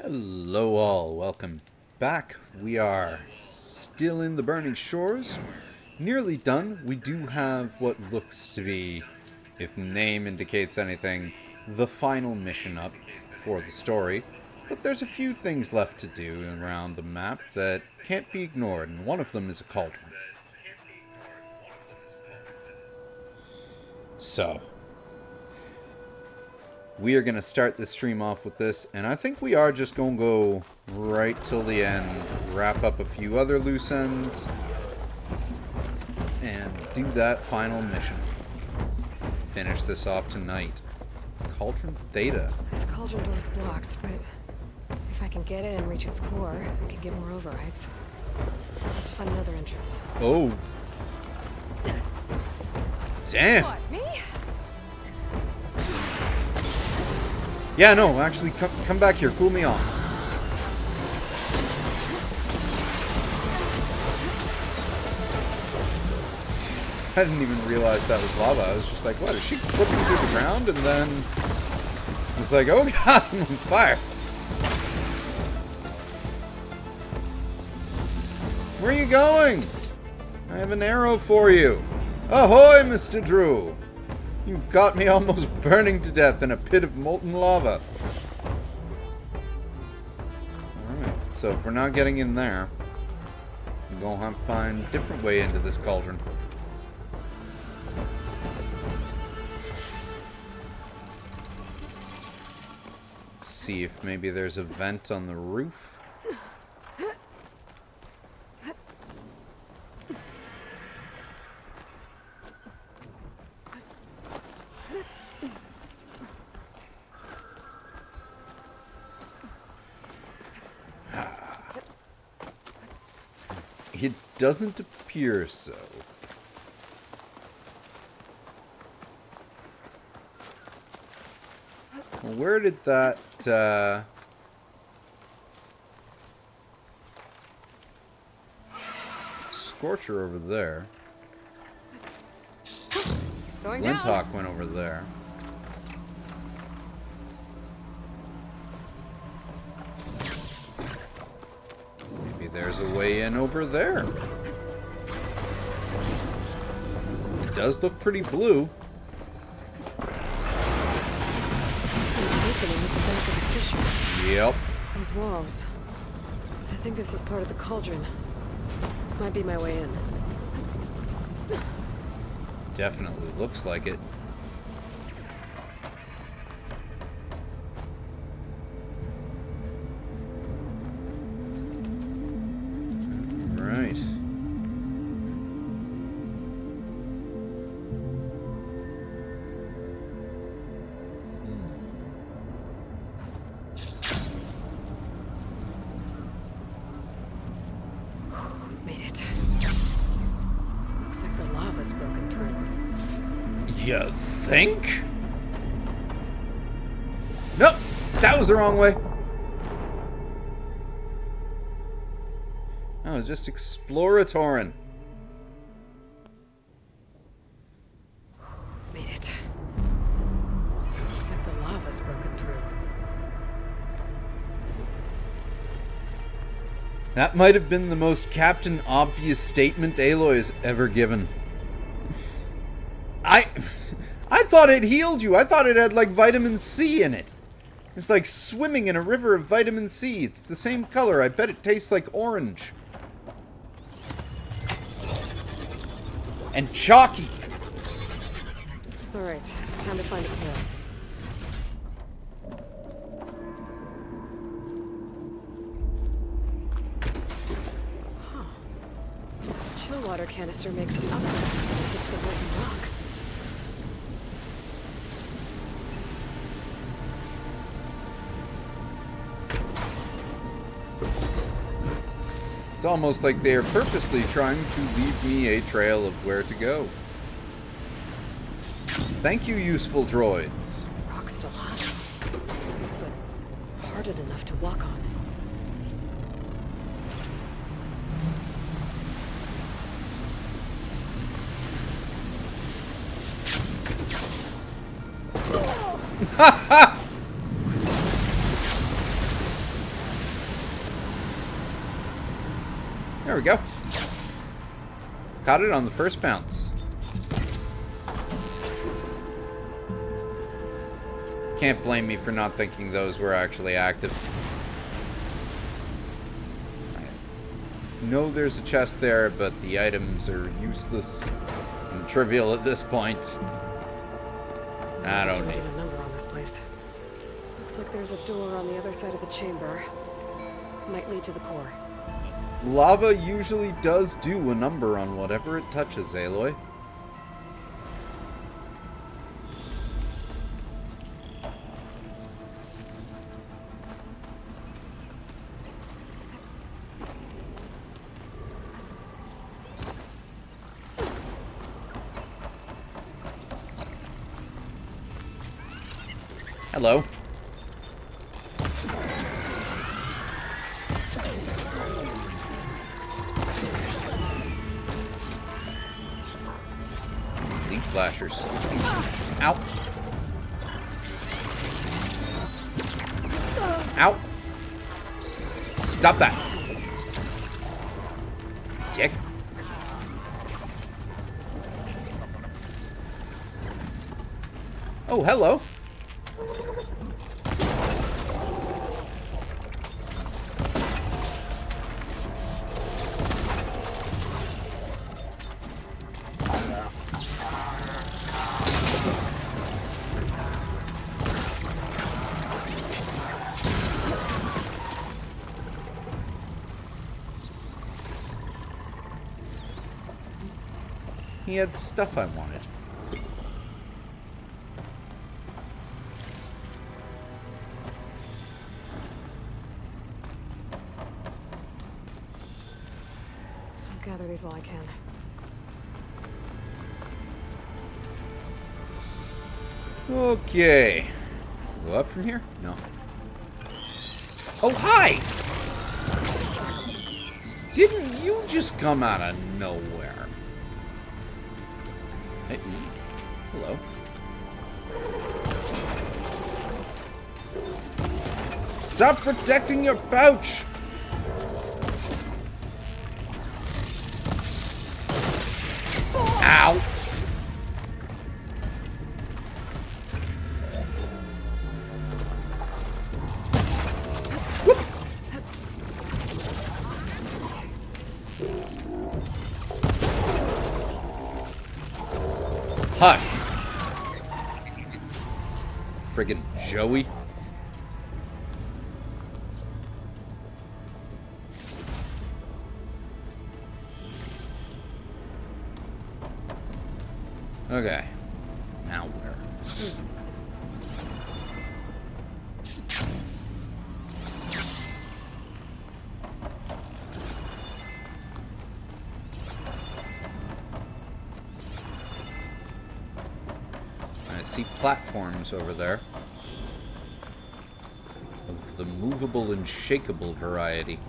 Hello all, welcome back. We are still in the Burning Shores. Nearly done. We do have what looks to be, if the name indicates anything, the final mission up for the story. But there's a few things left to do around the map that can't be ignored, and one of them is a cauldron. So, we are going to start this stream off with this, and I think we are just going to go right till the end, wrap up a few other loose ends, and do that final mission. Finish this off tonight. Cauldron Theta. This cauldron door is blocked, but if I can get in and reach its core, I can get more overrides. I'll have to find another entrance. Oh. Damn. What, me? Yeah, no, actually, come back here. Cool me off. I didn't even realize that was lava. I was just like, what, is she flipping through the ground? And then it's like, oh god, I'm on fire. Where are you going? I have an arrow for you. Ahoy, Mr. Drew. You've got me almost burning to death in a pit of molten lava. Alright, so if we're not getting in there, we're going to have to find a different way into this cauldron. Let's see if maybe there's a vent on the roof. It doesn't appear so. Well, where did that, Scorcher over there? Lintock went over there. Maybe there's a way in over there. It does look pretty blue. Yep. Those walls. I think this is part of the cauldron. Might be my way in. Definitely looks like it. Right. Made it. Looks like the lava's broken through. You think? Nope, that was the wrong way. I was just exploratorin'. Made it. Looks like the lava's broken through. That might have been the most Captain Obvious statement Aloy has ever given. I thought it healed you. I thought it had like vitamin C in it. It's like swimming in a river of vitamin C. It's the same color. I bet it tastes like orange. And chalky. Alright, time to find a pair. Chill water canister makes an upright when it hits the molten rock. It's almost like they are purposely trying to leave me a trail of where to go. Thank you, useful droids. Rock's still hot, but hardened enough to walk on. There we go. Caught it on the first bounce. Can't blame me for not thinking those were actually active. I know there's a chest there, but the items are useless and trivial at this point. I don't need a number on this place. Looks like there's a door on the other side of the chamber. Might lead to the core. Lava usually does do a number on whatever it touches, Aloy. Hello. Leaf flashers. Ow. Ow. Stop that. Dick. Oh, hello. He had stuff I wanted. I'll gather these while I can. Okay. Go up from here? No. Oh, hi! Didn't you just come out of nowhere? Hey, hello. Stop protecting your pouch! Ow! Whoop. Hush! Friggin' Joey. Okay. Now where? I see platforms over there. Of the movable and shakeable variety.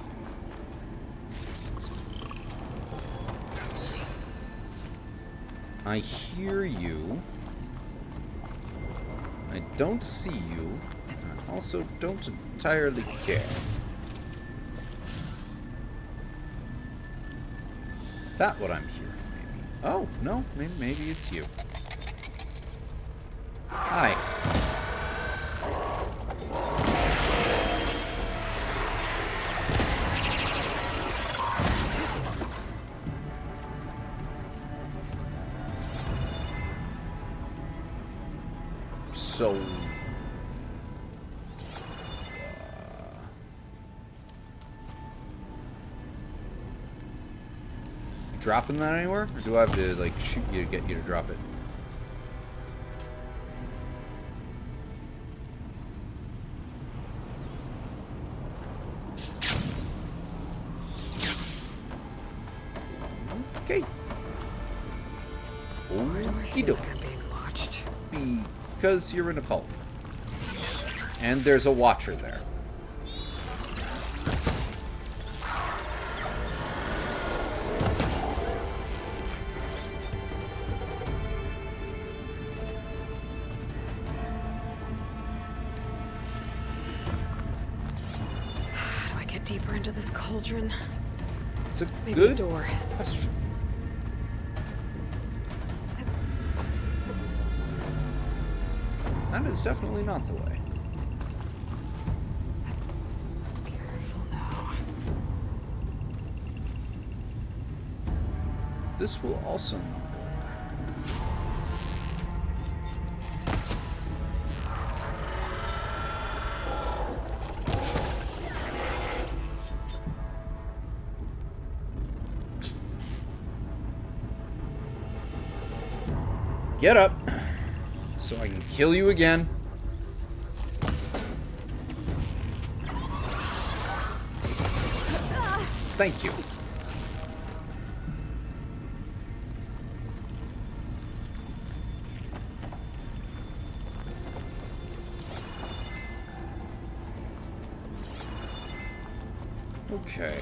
I hear you. I don't see you. I also don't entirely care. Is that what I'm hearing, maybe? Oh, no, maybe it's you. Hi. So... dropping that anywhere? Or do I have to, like, shoot you to get you to drop it? Okay. Okie dokie. Because you're in a cult. And there's a watcher there. How do I get deeper into this cauldron? It's a Maybe a good door. question. That is definitely not the way. Careful now. This will also not go back. Get up, so I can kill you again. Thank you. Okay.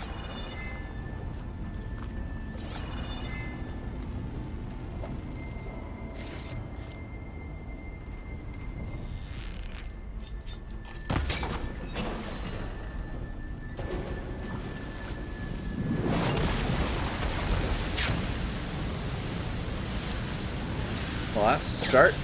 Well, that's a start.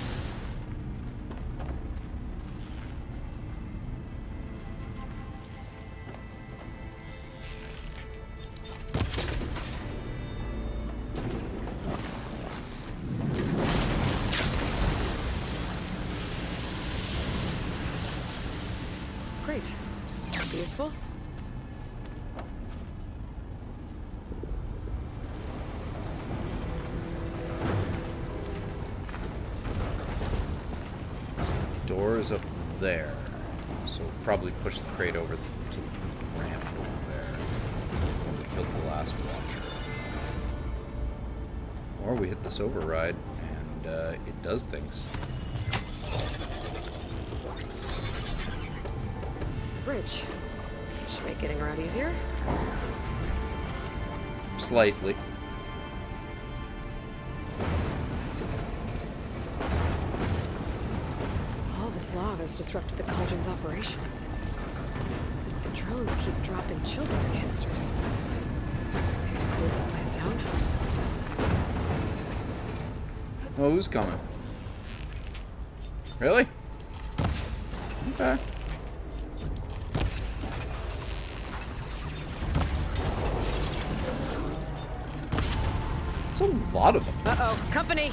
Great. Useful? Door is up there, so we'll probably push the crate over to the ramp over there when we killed the last watcher. Or we hit this override and it does things. Bridge. Should make getting around easier. Slightly. All this lava has disrupted the cauldron's operations. The drones keep dropping children canisters. I need to cool this place down. Oh, who's coming? Really? Okay. It's a lot of them. Uh-oh, company!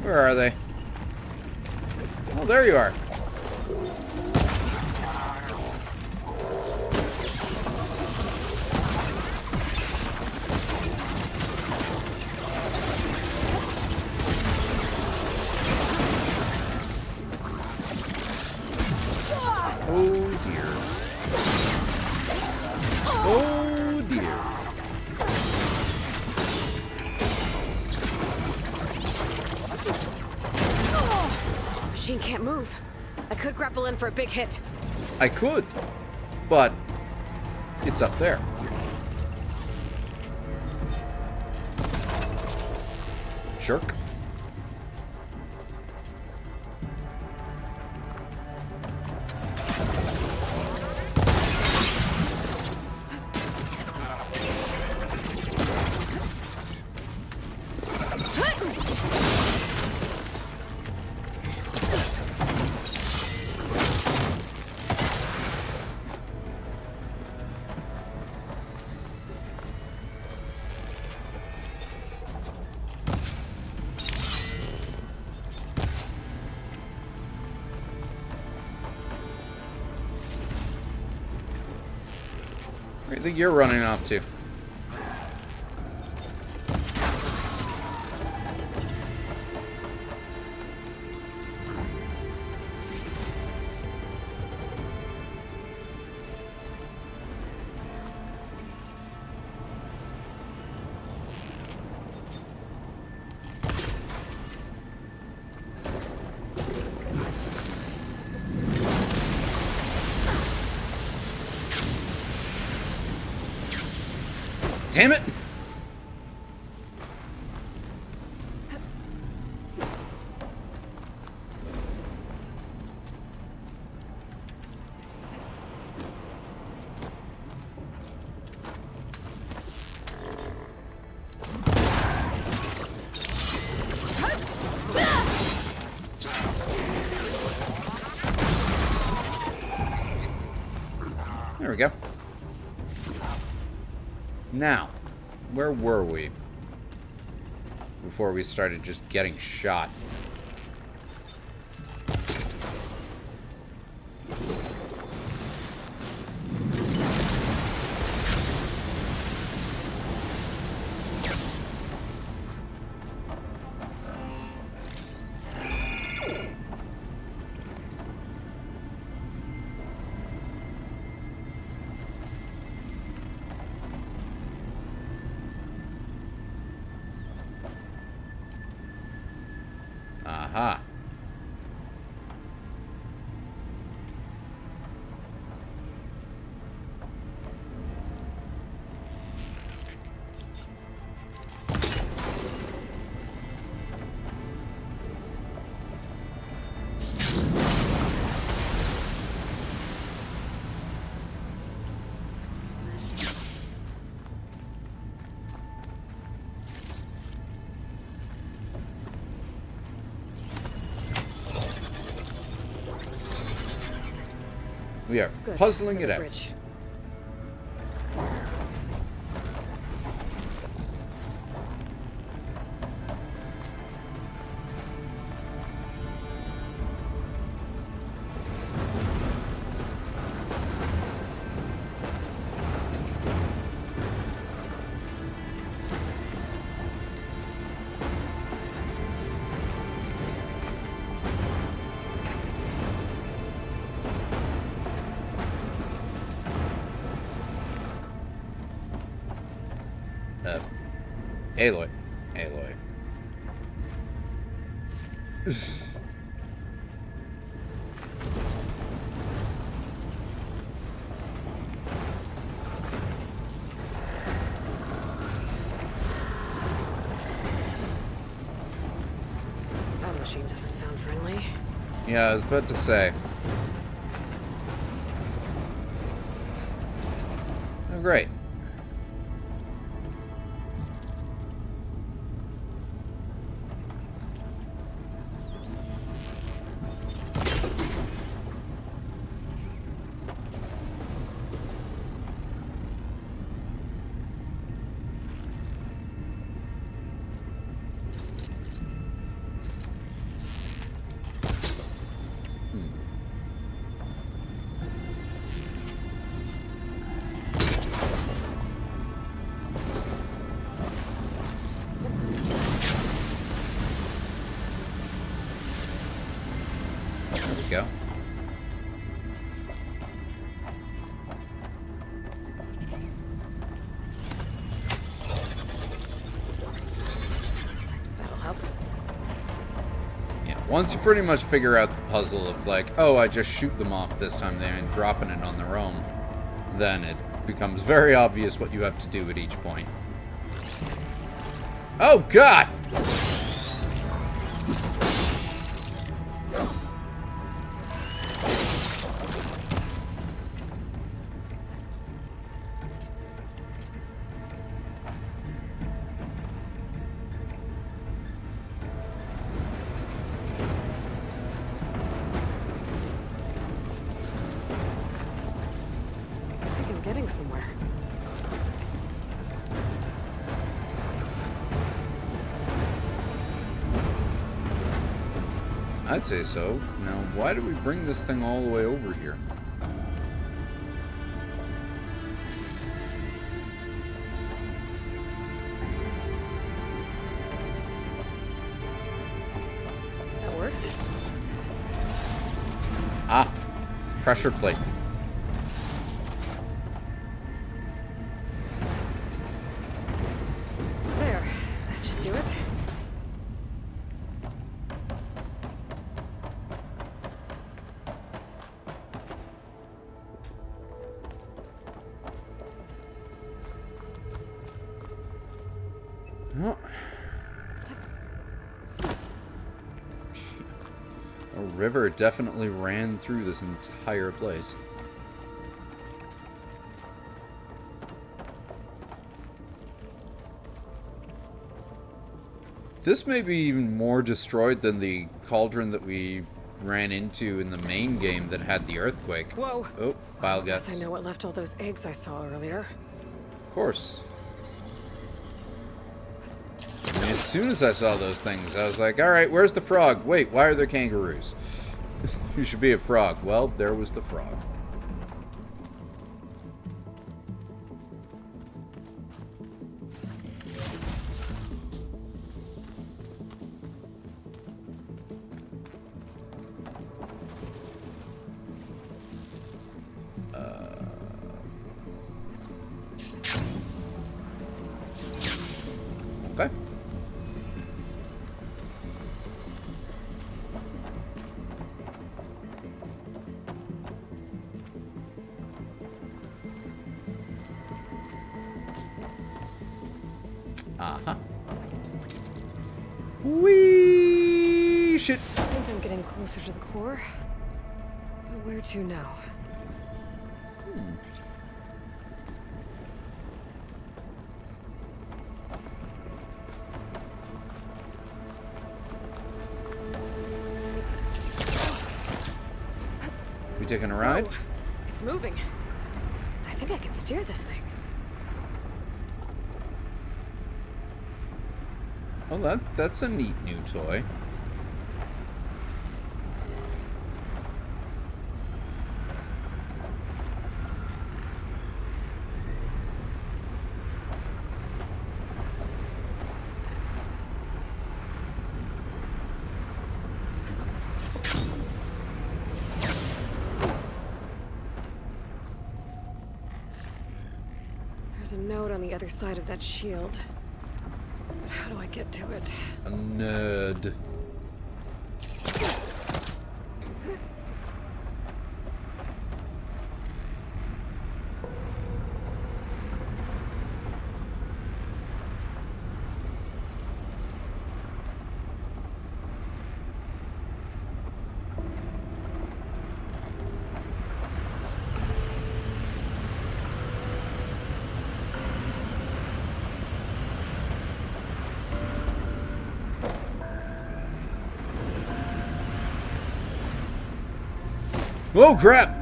Where are they? Oh, there you are. Oh dear. Oh dear. Machine can't move. I could grapple in for a big hit. I could, but it's up there. Jerk. Where do you think you're running off to? damn it! There we go. Now, where were we before we started just getting shot? Aha. We are Good. puzzling For it the out. bridge. Aloy. Aloy. That machine doesn't sound friendly. Yeah, I was about to say. Oh, great. Go. That'll help. Yeah, once you pretty much figure out the puzzle of like, oh, I just shoot them off this time, they ain't dropping it on their own, then it becomes very obvious what you have to do at each point. Oh, God! I think I'm getting somewhere. I'd say so. Now, why do we bring this thing all the way over here? That worked. Ah, pressure plate. There. That should do it. river definitely ran through this entire place. This may be even more destroyed than the cauldron that we ran into in the main game that had the earthquake. Whoa! Oh, bile I guess guts. I know what left all those eggs I saw earlier. Of course. I mean, as soon as I saw those things, I was like, alright, where's the frog? Wait, why are there kangaroos? You should be a frog. Well, there was the frog. Okay. Uh-huh. Whee! Shit. I think I'm getting closer to the core. But where to now? We taking a ride? Whoa, it's moving. I think I can steer this thing. Well, that's a neat new toy. There's a note on the other side of that shield. But how do I get to it? A nerd. Oh crap!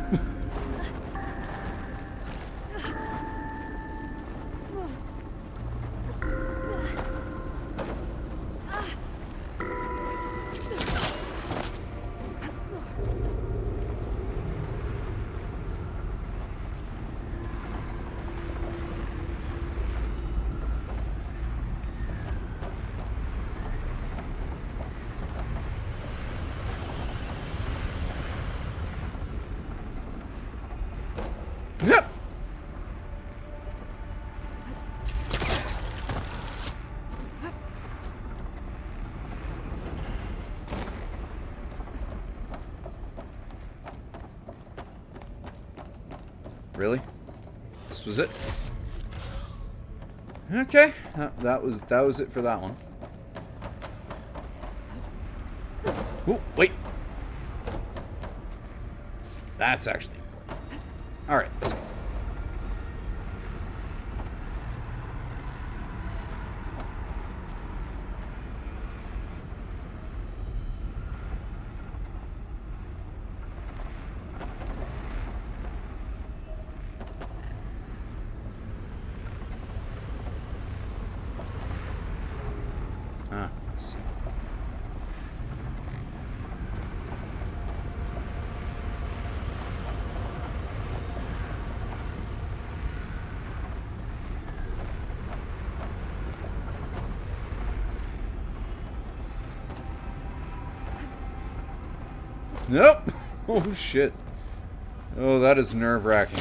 Yep. Really? This was it? Okay, that was it for that one. Oh, wait. That's actually important. All right, let's go. I see. Nope. Oh shit. Oh, that is nerve-wracking.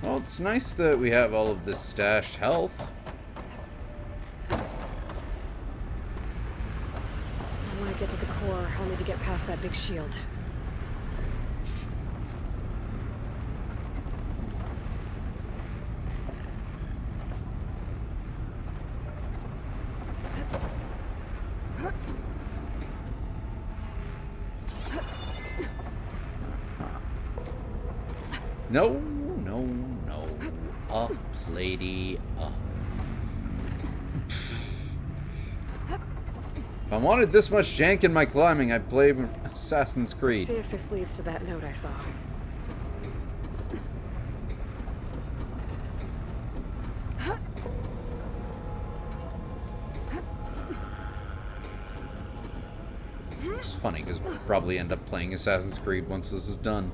Well, it's nice that we have all of this stashed health. get to the core, I'll need to get past that big shield. No, no, no. Up, lady, up. If I wanted this much jank in my climbing, I'd play Assassin's Creed. See if this leads to that note I saw. It's funny, because we'll probably end up playing Assassin's Creed once this is done.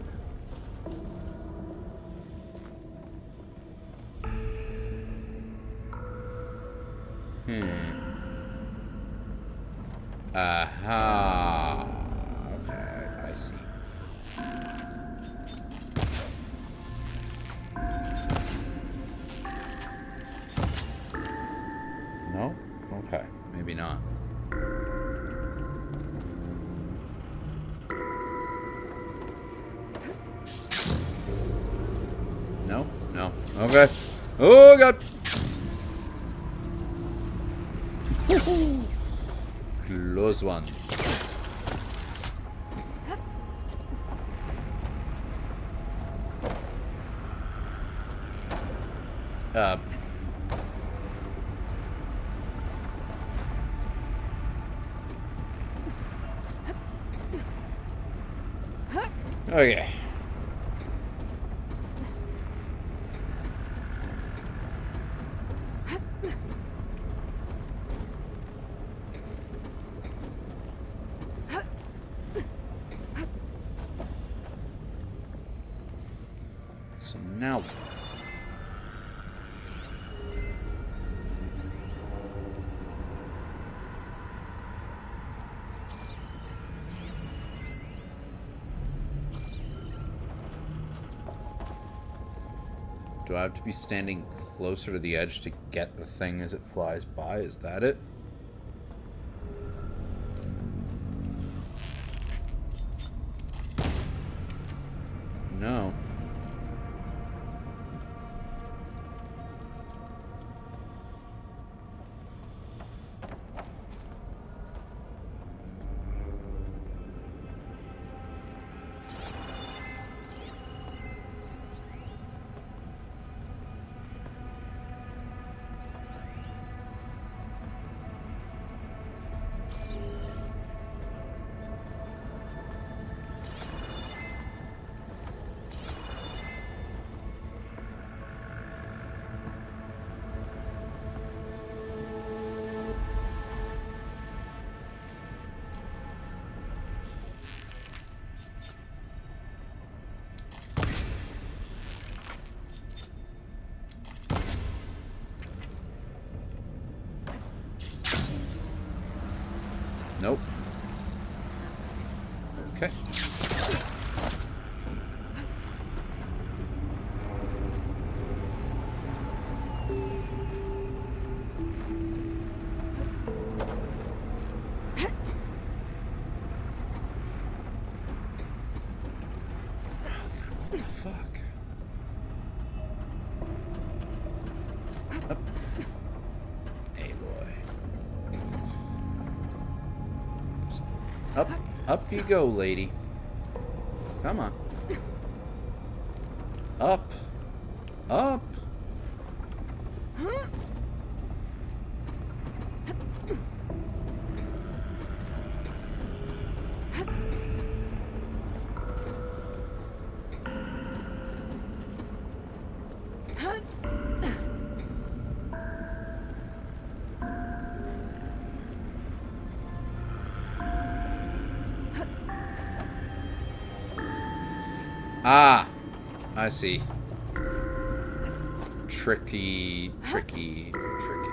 Aha. Okay, I see. No? Okay, maybe not. No? No. Okay. Oh, God! Close one. Okay. So now... Do I have to be standing closer to the edge to get the thing as it flies by? Is that it? No. Nope. Okay. What the fuck? Up. Hey, boy. Up, up you go, lady. Come on. Up. Up. Ah, I see. Tricky, tricky, tricky.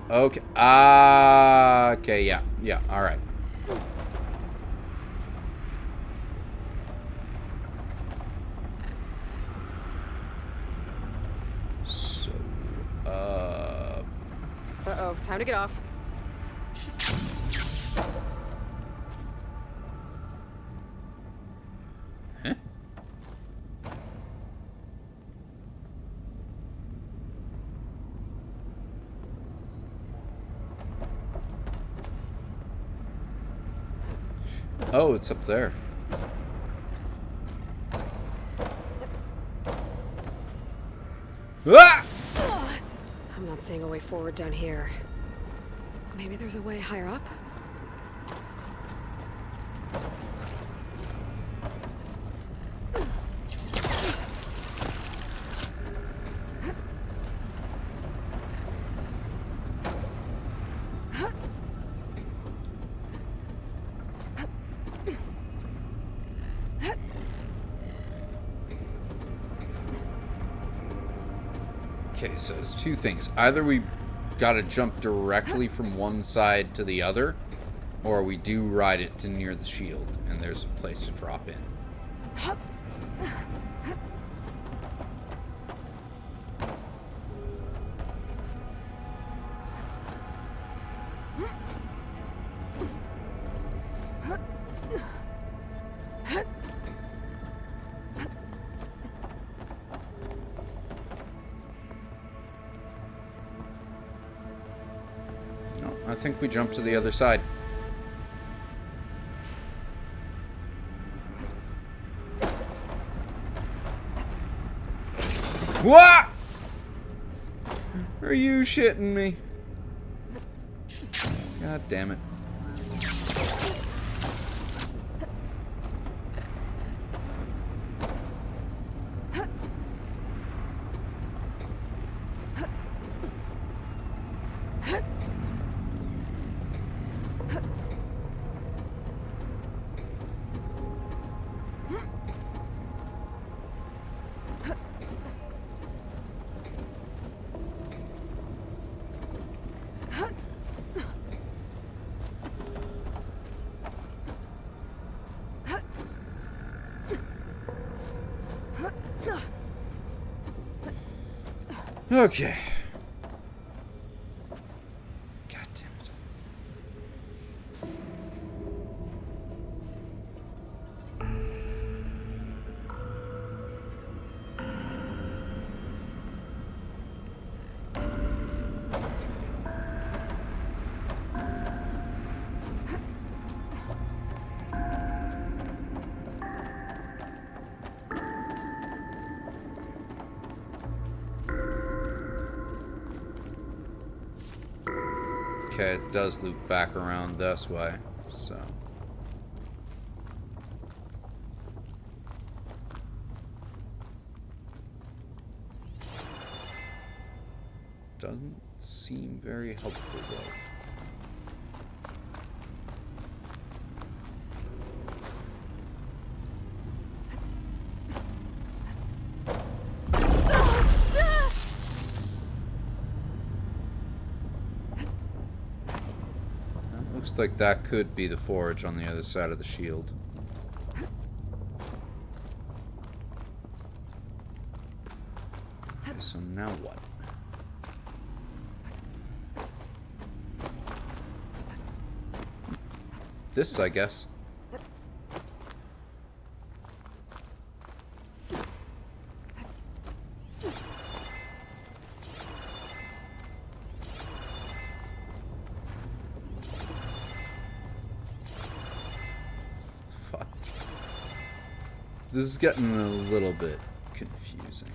Okay. Ah, okay, yeah, yeah, all right. So Time to get off. Huh? Oh, it's up there. Ah! I'm not seeing a way forward down here. Maybe there's a way higher up? Okay, so it's two things. Either we gotta jump directly from one side to the other, or we do ride it to near the shield, and there's a place to drop in. I think we jump to the other side. What? Are you shitting me? God damn it. Okay. God damn it. Okay, it does loop back around this way, so. Doesn't seem very helpful, though. Looks like that could be the forge on the other side of the shield. Okay, so now what? This, I guess. This is getting a little bit confusing.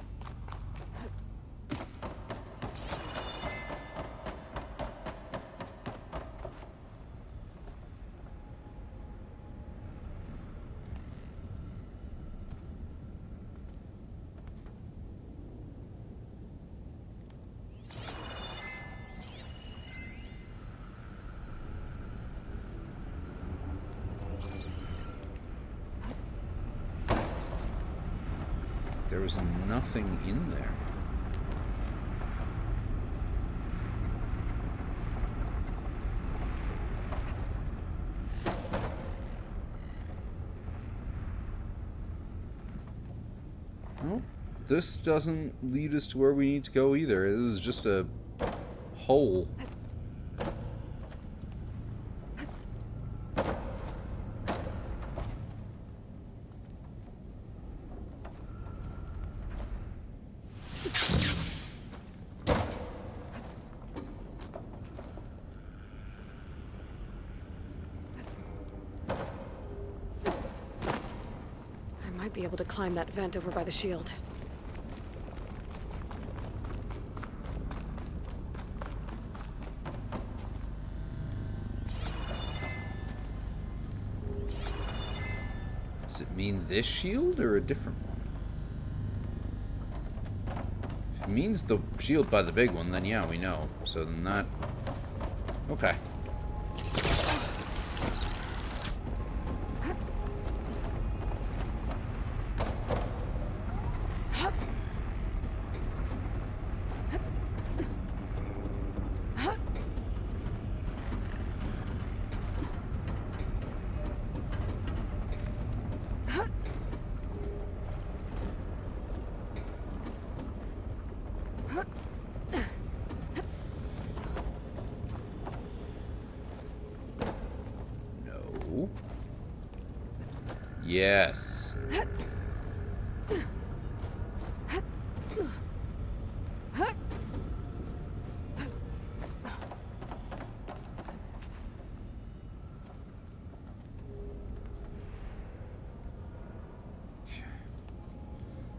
There was nothing in there. Well, this doesn't lead us to where we need to go either. It is just a hole. Might be able to climb that vent over by the shield. Does it mean this shield or a different one? If it means the shield by the big one, then yeah, we know. So then that... Okay. Yes.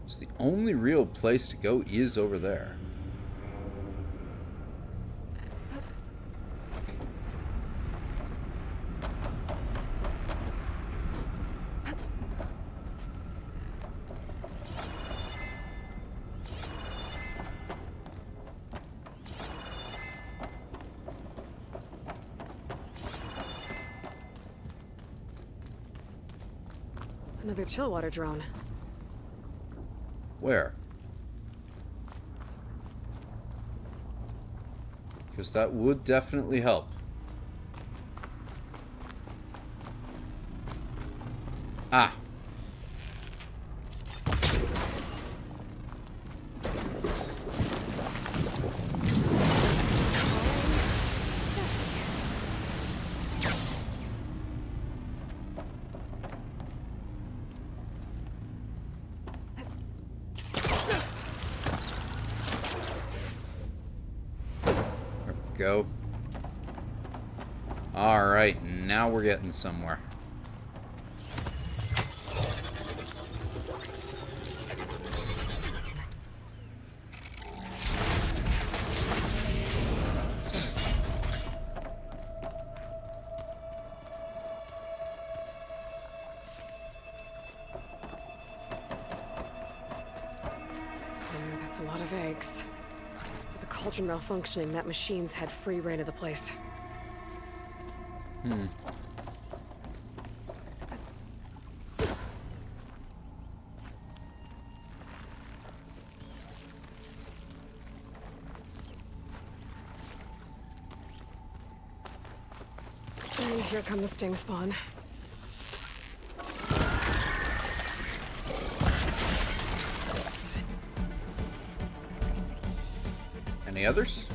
So the only real place to go is over there. Another chillwater drone. Where? Because that would definitely help. Ah. Go. Alright, now we're getting somewhere. Yeah, that's a lot of eggs. Cauldron malfunctioning, that machine's had free reign of the place. And here come the sting spawn. Any others?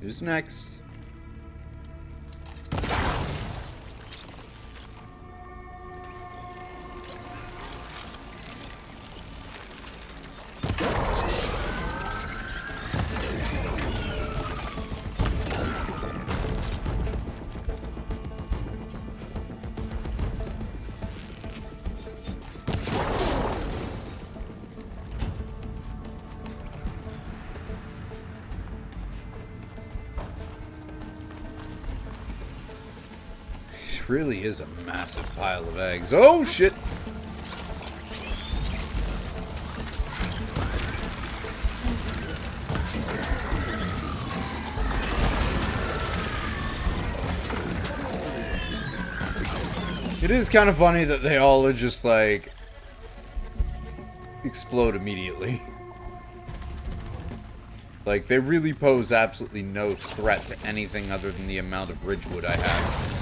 Who's next? This really is a massive pile of eggs. Oh, shit! It is kind of funny that they all are just, like, explode immediately. Like, they really pose absolutely no threat to anything other than the amount of Ridgewood I have.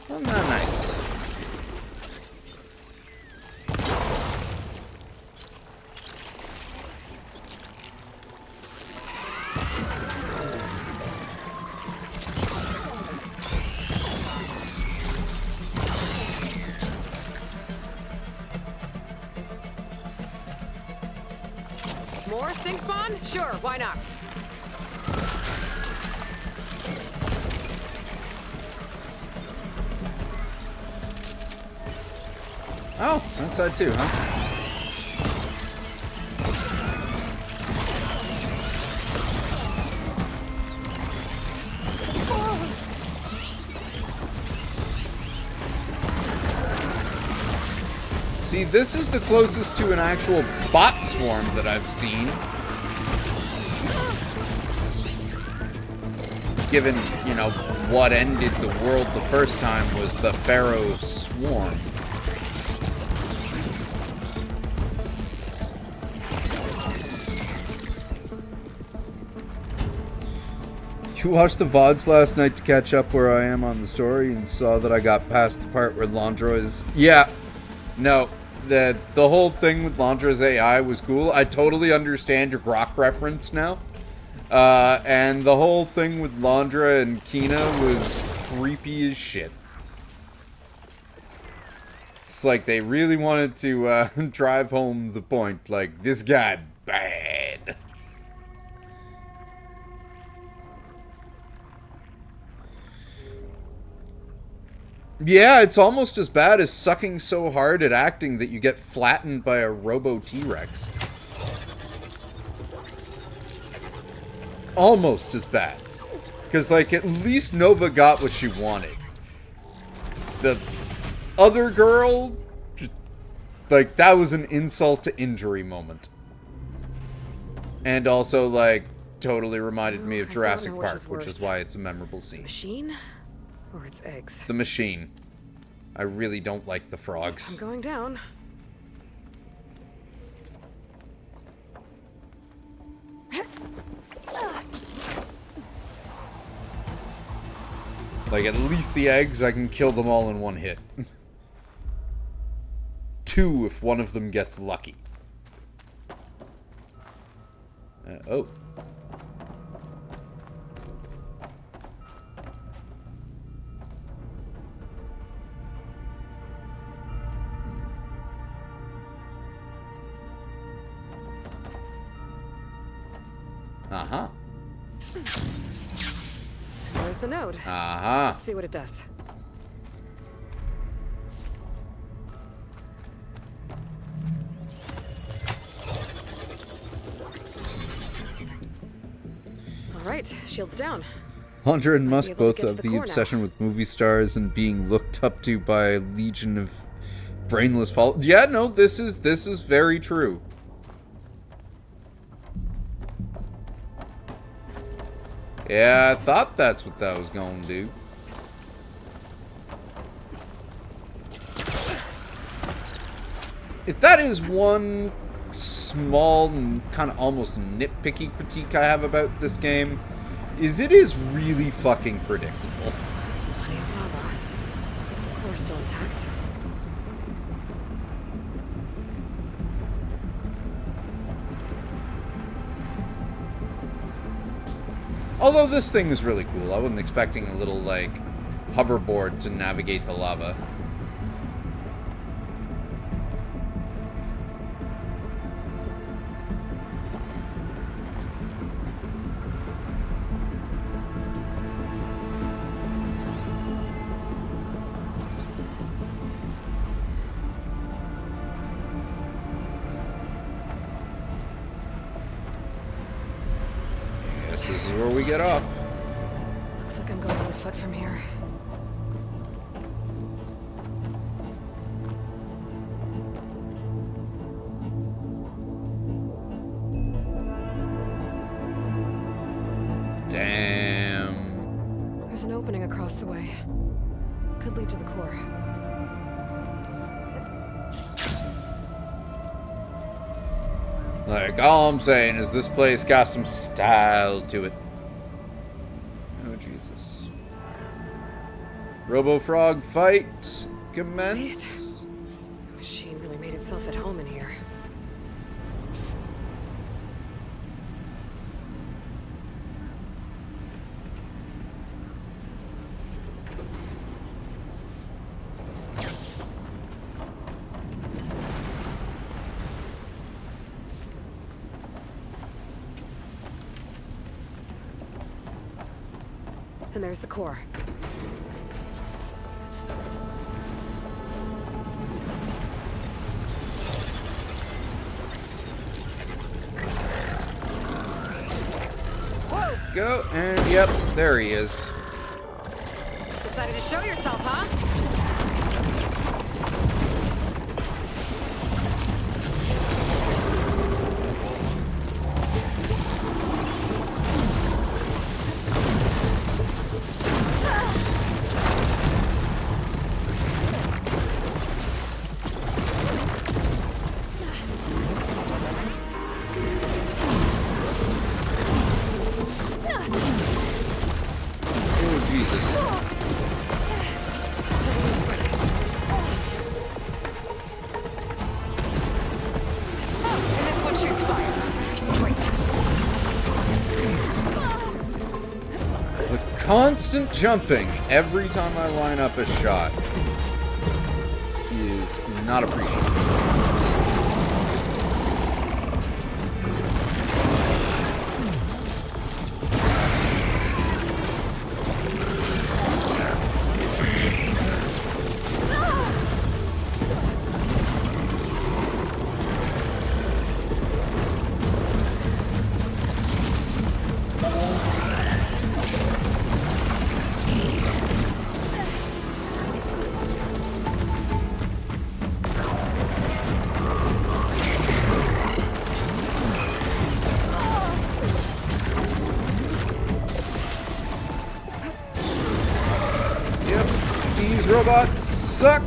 Well, not nice. More stink spawn? Sure, why not? Oh, outside too, huh? See, this is the closest to an actual bot swarm that I've seen. Given, you know, what ended the world the first time was the Pharaoh swarm. You watched the VODs last night to catch up where I am on the story and saw that I got past the part where Landra is... Yeah. No. The whole thing with Landra's AI was cool. I totally understand your Grok reference now. And the whole thing with Landra and Kina was creepy as shit. It's like they really wanted to drive home the point. Like, this guy bad. Yeah, it's almost as bad as sucking so hard at acting that you get flattened by a Robo T-Rex. Almost as bad. Because, like, at least Nova got what she wanted. The other girl, like, that was an insult to injury moment. And also, like, totally reminded me of Jurassic Park, which is why it's a memorable scene. Machine? Or its eggs? The machine. I really don't like the frogs. I'm going down. Like, at least the eggs, I can kill them all in one hit. 2 if one of them gets lucky. Oh. Uh-huh. There's the node. Uh-huh. Let's see what it does. All right, shield's down. Landra and Musk able to both get to have the the core obsession now. with movie stars and being looked up to by a legion of brainless followers. Yeah, no, this is very true. Yeah, I thought that's what that was going to do. If that is one small, kind of almost nitpicky critique I have about this game, is it is really fucking predictable. There's plenty of lava. core's still intact. Although this thing is really cool. I wasn't expecting a little, like, hoverboard to navigate the lava. This is where we get off. Looks like I'm going on foot from here. Damn. There's an opening across the way. Could lead to the core. Like, all I'm saying is this place got some style to it. Oh, Jesus. Robo-Frog fight commence. The machine really made itself at home in here. And there's the core. Whoa! Go, and yep, there he is. Decided to show yourself, huh? Oh, Jesus. Still in his foot. Oh, and this one shoots fire. Great. The constant jumping every time I line up a shot is not appreciated. These robots suck.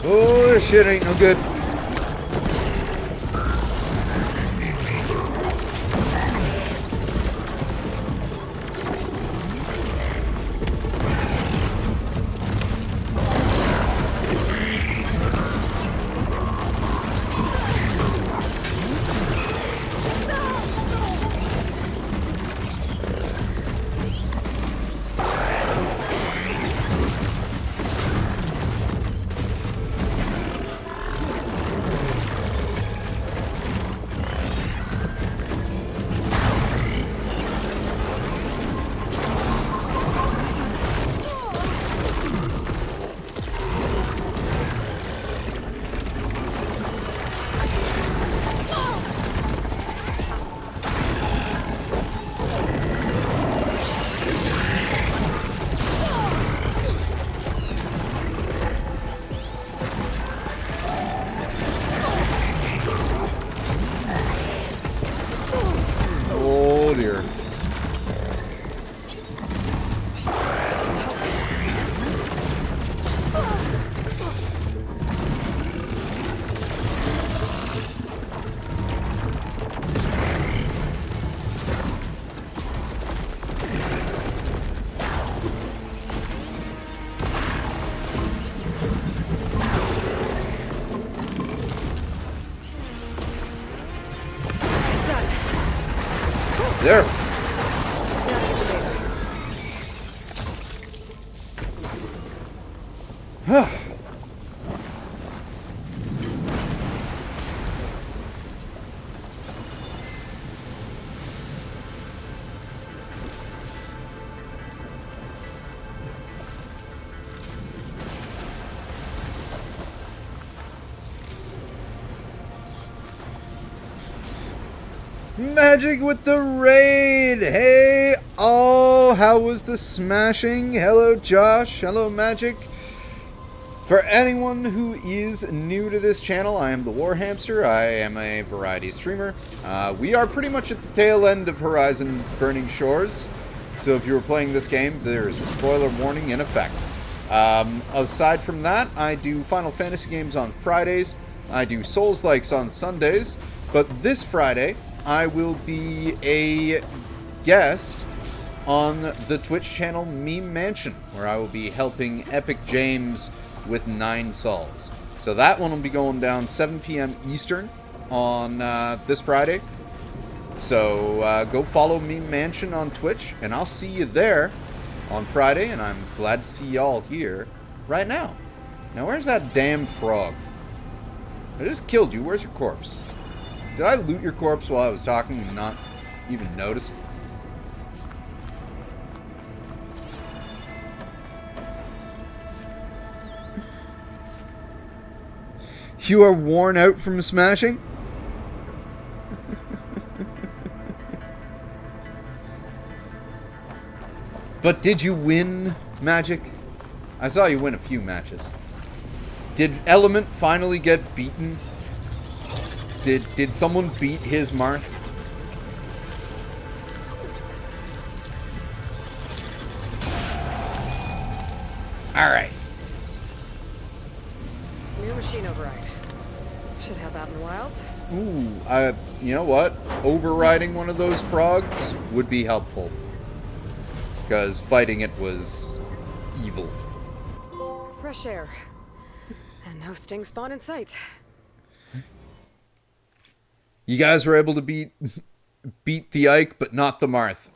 Oh, this shit ain't no good. There. Magic with the raid! Hey all! How was the smashing? Hello Josh, hello Magic. For anyone who is new to this channel, I am the War Hamster. I am a variety streamer. We are pretty much at the tail end of Horizon Burning Shores. So if you were playing this game, there's a spoiler warning in effect. Aside from that, I do Final Fantasy games on Fridays. I do Souls-likes on Sundays. But this Friday, I will be a guest on the Twitch channel Meme Mansion, where I will be helping Epic James with 9 Sols. So that one will be going down 7 p.m. Eastern on this Friday. So go follow Meme Mansion on Twitch, and I'll see you there on Friday, and I'm glad to see y'all here right now. Now, where's that damn frog? I just killed you. Where's your corpse? Did I loot your corpse while I was talking and not even notice? You are worn out from smashing? But did you win, Magic? I saw you win a few matches. Did Element finally get beaten? Did someone beat his Marth? Alright. New machine override. Should help out in the wilds. Ooh, you know what? Overriding one of those frogs would be helpful. Because fighting it was evil. Fresh air. And no sting spawn in sight. You guys were able to beat the Ike, but not the Marth.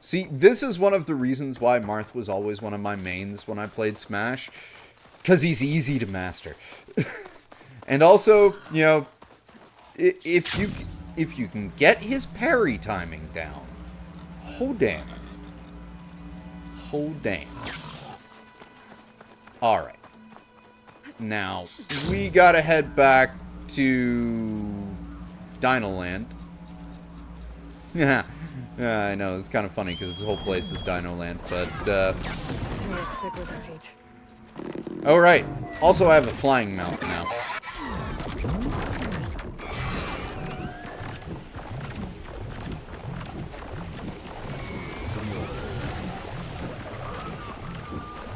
See, this is one of the reasons why Marth was always one of my mains when I played Smash. Because he's easy to master. And also, you know, if you can get his parry timing down, oh damn. Oh damn. Alright. Now, we gotta head back to Dino Land. Yeah, I know, it's kind of funny because this whole place is Dino Land, but, You're sick with the seat. oh right, also I have a flying mount now.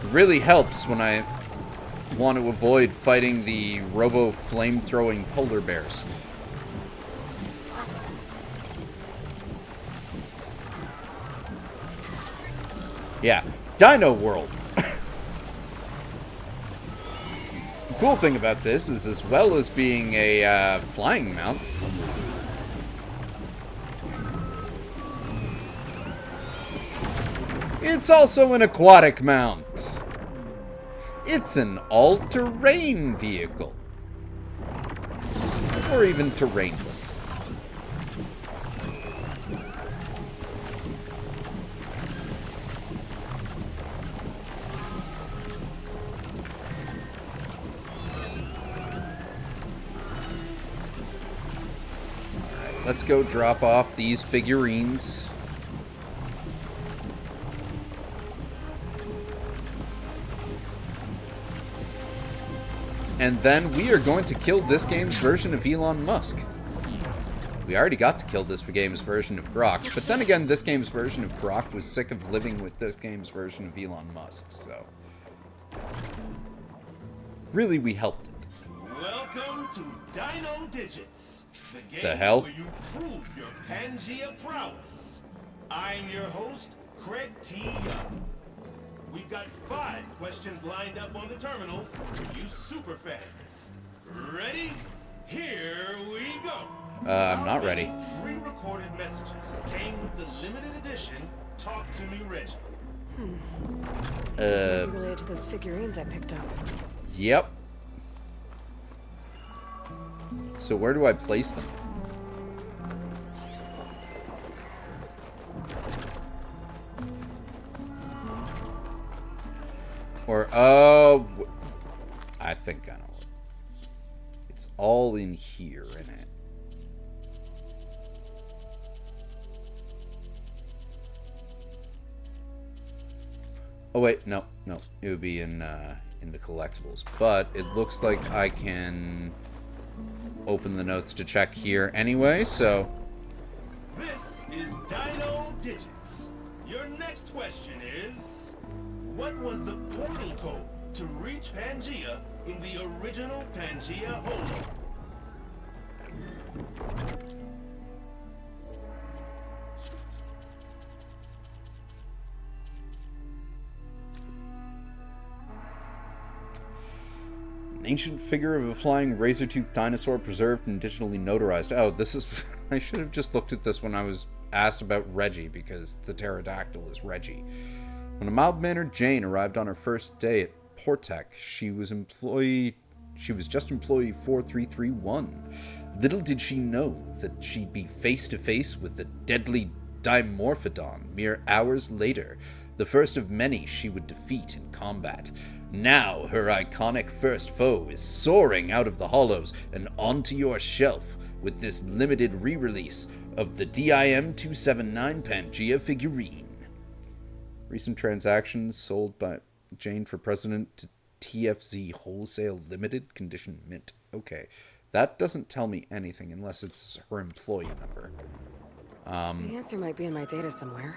It really helps when I want to avoid fighting the robo flame-throwing polar bears. Yeah, Dino World. The cool thing about this is, as well as being a flying mount, it's also an aquatic mount. It's an all-terrain vehicle. Or even terrainless. Let's go drop off these figurines. And then we are going to kill this game's version of Elon Musk. We already got to kill this game's version of Grok, but then again, this game's version of Grok was sick of living with this game's version of Elon Musk, so... really, we helped it. Welcome to Dino Digits. The game hell? where you prove your Pangea prowess. I'm your host, Craig T. Young. We've got 5 questions lined up on the terminals for you superfans. Ready? Here we go. I'm not ready. Pre-recorded messages came with the limited edition Talk to Me Reggie. This might be related to those figurines I picked up. Yep. So where do I place them? Or, I think I know it. It's all in here, isn't it? Oh wait, no. It would be in the collectibles. But it looks like I can open the notes to check here anyway, so... This is Dino Digits. Your next question is... What was the portal code to reach Pangea in the original Pangea Holo? An ancient figure of a flying razor-toothed dinosaur preserved and digitally notarized. Oh, this is... I should have just looked at this when I was asked about Reggie, because the pterodactyl is Reggie. When a mild-mannered Jane arrived on her first day at Portec, she was just employee 4331. Little did she know that she'd be face-to-face with the deadly Dimorphodon mere hours later, the first of many she would defeat in combat. Now her iconic first foe is soaring out of the hollows and onto your shelf with this limited re-release of the DIM-279 Pangea figurine. Recent transactions sold by Jane for President to TFZ Wholesale Limited, condition mint. Okay, that doesn't tell me anything unless it's her employee number. The answer might be in my data somewhere.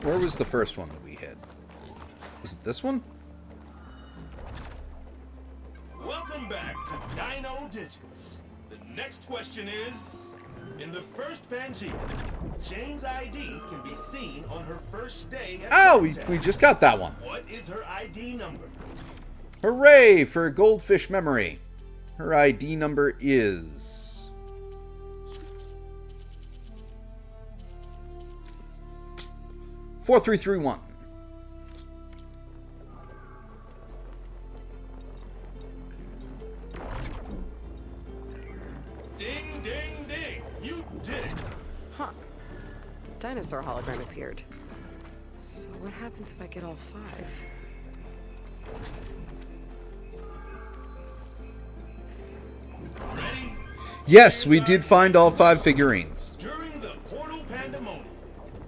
Where was the first one that we hid? Is it this one? Welcome back to Dino Digits. The next question is... In the first Pangea, Jane's ID can be seen on her first day at Oh, Portec. we just got that one. What is her ID number? Hooray for a goldfish memory. Her ID number is... 4331. Ding, ding, ding. You did it. Huh. Dinosaur hologram appeared. So what happens if I get all 5? Ready? Yes, we did find all 5 figurines. During the portal pandemonium,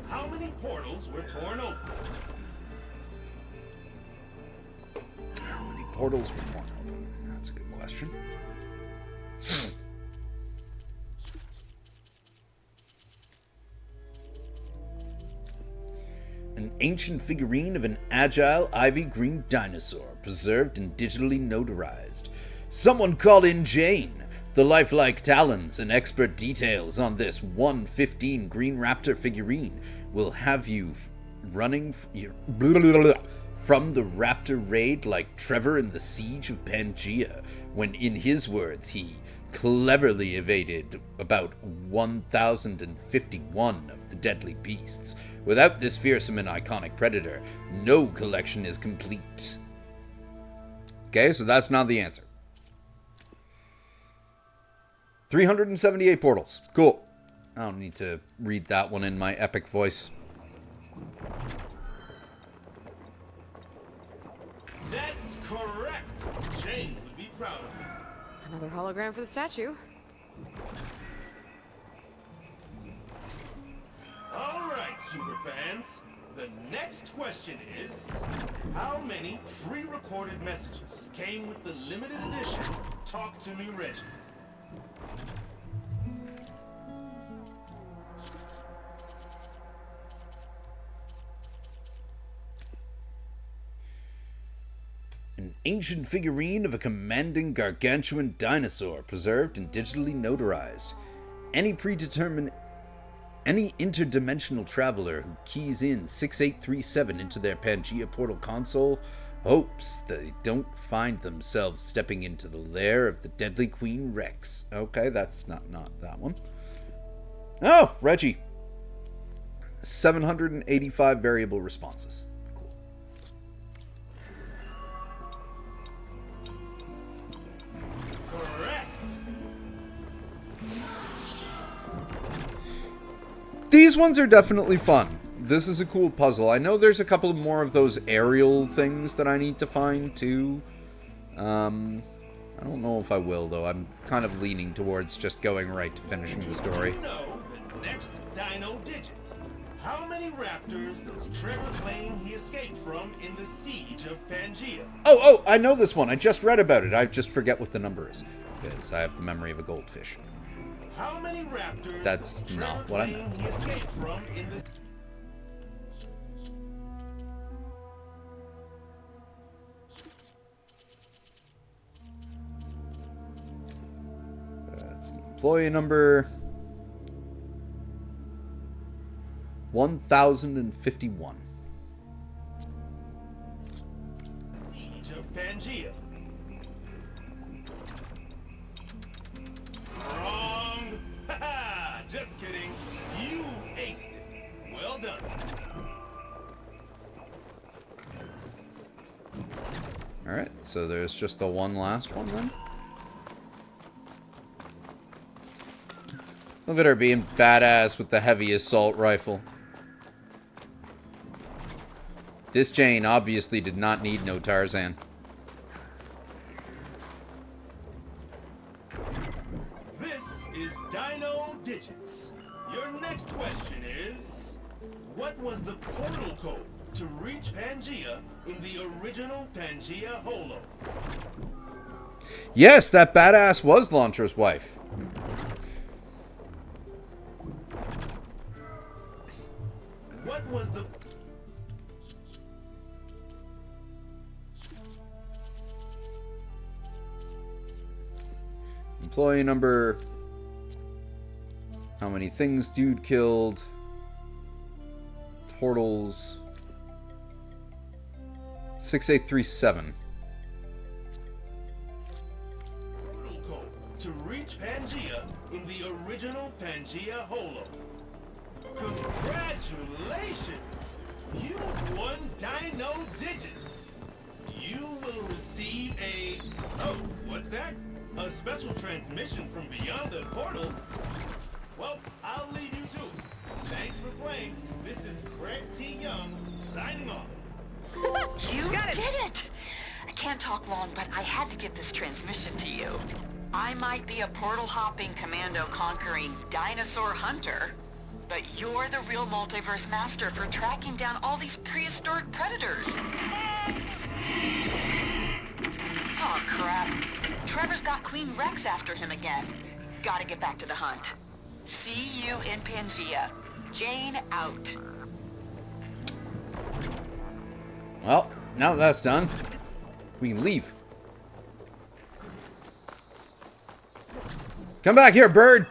how many portals were torn open? How many portals were torn open? That's a good question. An ancient figurine of an agile ivy green dinosaur, preserved and digitally notarized. Someone call in Jane. The lifelike talons and expert details on this 115 Green Raptor figurine will have you running from the Raptor raid like Trevor in the Siege of Pangea, when in his words he cleverly evaded about 1,051 of the deadly beasts. Without this fearsome and iconic predator, no collection is complete. Okay, so that's not the answer. 378 portals. Cool. I don't need to read that one in my epic voice. That's correct. Jane would be proud of you. Another hologram for the statue. All right, superfans. The next question is, how many pre-recorded messages came with the limited edition Talk to Me Reggie? An ancient figurine of a commanding gargantuan dinosaur, preserved and digitally notarized. Any interdimensional traveler who keys in 6837 into their Pangea portal console hopes they don't find themselves stepping into the lair of the deadly Queen Rex. Okay, that's not that one. Oh, Reggie. 785 variable responses. Cool. Correct. These ones are definitely fun. This is a cool puzzle. I know there's a couple more of those aerial things that I need to find too. I don't know if I will, though. I'm kind of leaning towards just going right to finishing the story. You know the next dino digit. How many raptors does Trevor claim he escaped from in the siege of Pangaea? Oh, I know this one. I just read about it. I just forget what the number is, because I have the memory of a goldfish. How many raptors That's does not Trevor what I claim meant. he escaped from in the That's employee number 1051. siege of Pangaea? Wrong. Haha, just kidding. You aced it. Well done. Alright, so there's just the one last one then? Look at her being badass with the heavy assault rifle. This Jane obviously did not need no Tarzan. This is Dino Digits. Your next question is, what was the portal code to reach Pangaea in the original Pangaea Holo? Yes, that badass was Launcher's wife. What was the Employee number. How many things dude killed? Portals. 6837. portal code to reach Pangaea in the original Pangaea Holo? Congratulations! You've won Dino Digits! You will receive a... Oh, what's that? A special transmission from beyond the portal? Well, I'll leave you to it. Thanks for playing. This is Craig T. Young, signing off. You did it! I can't talk long, but I had to give this transmission to you. I might be a portal-hopping, commando-conquering dinosaur hunter, but you're the real multiverse master for tracking down all these prehistoric predators. Oh, crap. Trevor's got Queen Rex after him again. Gotta get back to the hunt. See you in Pangaea. Jane out. Well, now that that's done, we can leave. Come back here, bird!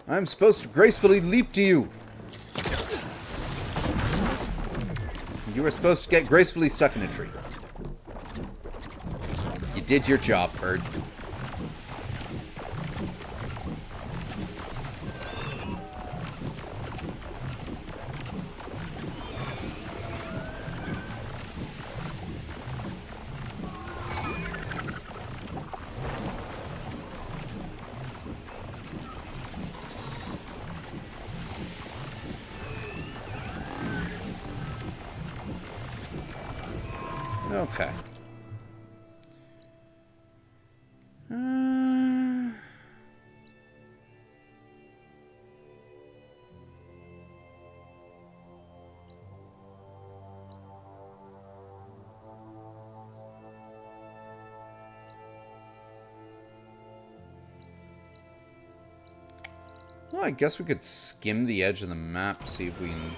I'm supposed to gracefully leap to you. You were supposed to get gracefully stuck in a tree. You did your job, bird. Okay. Well, I guess we could skim the edge of the map, see if we can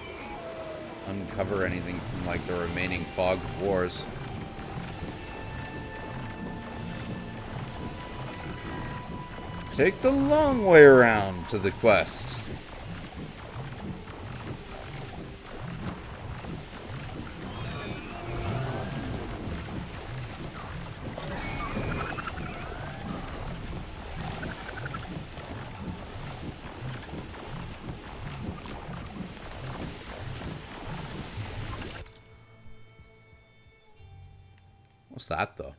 uncover anything from, like, the remaining Fog Wars. Take the long way around to the quest. What's that, though?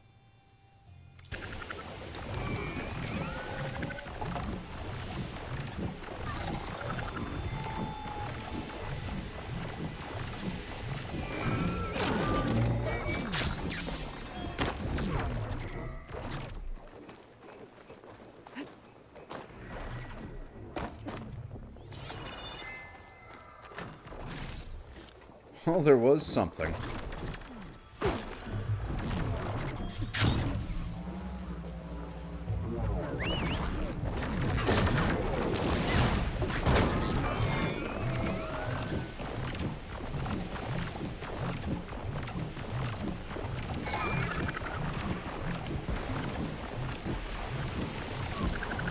Well, there was something.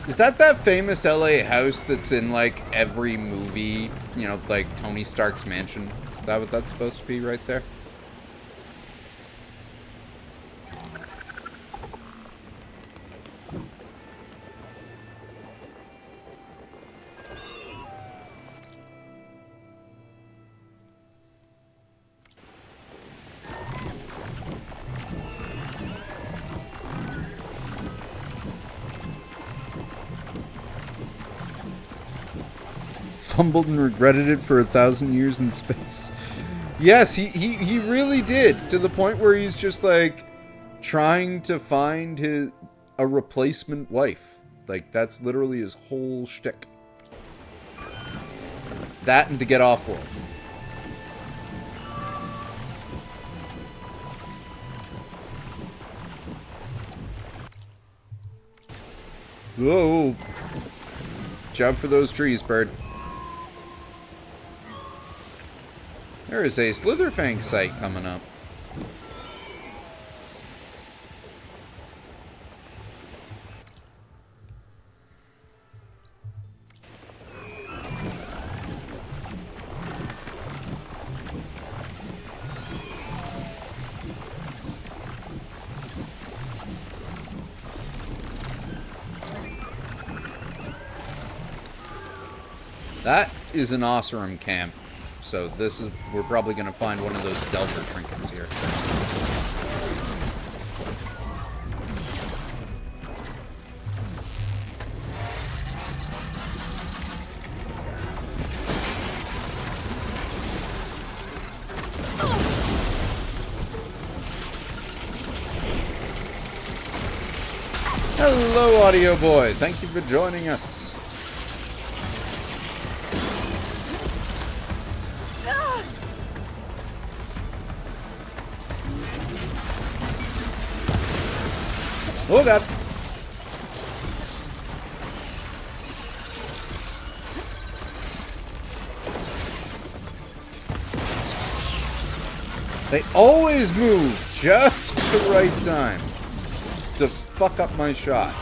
Is that famous LA house that's in, like, every movie? You know, like Tony Stark's mansion? Is that what that's supposed to be right there? Fumbled and regretted it for 1,000 years in space. Yes, he really did, to the point where he's just like trying to find a replacement wife. Like, that's literally his whole shtick. That and to get off world. Whoa. Jump for those trees, bird. There is a Slitherfang site coming up. That is an Oseram camp. So we're probably going to find one of those Delver trinkets here. Hello, Audio Boy. Thank you for joining us. Oh god. They always move just at the right time to fuck up my shot.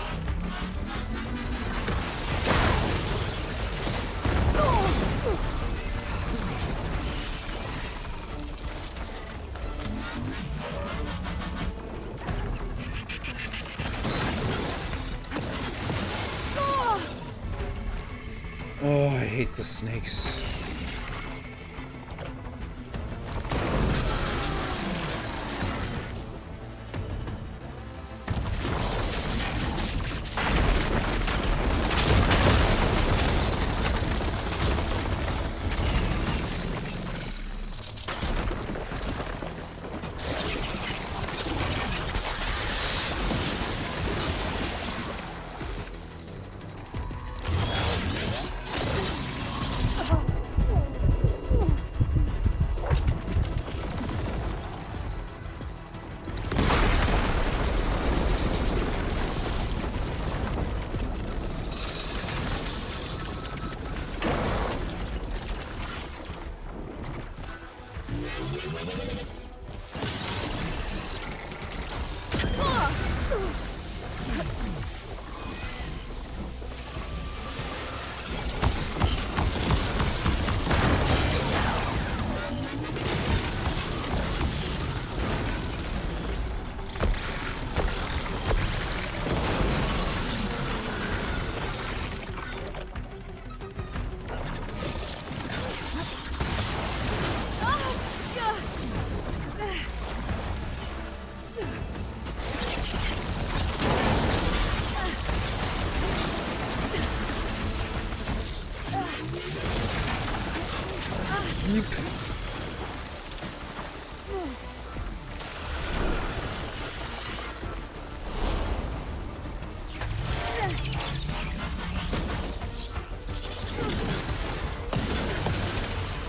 Oh, I hate the snakes.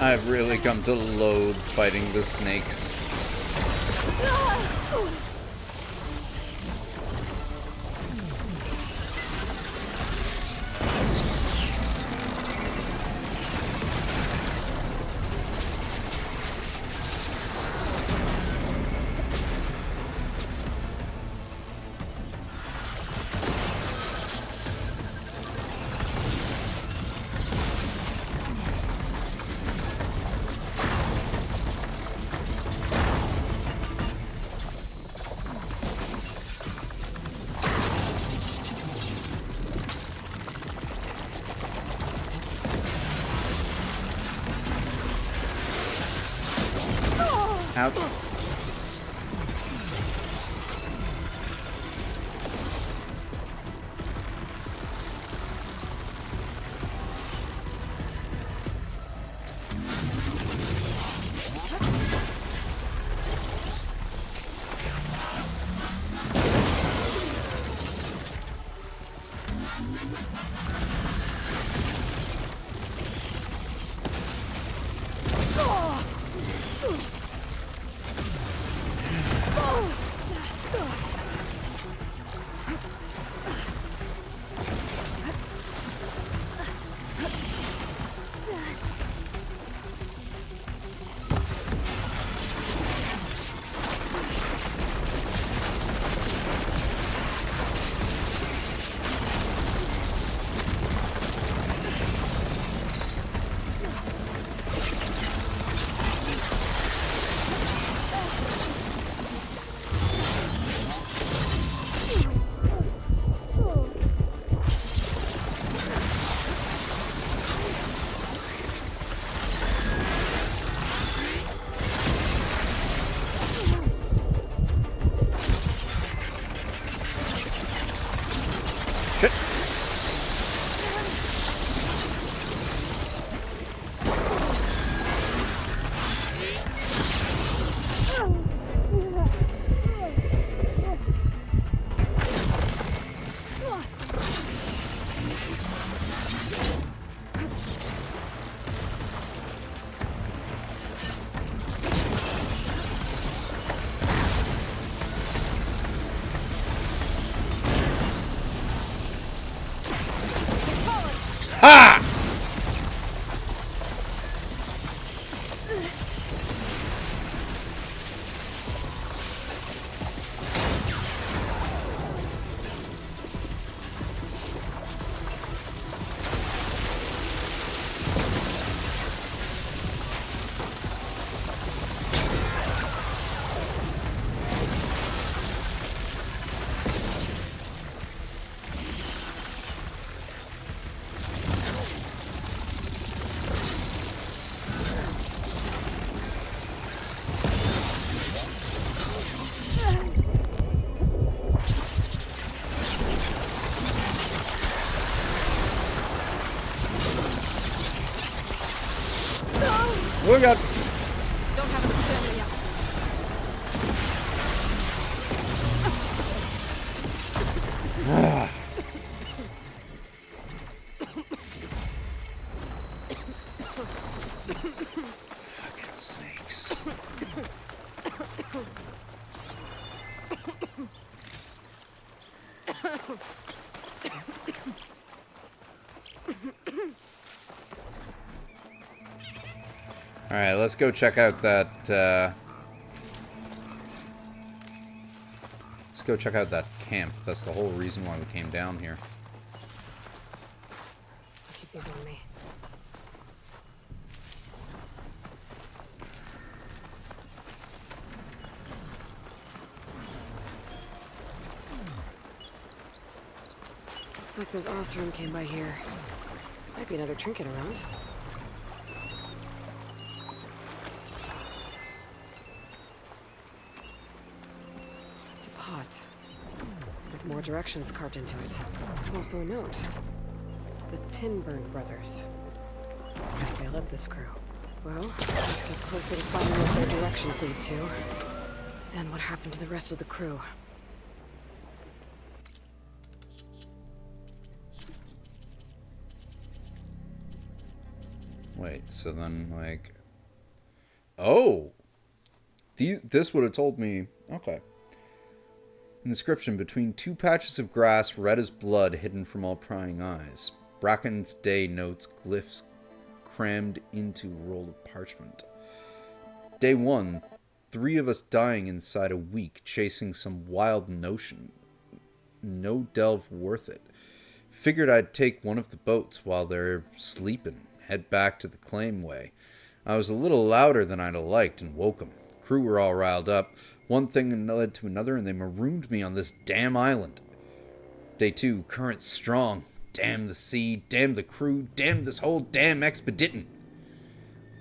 I've really come to loathe fighting the snakes. Ouch. Ha! Oh god. Don't have him standing up. Fucking snakes. Alright, let's go check out that, let's go check out that camp. That's the whole reason why we came down here. I'll keep these on me. Looks like those Ostrom came by here. Might be another trinket around. It's a pot. With more directions carved into it. And also a note. The Tinberg brothers. Guess they led this crew. Well, one step closer to finding what their directions lead to. And what happened to the rest of the crew. Wait, so then, like... Oh! This would have told me... Okay. Inscription: between two patches of grass, red as blood, hidden from all prying eyes. Bracken's day notes glyphs crammed into a roll of parchment. Day 1. 3 of us dying inside a week, chasing some wild notion. No delve worth it. Figured I'd take one of the boats while they're sleeping, head back to the claimway. I was a little louder than I'd have liked and woke 'em. The crew were all riled up. One thing led to another, and they marooned me on this damn island. Day 2. Current strong. Damn the sea, damn the crew, damn this whole damn expedition.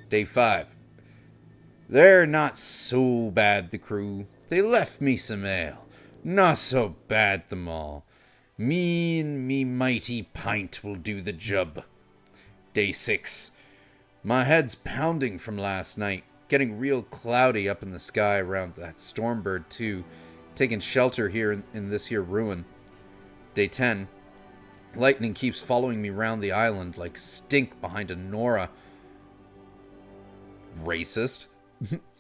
Day 5. They're not so bad, the crew. They left me some ale. Not so bad, them all. Me and me mighty pint will do the job. Day 6. My head's pounding from last night. Getting real cloudy up in the sky around that Stormbird too. Taking shelter here in this here ruin. Day 10. Lightning keeps following me round the island like stink behind a Nora. Racist.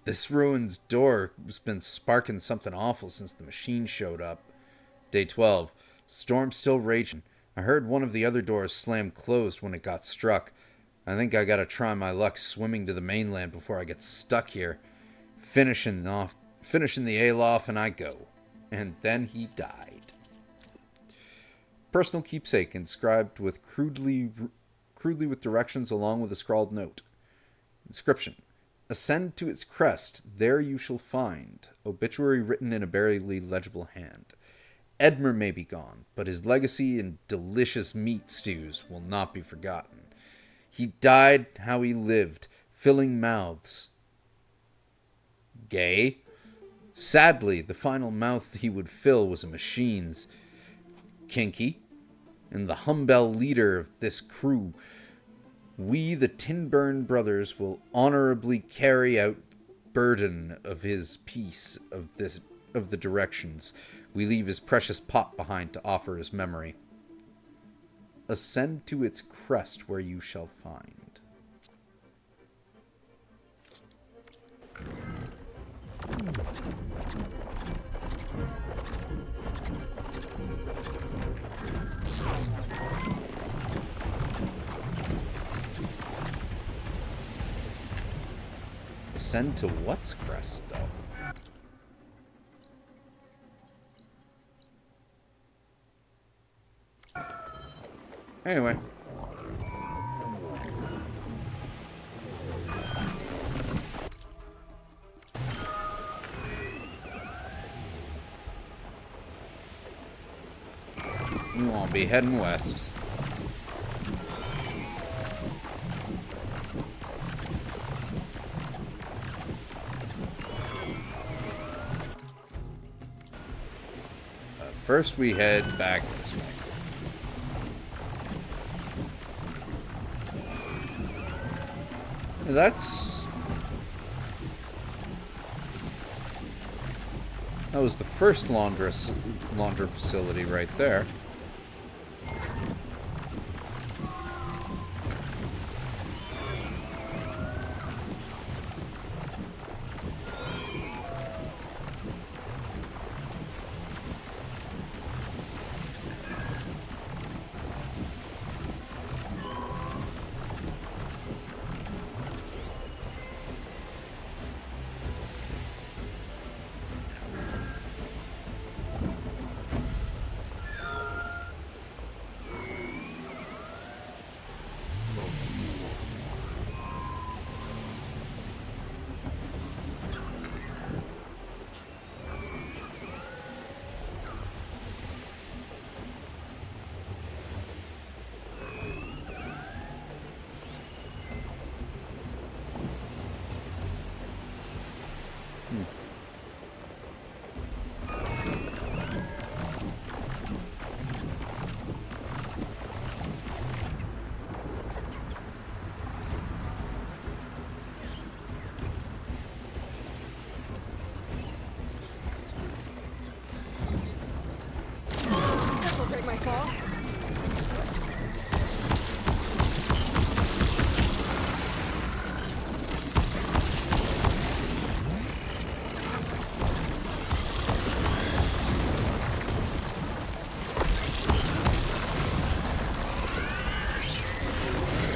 This ruin's door has been sparking something awful since the machine showed up. Day 12. Storm still raging. I heard one of the other doors slam closed when it got struck. I think I gotta try my luck swimming to the mainland before I get stuck here. Finishing the ale off and I go. And then he died. Personal keepsake inscribed with crudely with directions along with a scrawled note. Inscription: ascend to its crest, there you shall find. Obituary written in a barely legible hand. Edmer may be gone, but his legacy in delicious meat stews will not be forgotten. He died how he lived, filling mouths. Gay? Sadly, the final mouth he would fill was a machine's. Kinky, and the Humbell leader of this crew, we, the Tinburn brothers, will honorably carry out burden of his piece of the directions. We leave his precious pot behind to offer his memory. Ascend to its crest where you shall find. Ascend to what's crest, though? Anyway. We won't be heading west. First we head back this way. That was the first launder facility right there. fall.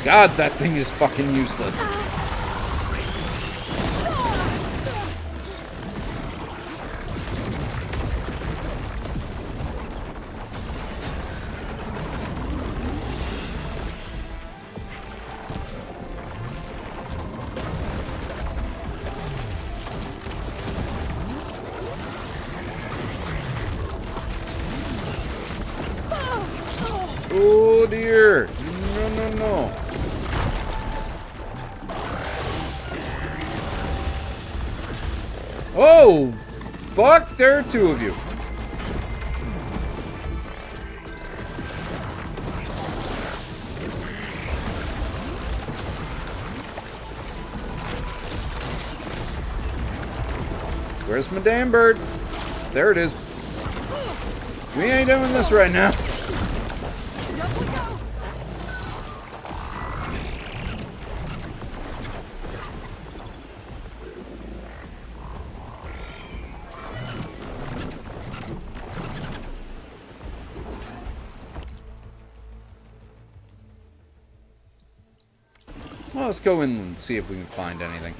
God, that thing is fucking useless. Oh dear! No, no, no. Oh! Fuck! There are two of you. Where's my damn bird? There it is. We ain't doing this right now. Well, let's go in and see if we can find anything.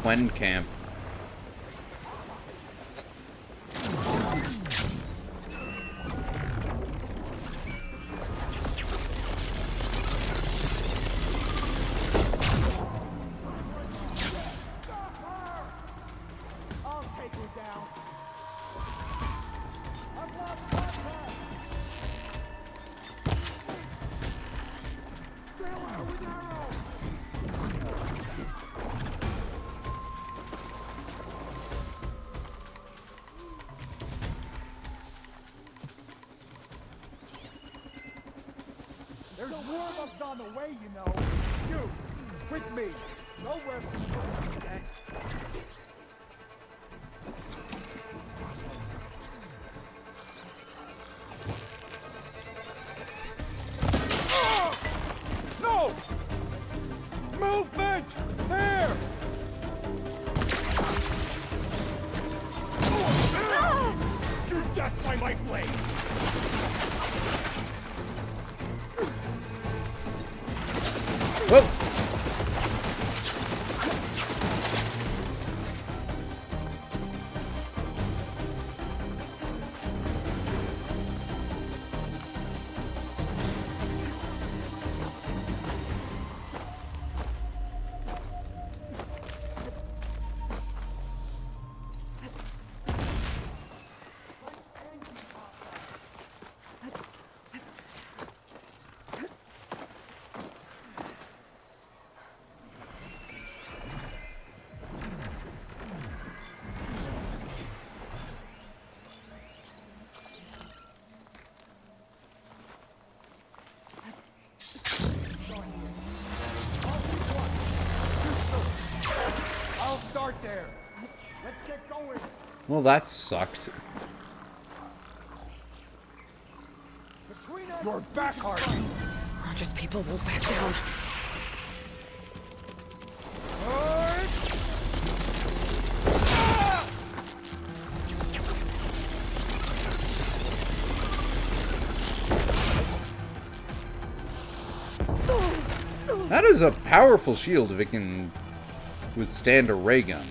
Quen camp. There's more of us on the way, you know. You, with me. Nowhere from today. No! Movement! There! You death by my blade! Whoa! I'll start there. Let's get going. Well, that sucked. You're back, Harvey. Rogers people won't back down. That is a powerful shield if it can withstand a ray gun.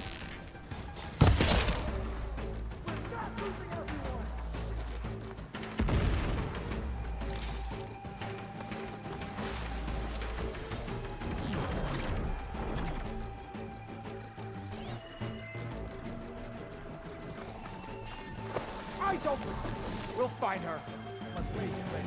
I don't. We'll find her. But wait, wait.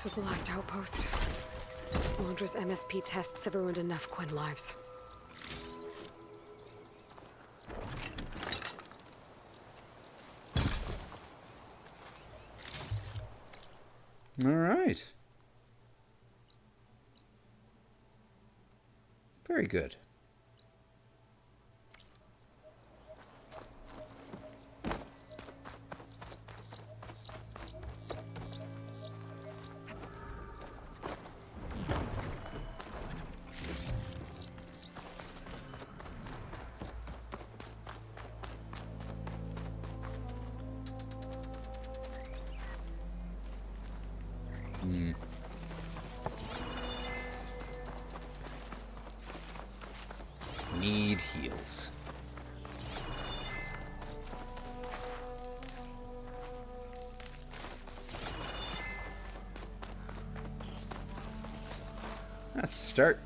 this was the last outpost. Londra's MSP tests have ruined enough Quen lives. All right. Very good. Need heals. Let's start.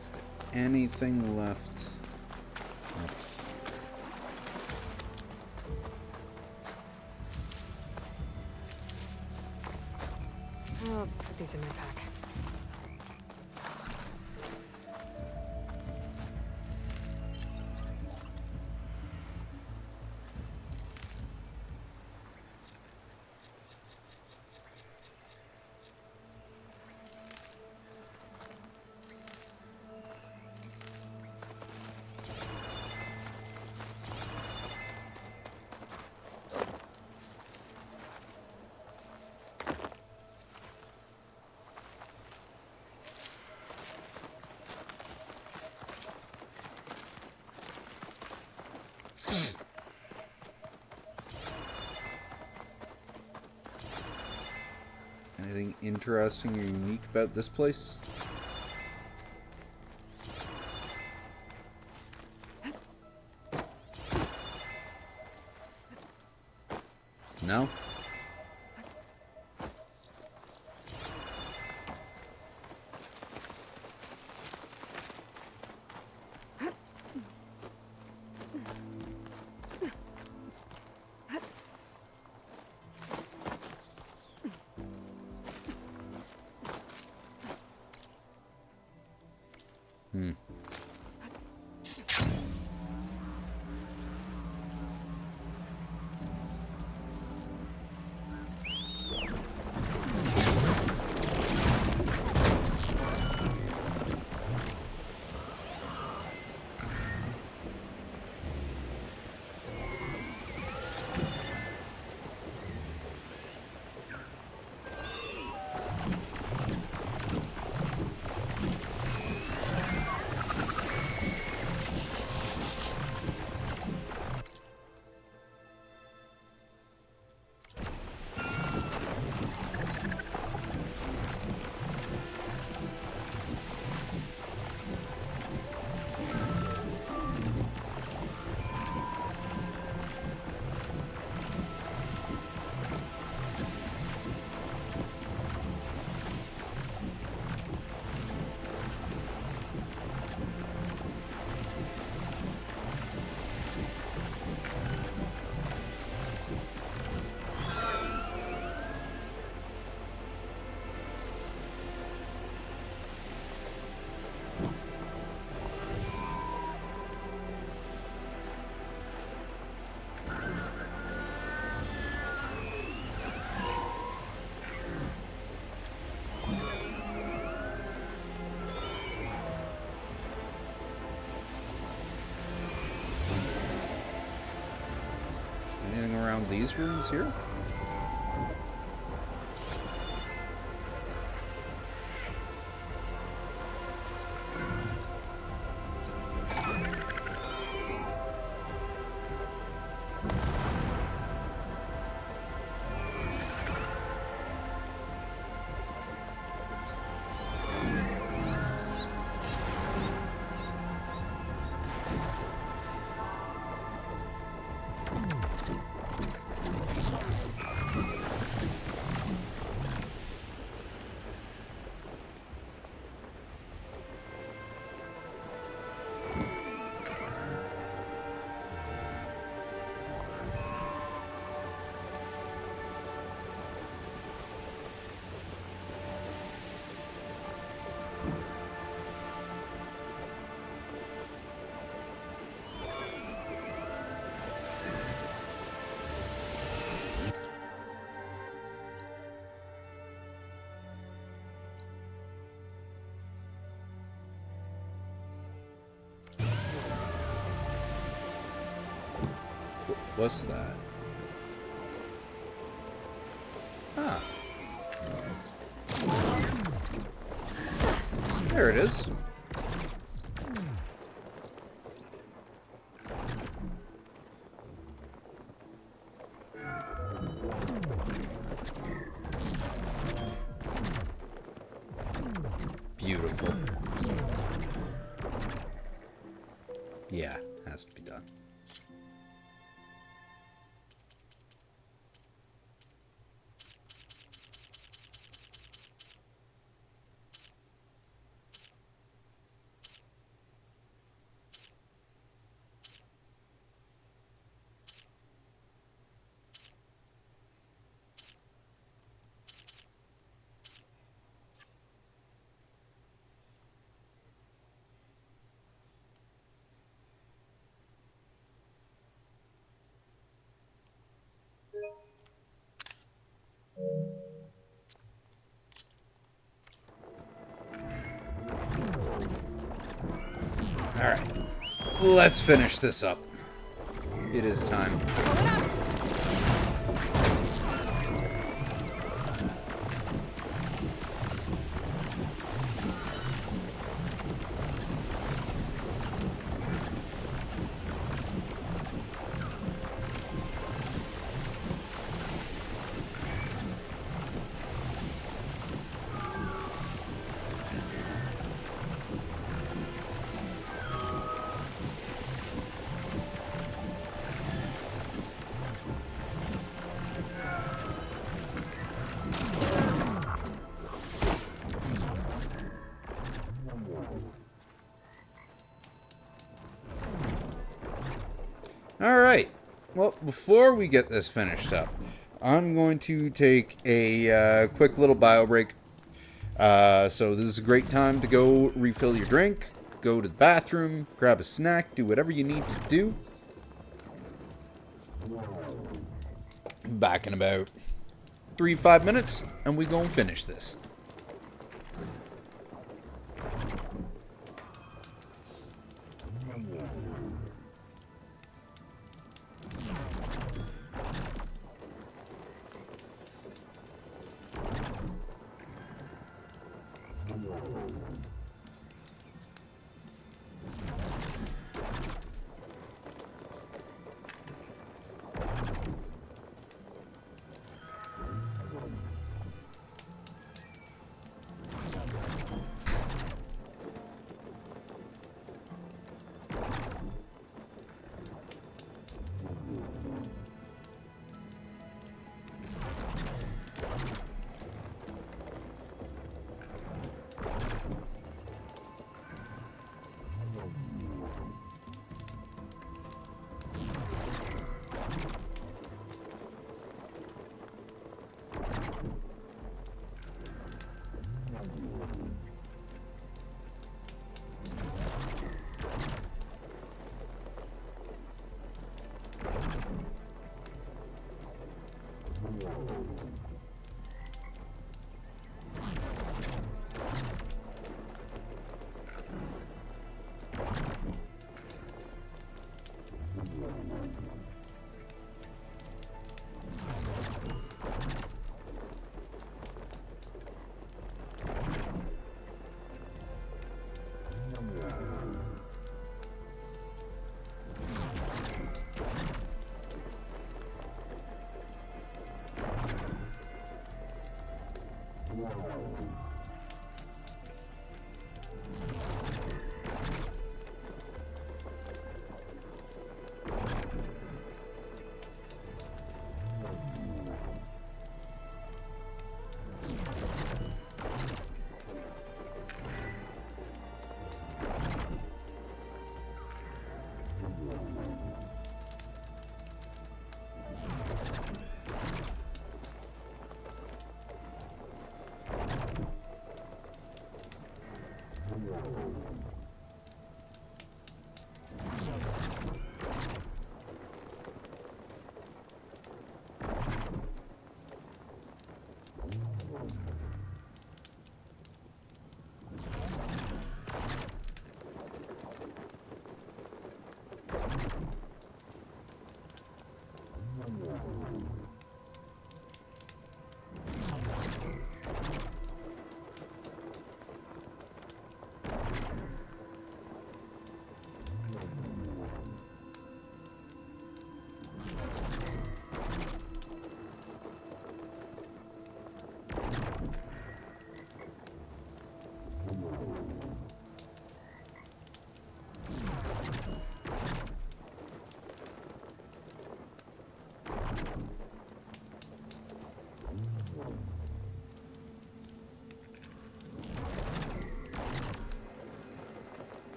Is there anything left up here? I'll put these in my pack. Anything interesting or unique about this place? No? Anything around these rooms here? What's that? Ah. There it is. Beautiful. Yeah, has to be done. Alright, let's finish this up. It is time. Alright, well, before we get this finished up, I'm going to take a quick little bio break. So this is a great time to go refill your drink, go to the bathroom, grab a snack, do whatever you need to do. Back in about 3-5 minutes, and we go and finish this.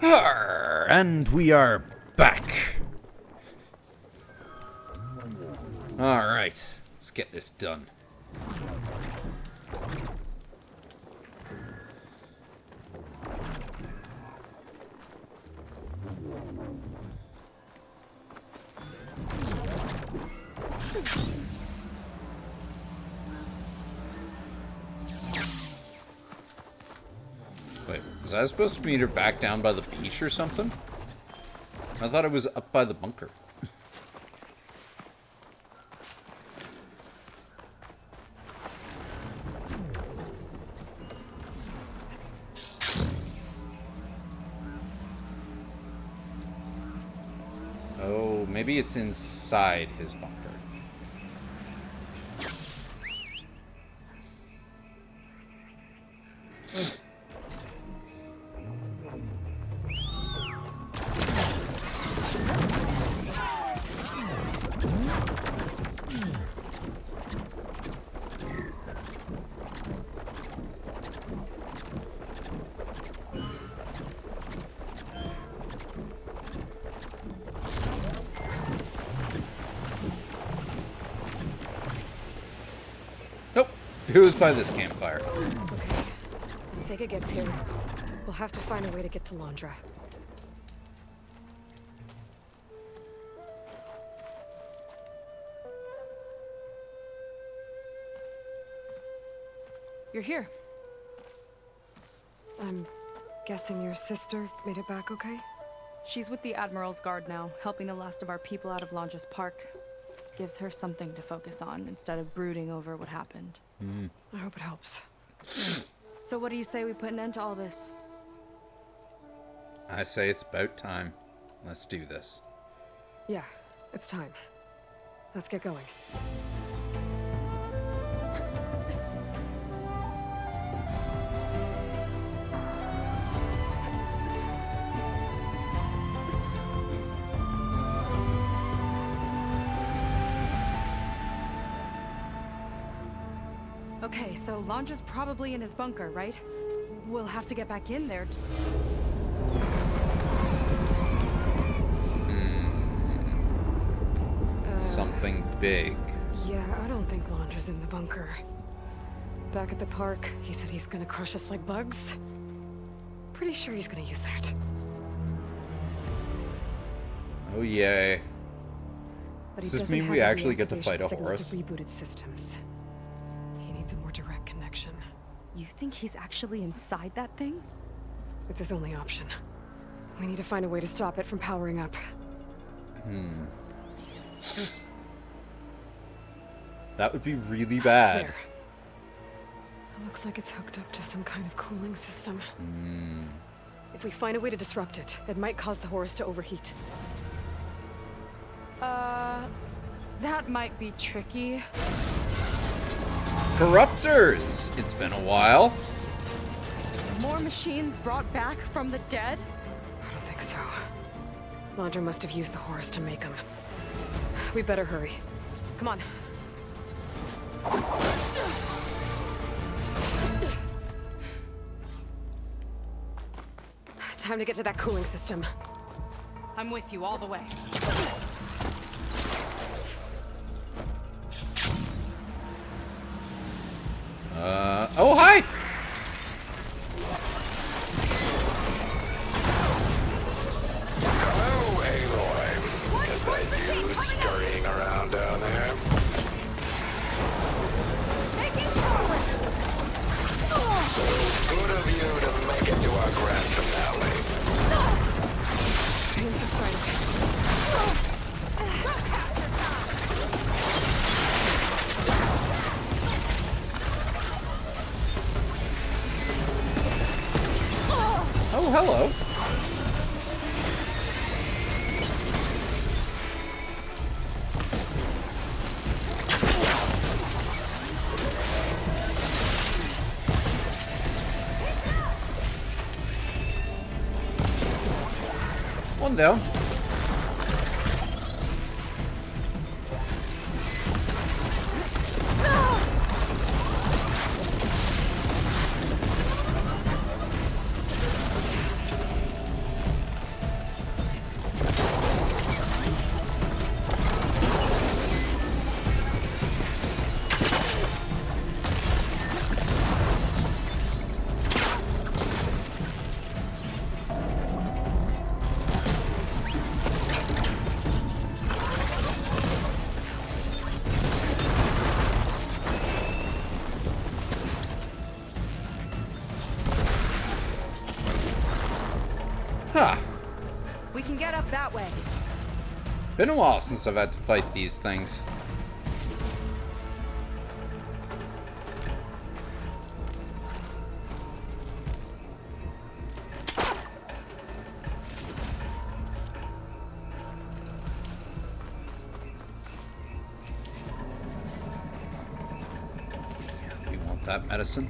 And we are back. Alright, let's get this done. Wait, was I supposed to meet her back down by the beach or something? I thought it was up by the bunker. Oh, maybe it's inside his bunker. Nope. It was by this campfire. Okay. When Sega gets here, we'll have to find a way to get to Londra. You're here. I'm guessing your sister made it back okay? She's with the Admiral's Guard now, helping the last of our people out of Londra's Park. Gives her something to focus on instead of brooding over what happened. I hope it helps. So what do you say we put an end to all this? I say it's about time. Let's do this. Yeah, it's time. Let's get going. Okay, so Londra's probably in his bunker, right? We'll have to get back in there. Something big. Yeah, I don't think Londra's in the bunker. Back at the park, he said he's gonna crush us like bugs. Pretty sure he's gonna use that. Oh, yay. But Does he this doesn't mean have we the actually get to reactivation fight a signal Horus? to reboot its systems. He needs a more direct connection. You think he's actually inside that thing? It's his only option. We need to find a way to stop it from powering up. That would be really bad. There. It looks like it's hooked up to some kind of cooling system. If we find a way to disrupt it, it might cause the Horus to overheat. That might be tricky. Corruptors! It's been a while. More machines brought back from the dead? I don't think so. Londra must have used the Horus to make them. We better hurry. Come on. Time to get to that cooling system. I'm with you all the way. Oh, hi! Oh, Aloy. As they do scurrying around down there. Good of you to make it to our grand finale. Pain subsided. Oh, hello. One down. Huh. We can get up that way. Been a while since I've had to fight these things. We want that medicine.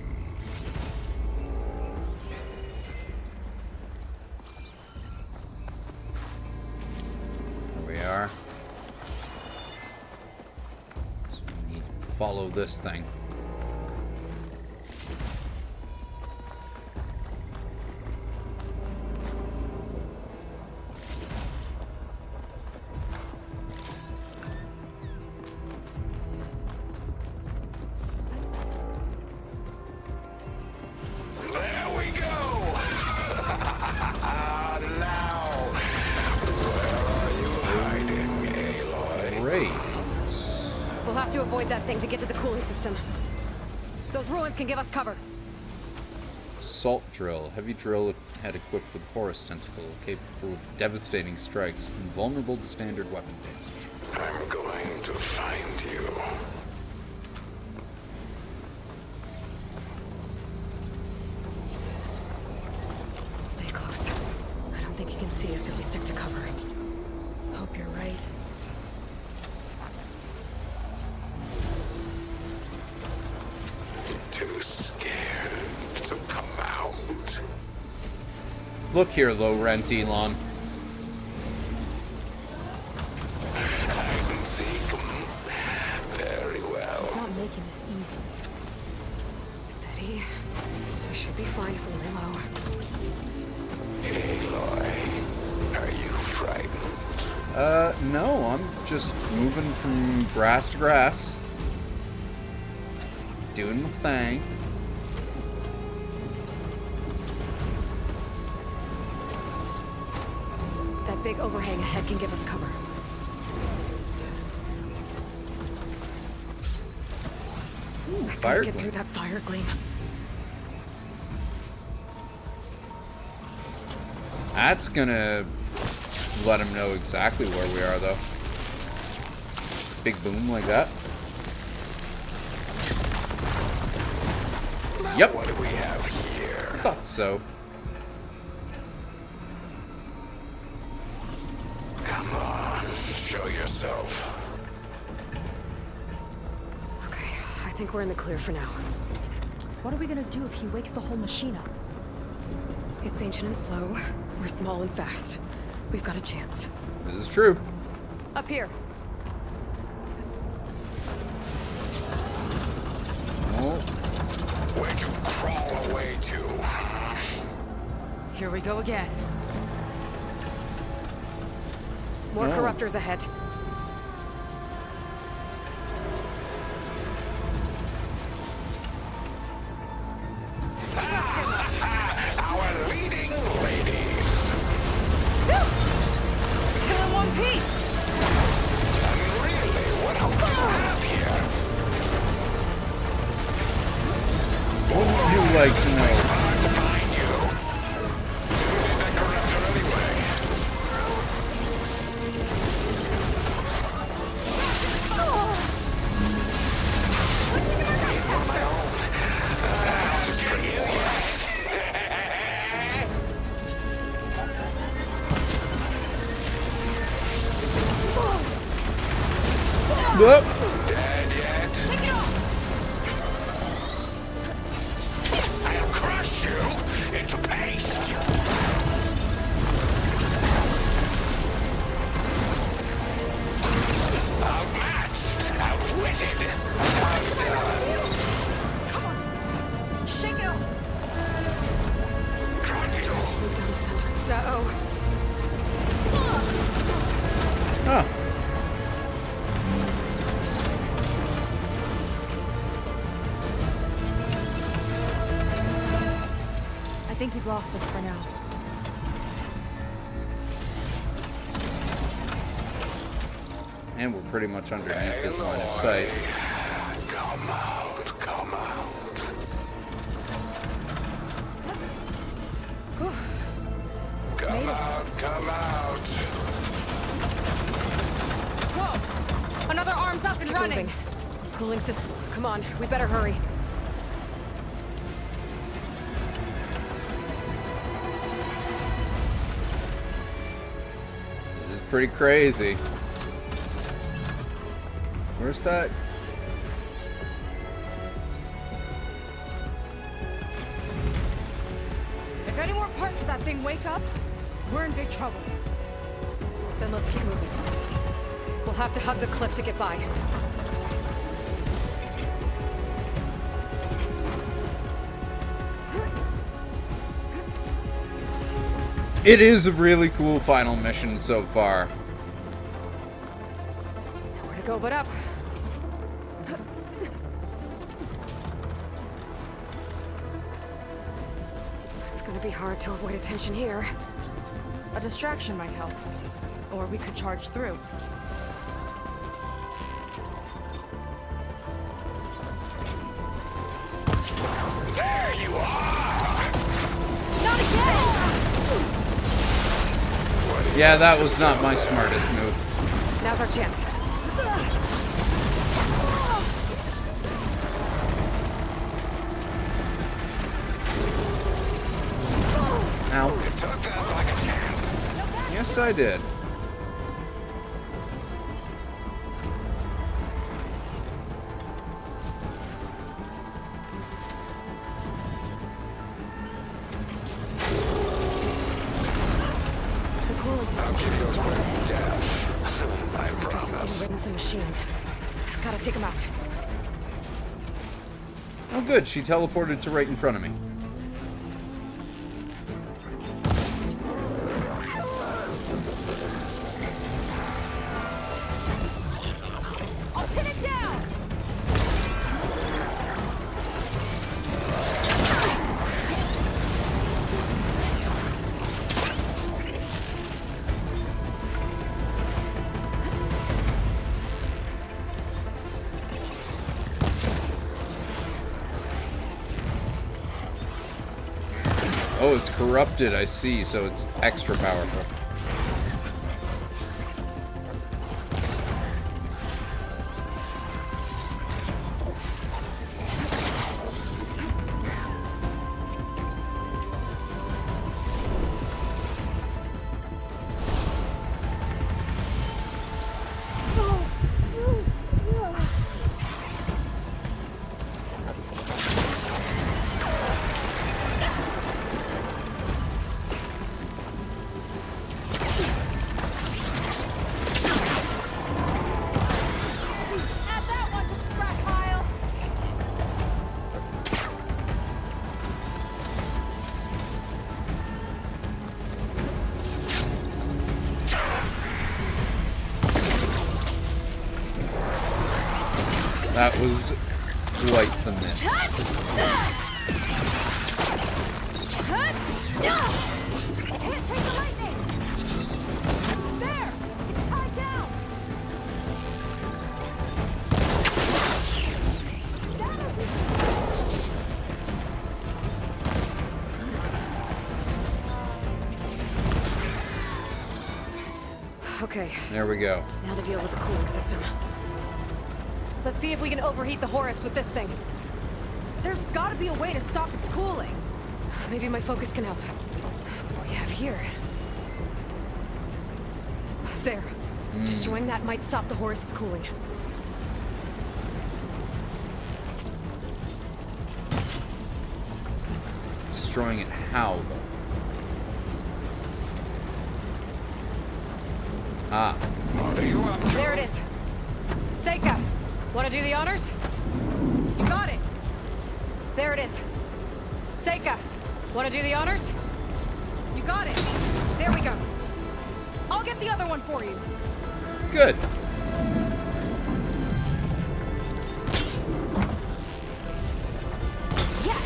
So we need to follow this thing. There we go! Now, where are you hiding, Aloy? Great. We'll have to avoid that thing to get to the cooling system. Those ruins can give us cover. Assault drill. Heavy drill head equipped with Horus tentacle, capable of devastating strikes, invulnerable to standard weapon damage. I'm going to find you. Stay close. I don't think he can see us if we stick to cover. Hope you're right. Too scared to come out. Look here, low rent Elon. I can see very well. He's not making this easy. Steady. We should be fine if we lay low. Aloy, are you frightened? No, I'm just moving from grass to grass. Doing my thing. That big overhang ahead can give us cover. Ooh, I fire gotta get through gleam. that fire gleam. That's gonna let him know exactly where we are, though. Big boom like that. Yep. What do we have here? Thought so. Come on, show yourself. Okay, I think we're in the clear for now. What are we gonna do if he wakes the whole machine up? It's ancient and slow. We're small and fast. We've got a chance. This is true. Up here. Oh, Where'd you crawl away to? Here we go again. More No. corruptors ahead. Our leading lady. Still in one piece! Really? What else do you have here? what would you like to know? Hard to find you. You need that corruptor anyway. On my own. I'll just bring you here. Whoop. Dead yet? I'll crush you into paste. Outmatched, outwitted, outdone. Come on, shake it off! Got you. Move down the center. Uh-oh. Huh. I think he's lost us for now. And we're pretty much underneath his line of sight. Come out, come out. Come Made it. out. come out. Whoa! Another arm's up and running. Moving. Cooling system. Come on, we better hurry. This is pretty crazy. Where's that? If any more parts of that thing wake up, we're in big trouble. Then let's keep moving. We'll have to hug the cliff to get by. It is a really cool final mission so far. Nowhere to go but up. It's gonna be hard to avoid attention here. A distraction might help. Or we could charge through. There you are! Not again! Yeah, that was not my smartest move. Now's our chance. Ow. You took that like a champ. Yes, I did. The cooling system I'm should sure be you're just going ahead. to death. Soon, I After promise. some ridden some machines. Gotta take them out. Oh, good. She teleported to right in front of me. I'll pin it down! Oh, it's corrupted, I see, so it's extra powerful. Add that one to the scrap pile! That was quite the miss. Hit take the lightning! There! It's tied down! Okay, There we go. now to deal with the cooling system. Let's see if we can overheat the Horus with this thing. There's gotta be a way to stop its cooling. Maybe my focus can help. What do we have here? There. Destroying that might stop the Horus's cooling. Destroying it how, though? Ah. What are you up to? There it is. Seika, wanna do the honors? You got it! There it is. Seika, wanna do the honors? You got it! There we go. I'll get the other one for you! Good. Yes!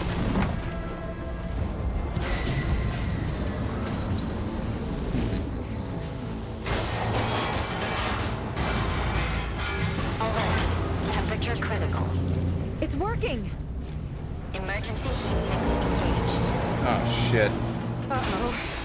Alert. Temperature critical. It's working! Emergency heat engaged. Oh, shit. Uh-oh.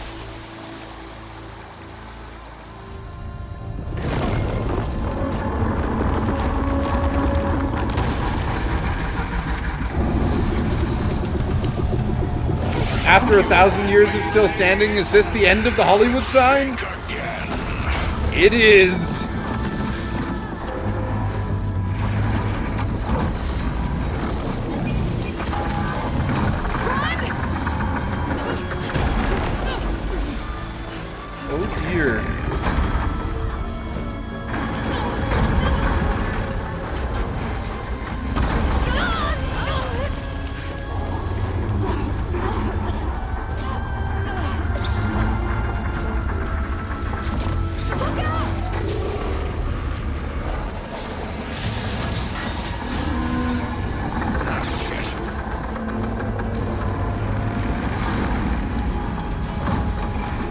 After 1,000 years of still standing, is this the end of the Hollywood sign? It is. Oh dear.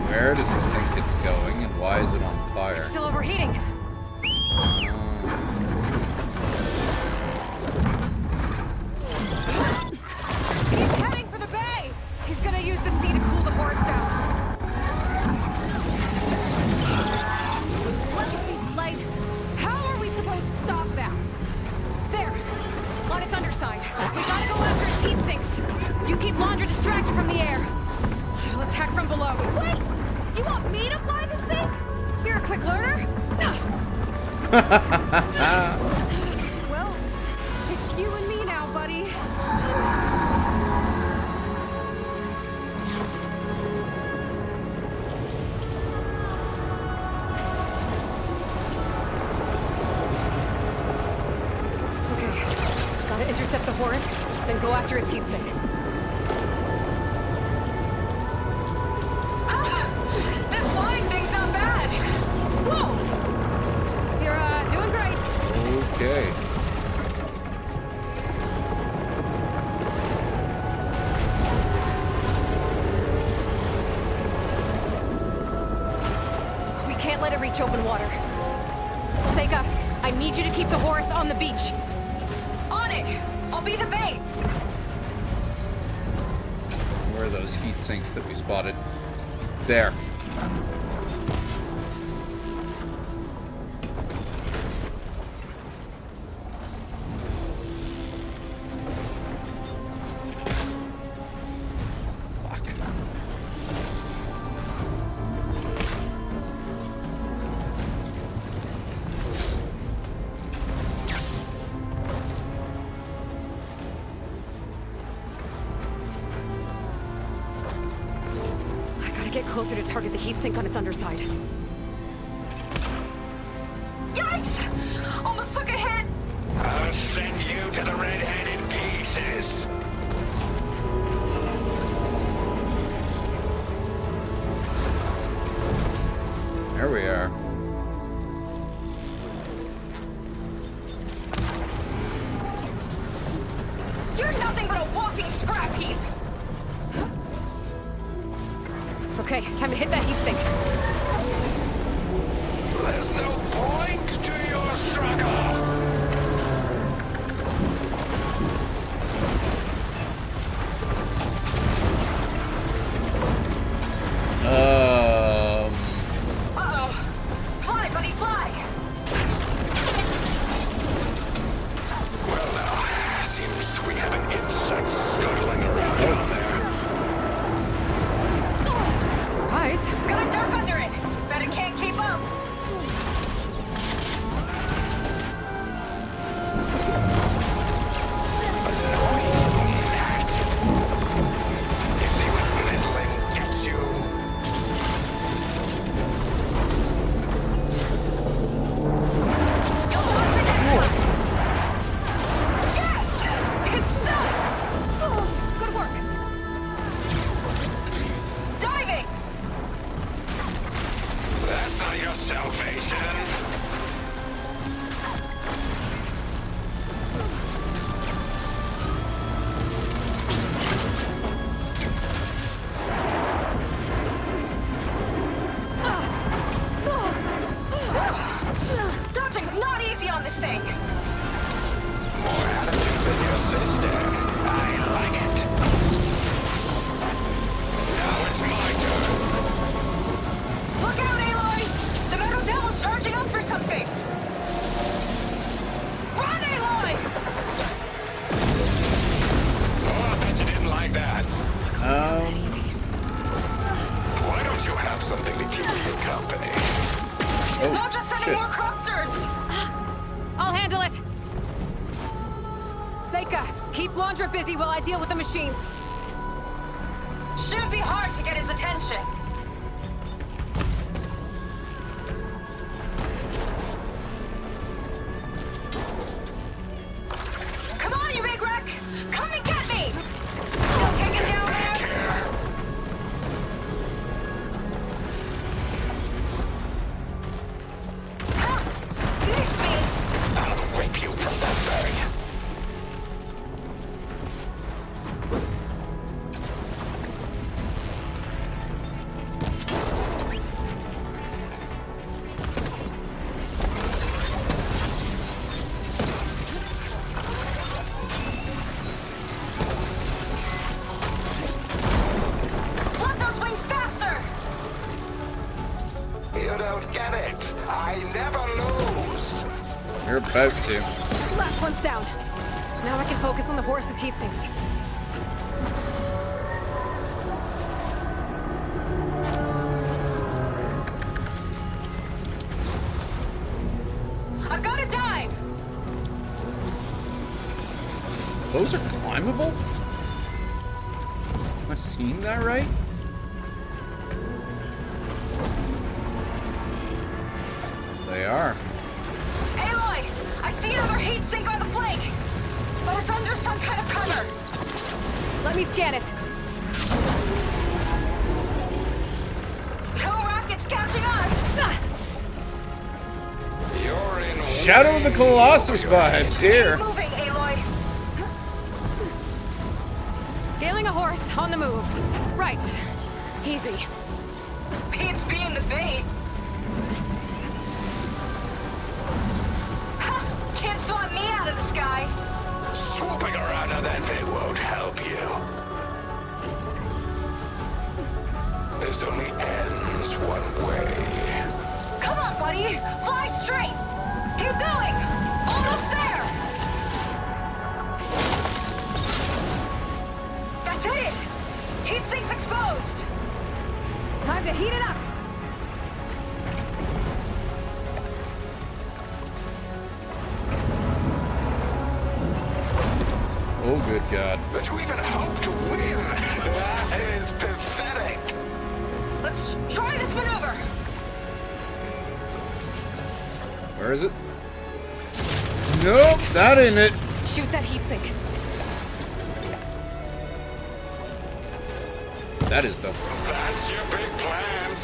Where does it think it's going, and why is it on fire? Still overheating. He's heading for the bay. He's gonna use the sea to cool the Horus down. Legacy's light. How are we supposed to stop that? There, on its underside. We gotta go after its heat sinks. You keep Laundra distracted from the air. I'll attack from below. Wait! You want me to fly this thing? You're a quick learner? Well, it's you and me now, buddy. Okay, gotta intercept the Horus, then go after its heatsink. This flying thing's not bad. Whoa! You're, doing great. Okay. We can't let it reach open water. Seika, I need you to keep the Horus on the beach. On it. I'll be the bait. Where are those heat sinks that we spotted? There. Fuck. I gotta get closer to target the heatsink on its underside. Yikes! Almost took a hit. I'll send you to the red-headed pieces. There we are. You're nothing but a walking scrap heap. Okay, time to hit that heatsink. There's no point to your struggle. Uh-oh. Fly, buddy, fly. Well now, seems we have an insect scuttling around down there. Surprise. Got a dark under it. Bet it can't keep up. You see what meddling gets you? You'll watch the next one. Yes! It's done! Oh, good work. Diving! That's not your salvation. Dodging's not easy on this thing. More attitude than your sister. I like it. Now it's my turn. Look out, Aloy! The Metal Devil's charging up for something to keep you company. Not just sending shit. more corruptors! I'll handle it. Seika, keep Laundra busy while I deal with the machines. Shouldn't be hard to get his attention. Come on, you big wreck! Come and get me! Still kicking down there? Ha! Missed me! I'll rip you from that bag. Flood those wings faster! You don't get it. I never lose. You're about to. Last one's down. Now I can focus on the Horus's heat sinks. I've got a dive! Those are climbable? Am I seeing that right? They are. Aloy! I see another heat sink on the flank! But it's under some kind of cover! Let me scan it. No rockets catching us! You're in Shadow of the Colossus vibes here. Keep moving, Aloy! Scaling a Horus on the move. Right. Easy. Beats being the bait! Ha! Can't swat me out of the sky! swooping around on that thing won't help you. This only ends one way. Come on, buddy! Fly straight! Keep going! Almost there! That's it! Heat sink's exposed! Time to heat it up. Oh, good God. That you even hope to win! That is pathetic! Let's try this maneuver! Where is it? Nope, that ain't it. Shoot that heat sink. That is, though. That's your big plan!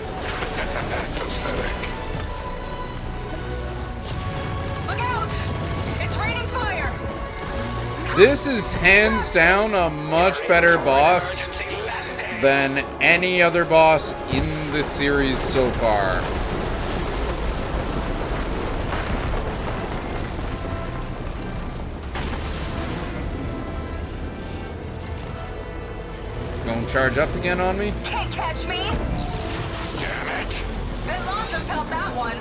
Pathetic. Look out! It's raining fire! This is hands down a much better boss Emergency landing. than any other boss in the series so far. Gonna charge up again on me? Can't catch me! Damn it! Bet Laundra felt that one.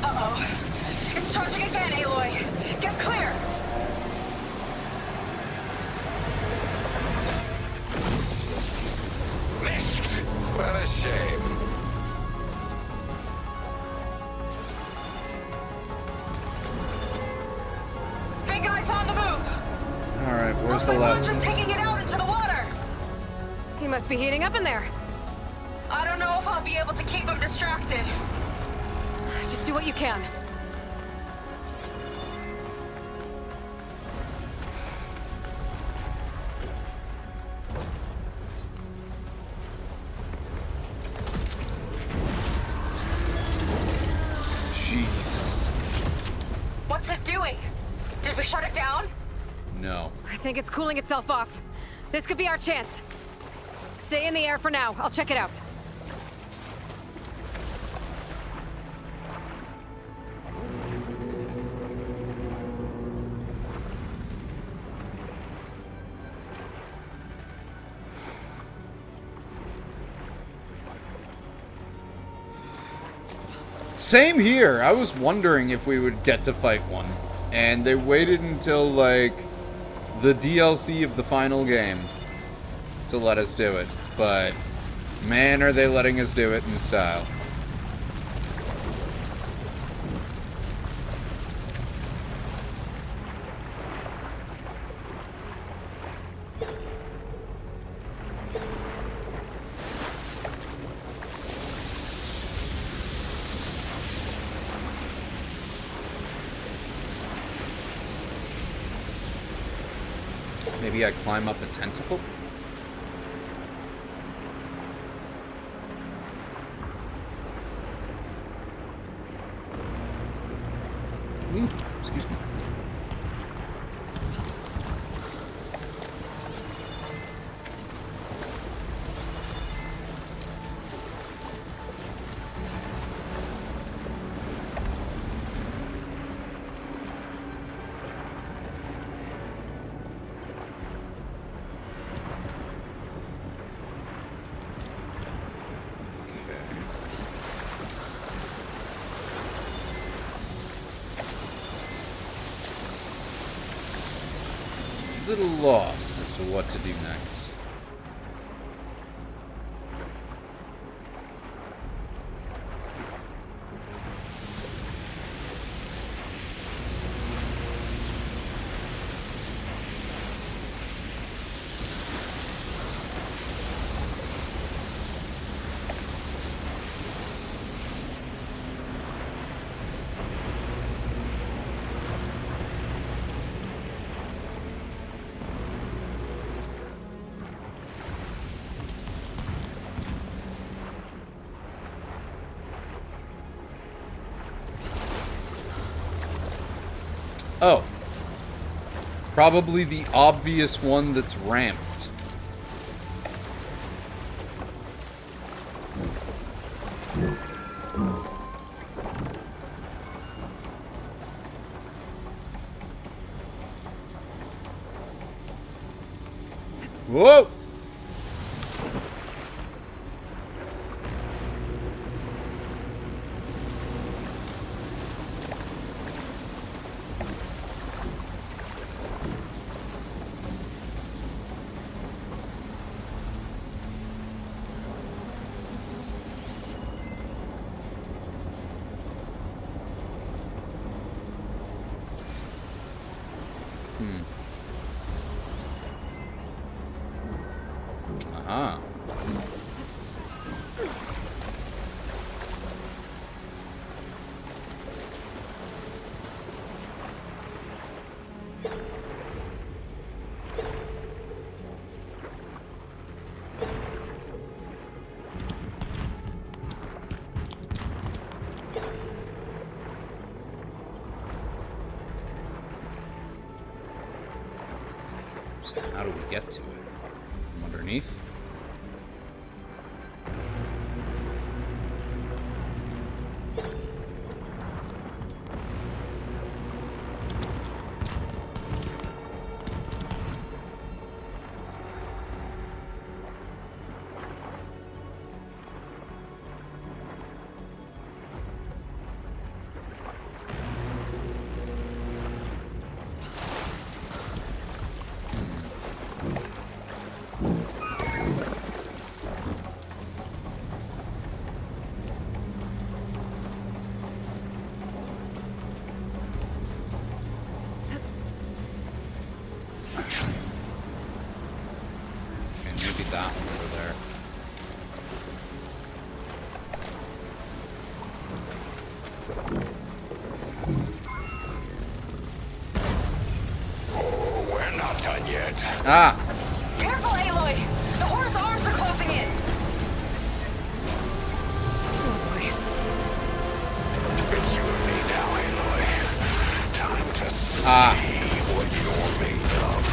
Uh-oh. It's charging again, Aloy. Get clear! Missed! What a shame. Big guy's on the move! Alright, where's Looks the like last Laundra's one? taking it out into the water! He must be heating up in there. I don't know if I'll be able to keep him distracted. Just do what you can. Jesus. What's it doing? Did we shut it down? No. I think it's cooling itself off. This could be our chance. Stay in the air for now. I'll check it out. Same here. I was wondering if we would get to fight one. And they waited until, like, the DLC of the final game to let us do it. But Man, are they letting us do it in style. Maybe I climb up a tentacle? Ooh, excuse me. Little lost as to what to do next. Oh. Probably the obvious one that's ramped. Whoa! Uh-huh. So how do we get to it? From underneath? That one over there. Oh, we're not done yet. Ah! Careful, Aloy! The Horus arms are closing in! It's you and me now, Aloy. Time to see what you're made of.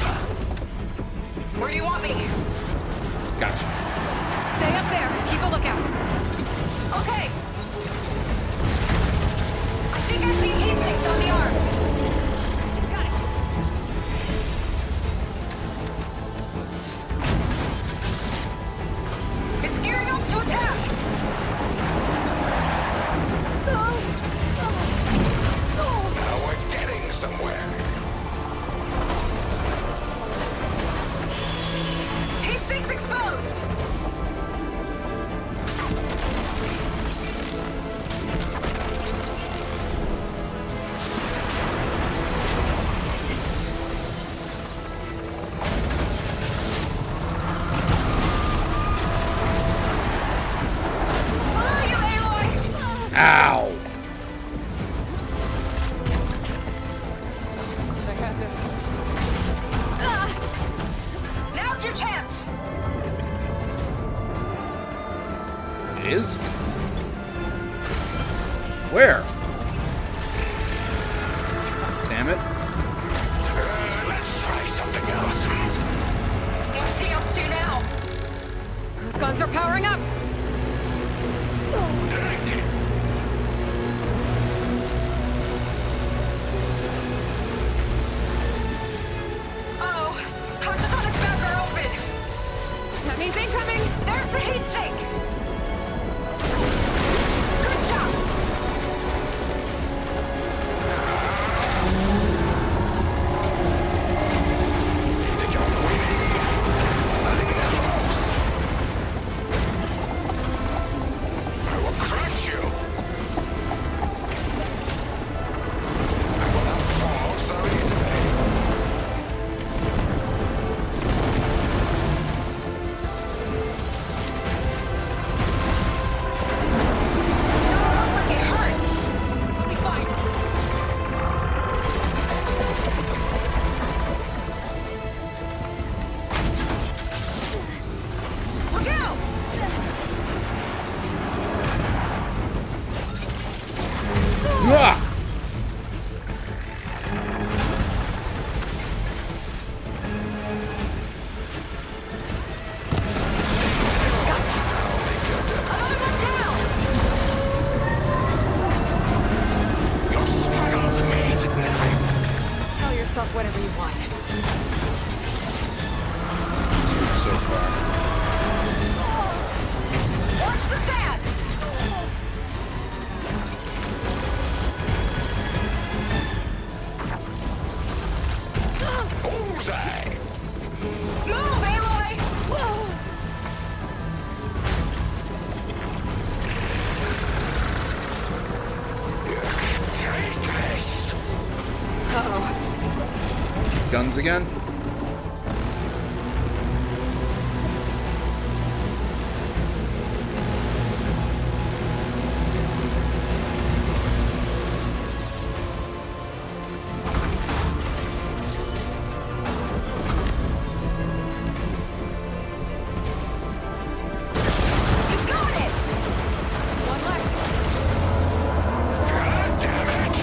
Where do you want me? Gotcha. Stay up there. Keep a lookout. Okay. I think I see heat sinks on the arms. Got it. It's gearing up to attack. Now we're getting somewhere. Ow! I got this. Now's your chance! It is? Where? Damn it. Let's try something else. What's he up to now? Those guns are powering up! Active. Uh-oh! Hydroponic valves are open! That means incoming! There's the heat sink! Good shot! Think you're winning? Nothing else. I will crush you. I will not fall so easily. Look like it hurt! I'll be fine. Look out! Ah! Another one down! Your struggle means nothing. Tell yourself whatever you want. Two so far. Watch the sand! Bullseye. Move, Aloy! Take this. Uh-oh. Guns again? You got it! One left. God damn it.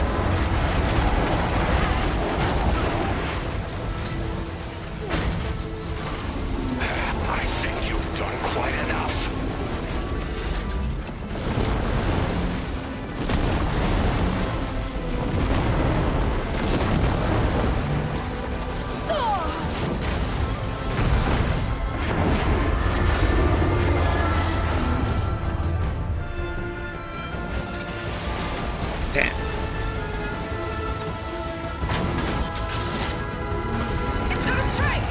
I think you've done quite enough. Damn. It's gonna strike!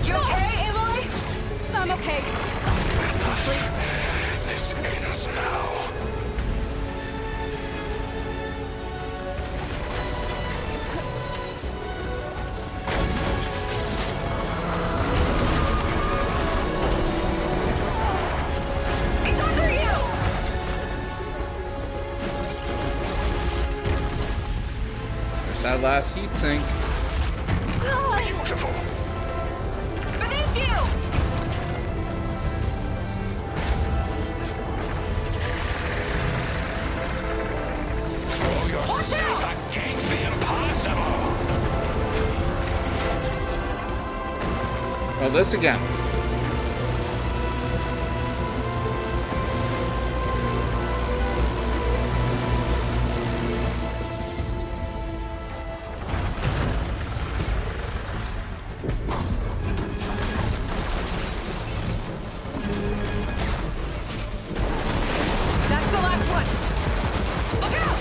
You okay, Aloy? I'm okay. Sleep. This ends now. It's under you! There's that last heat sink. Beautiful. Beneath you! Throw yourself against the impossible. Oh, this again. That's the last one! Look out!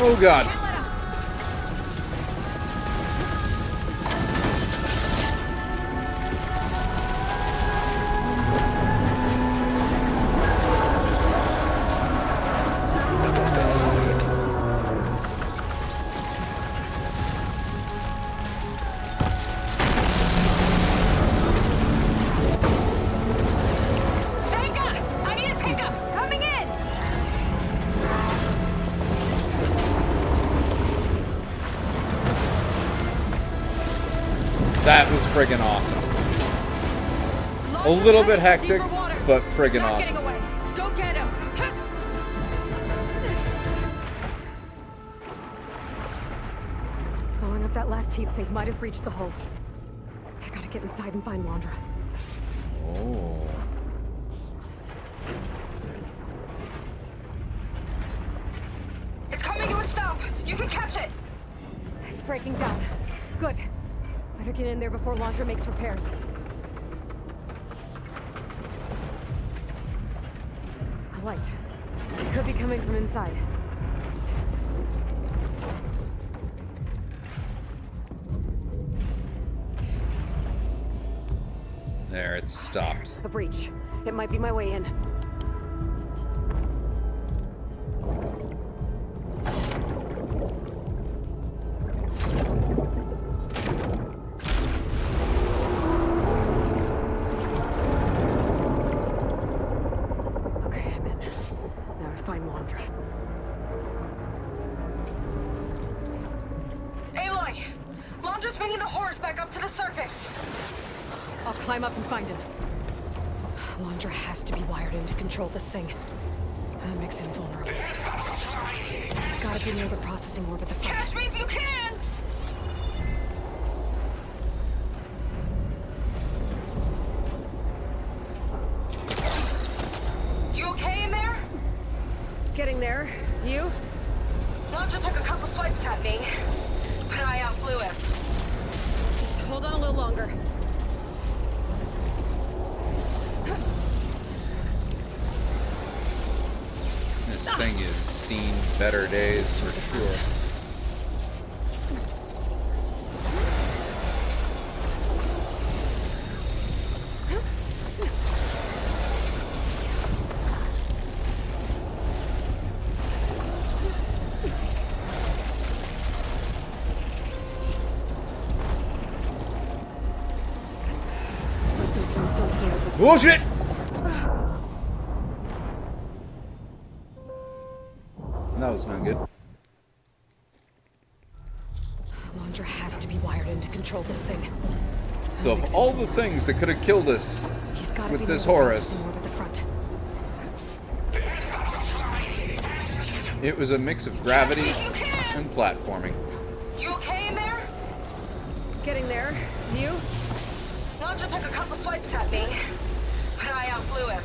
Oh god. Now let up. That was friggin' awesome. A little bit hectic, but friggin' awesome. Go get him. Blowing up that last heat sink might have breached the hull. I gotta get inside and find Londra. Oh. It's coming to a stop! You can catch it! It's breaking down. Good. Better get in there before Londra makes repairs. A light. It could be coming from inside. There, it's stopped. A breach. It might be my way in. Okay, I'm in. Now to find Londra. Aloy! Londra's bringing the Horus back up to the surface! I'll climb up and find him. Londra has to be wired in to control this thing. That makes him vulnerable. He's gotta be near the processing orb at the front. Catch me if you can! You okay in there? Getting there. You? Londra took a couple swipes at me, but I outflew him. Just hold on a little longer. This thing has seen better days for sure. So those ones don't stay with Bullshit! That was not good. Londra has to be wired in to control this thing. So of all the things that could have killed us He's gotta with be this near the Horus, processing orb at the front. it was a mix of gravity and platforming. You okay in there? Getting there. You? Londra took a couple swipes at me, but I outflew him.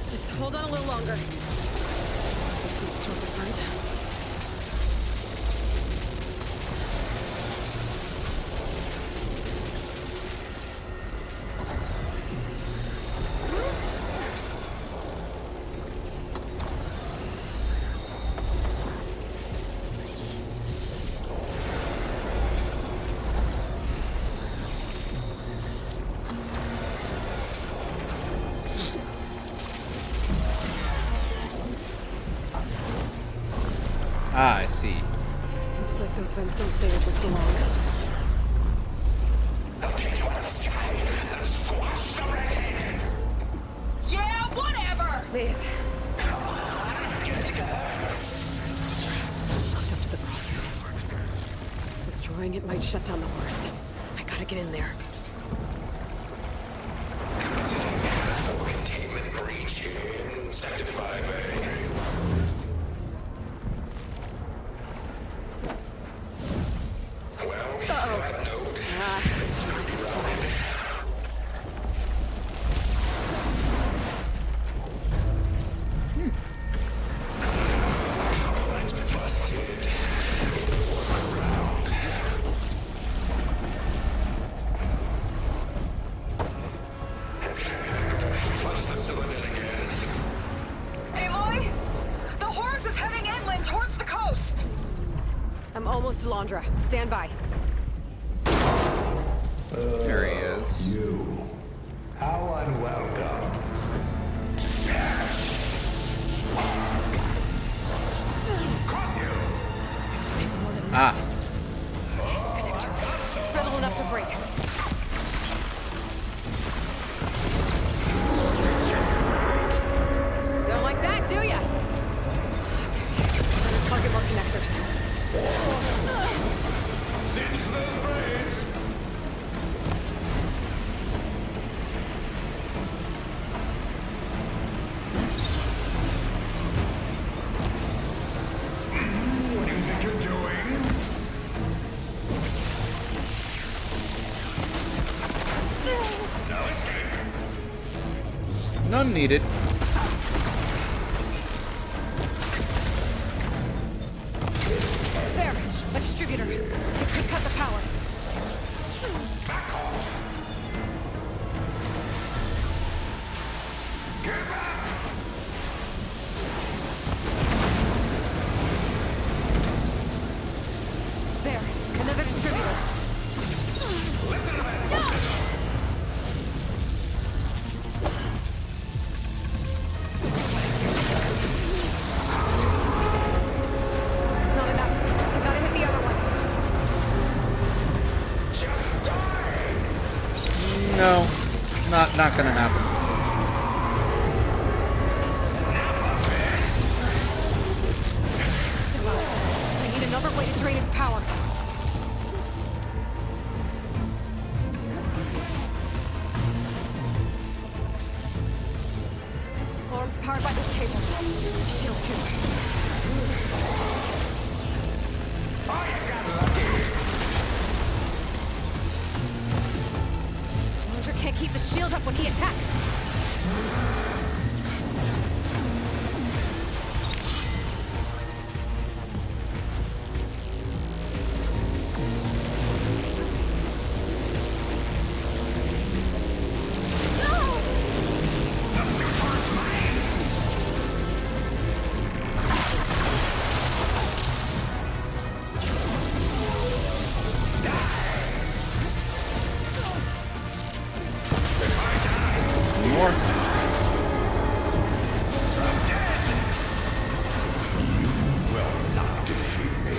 Just hold on a little longer. This leads toward the front. Ah, I see. Looks like those vents don't stay open for long. Yeah, whatever! Made it. Hooked up to the processing orb. Destroying it might shut down the Horus. I gotta get in there. Containment breach in Sector 5A. Well, that note. Lights busted. Workaround. Flush the cylinders again. Aloy? The Horus is heading inland towards the coast! I'm almost to Londra. Stand by. There he is. You. How unwelcome. Ah, Brittle enough to break. Don't like that, do ya? Better target more connectors. Since those braids. None needed. There! A distributor. It could cut the power. There. Another distributor. Listen to this! Not enough. I gotta hit the other one. Just die! No, not gonna happen. I need another way to drain its power. Orb's powered by this cable. Shield too. Oh, you got lucky! Roger can't keep the shield up when he attacks. More. Will not defeat me.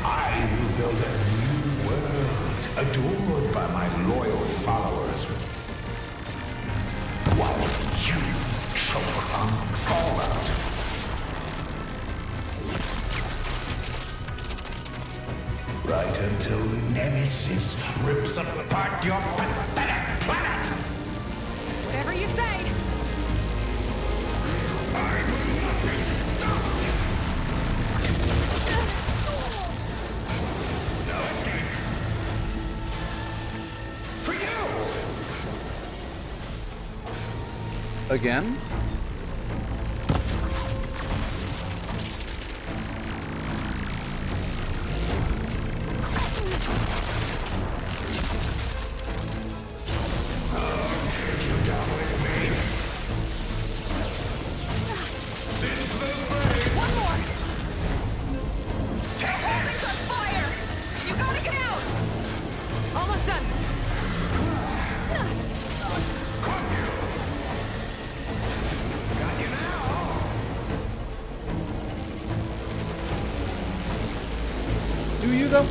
I will build a new world, adored by my loyal followers. While you choke on fallout. Right until Nemesis rips apart your pathetic planet! Whatever you say. No escape! For you! Again? One more. Everything's on fire. You gotta get out. Almost done. Got you now! Do you though?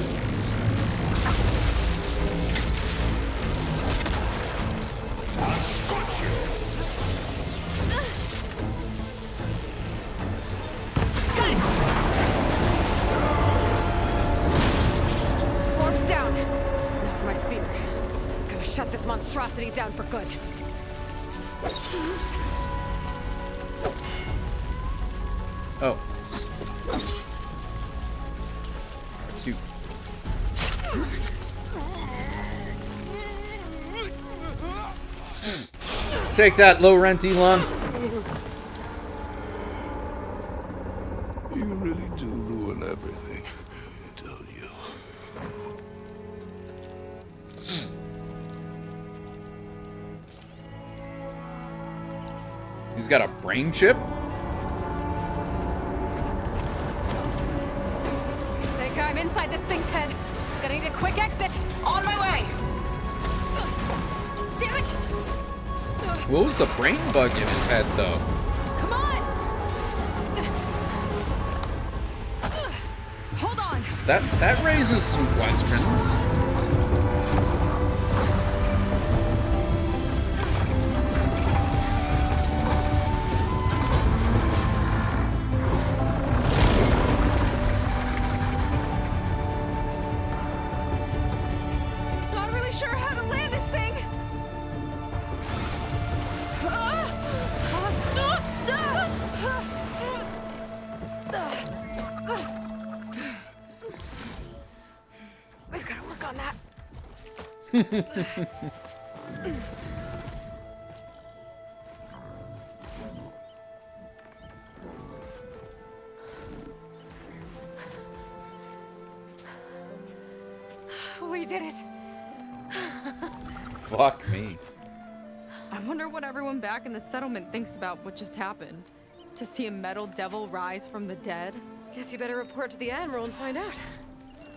I'll scorch you! Got it. Orb's down. Now for my spear. Gotta shut this monstrosity down for good. Oh. It's R2. Take that, low rent Elon. You really do ruin everything, don't you? He's got a brain chip? Seika, I'm inside this thing's head. Gonna need a quick exit. On my way. Damn it! What was the brain bug in his head, though? Come on! Hold on! That raises some questions. Not really sure how to land this thing! We've gotta work on that. We did it! Fuck me. I wonder what everyone back in the settlement thinks about what just happened. To see a metal devil rise from the dead? Guess you better report to the Admiral and find out.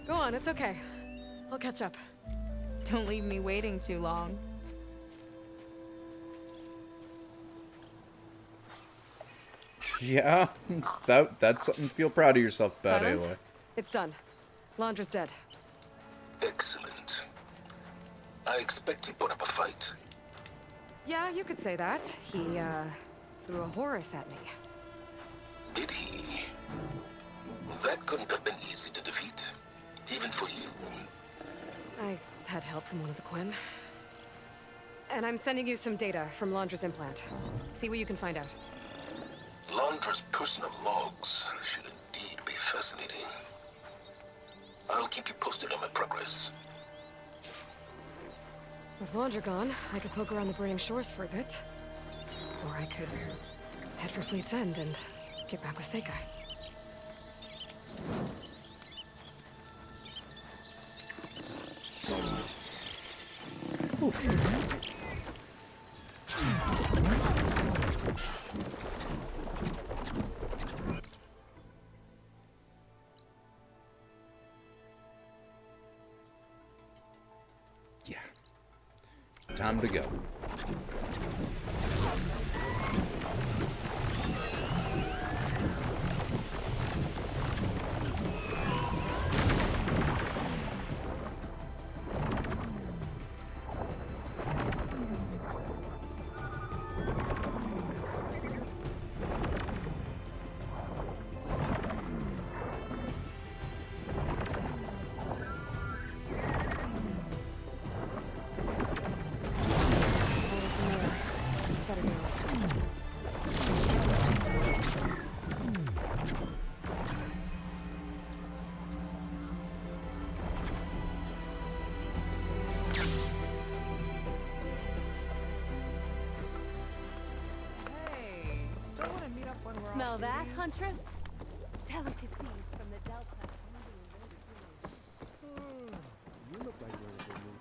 Go on, it's okay. I'll catch up. Don't leave me waiting too long. Yeah, that's something to feel proud of yourself about, Silence? Aloy. It's done. Londra's dead. Excellent. I expect he put up a fight. Yeah, you could say that. He, threw a Horus at me. Did he? That couldn't have been easy to defeat, even for you. I had help from one of the Quinn. And I'm sending you some data from Londra's implant. See what you can find out. Londra's personal logs should indeed be fascinating. I'll keep you posted on my progress. With Londra gone, I could poke around the burning shores for a bit. Or I could head for Fleet's End and get back with Seika. Yeah. Time to go. Smell that, Huntress? Delicacies from the Delta. You look like you're in a good mood.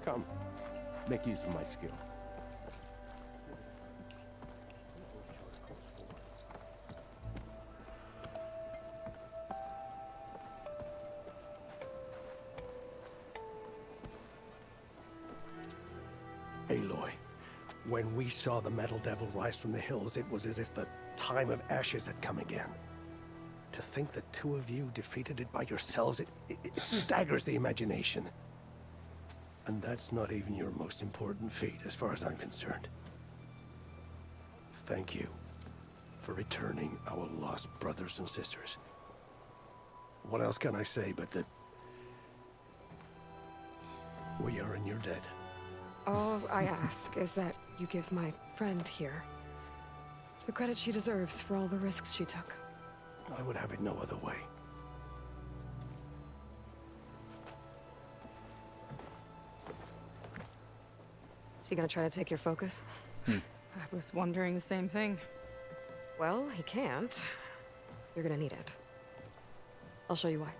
Come, make use of my skill. Aloy, when we saw the Metal Devil rise from the hills, it was as if the time of ashes had come again. To think the two of you defeated it by yourselves, it staggers the imagination. And that's not even your most important feat, as far as I'm concerned. Thank you for returning our lost brothers and sisters. What else can I say but that we are in your debt? All I ask is that you give my friend here the credit she deserves for all the risks she took. I would have it no other way. Is he gonna try to take your focus? I was wondering the same thing. Well, he can't. You're gonna need it. I'll show you why.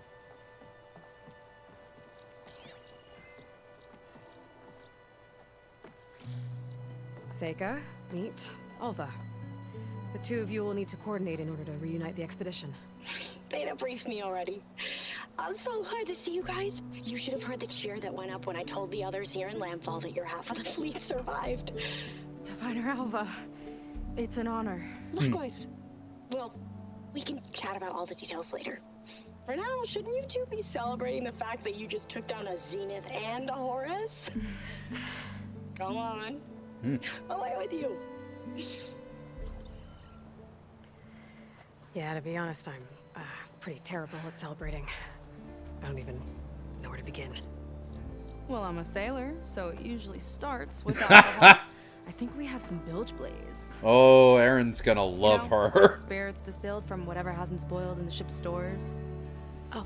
Seika, meet Alva. The two of you will need to coordinate in order to reunite the expedition. Beta briefed me already. I'm so glad to see you guys. You should have heard the cheer that went up when I told the others here in Landfall that your half of the fleet survived. Diviner Alva, it's an honor. Likewise. Well, we can chat about all the details later. For now, shouldn't you two be celebrating the fact that you just took down a Zenith and a Horus? Come on. Away with you. Yeah, to be honest, I'm pretty terrible at celebrating. I don't even know where to begin. Well, I'm a sailor, so it usually starts with alcohol. I think think we have some bilge blaze. Oh, Aaron's gonna love her. Spirits distilled from whatever hasn't spoiled in the ship's stores. Oh.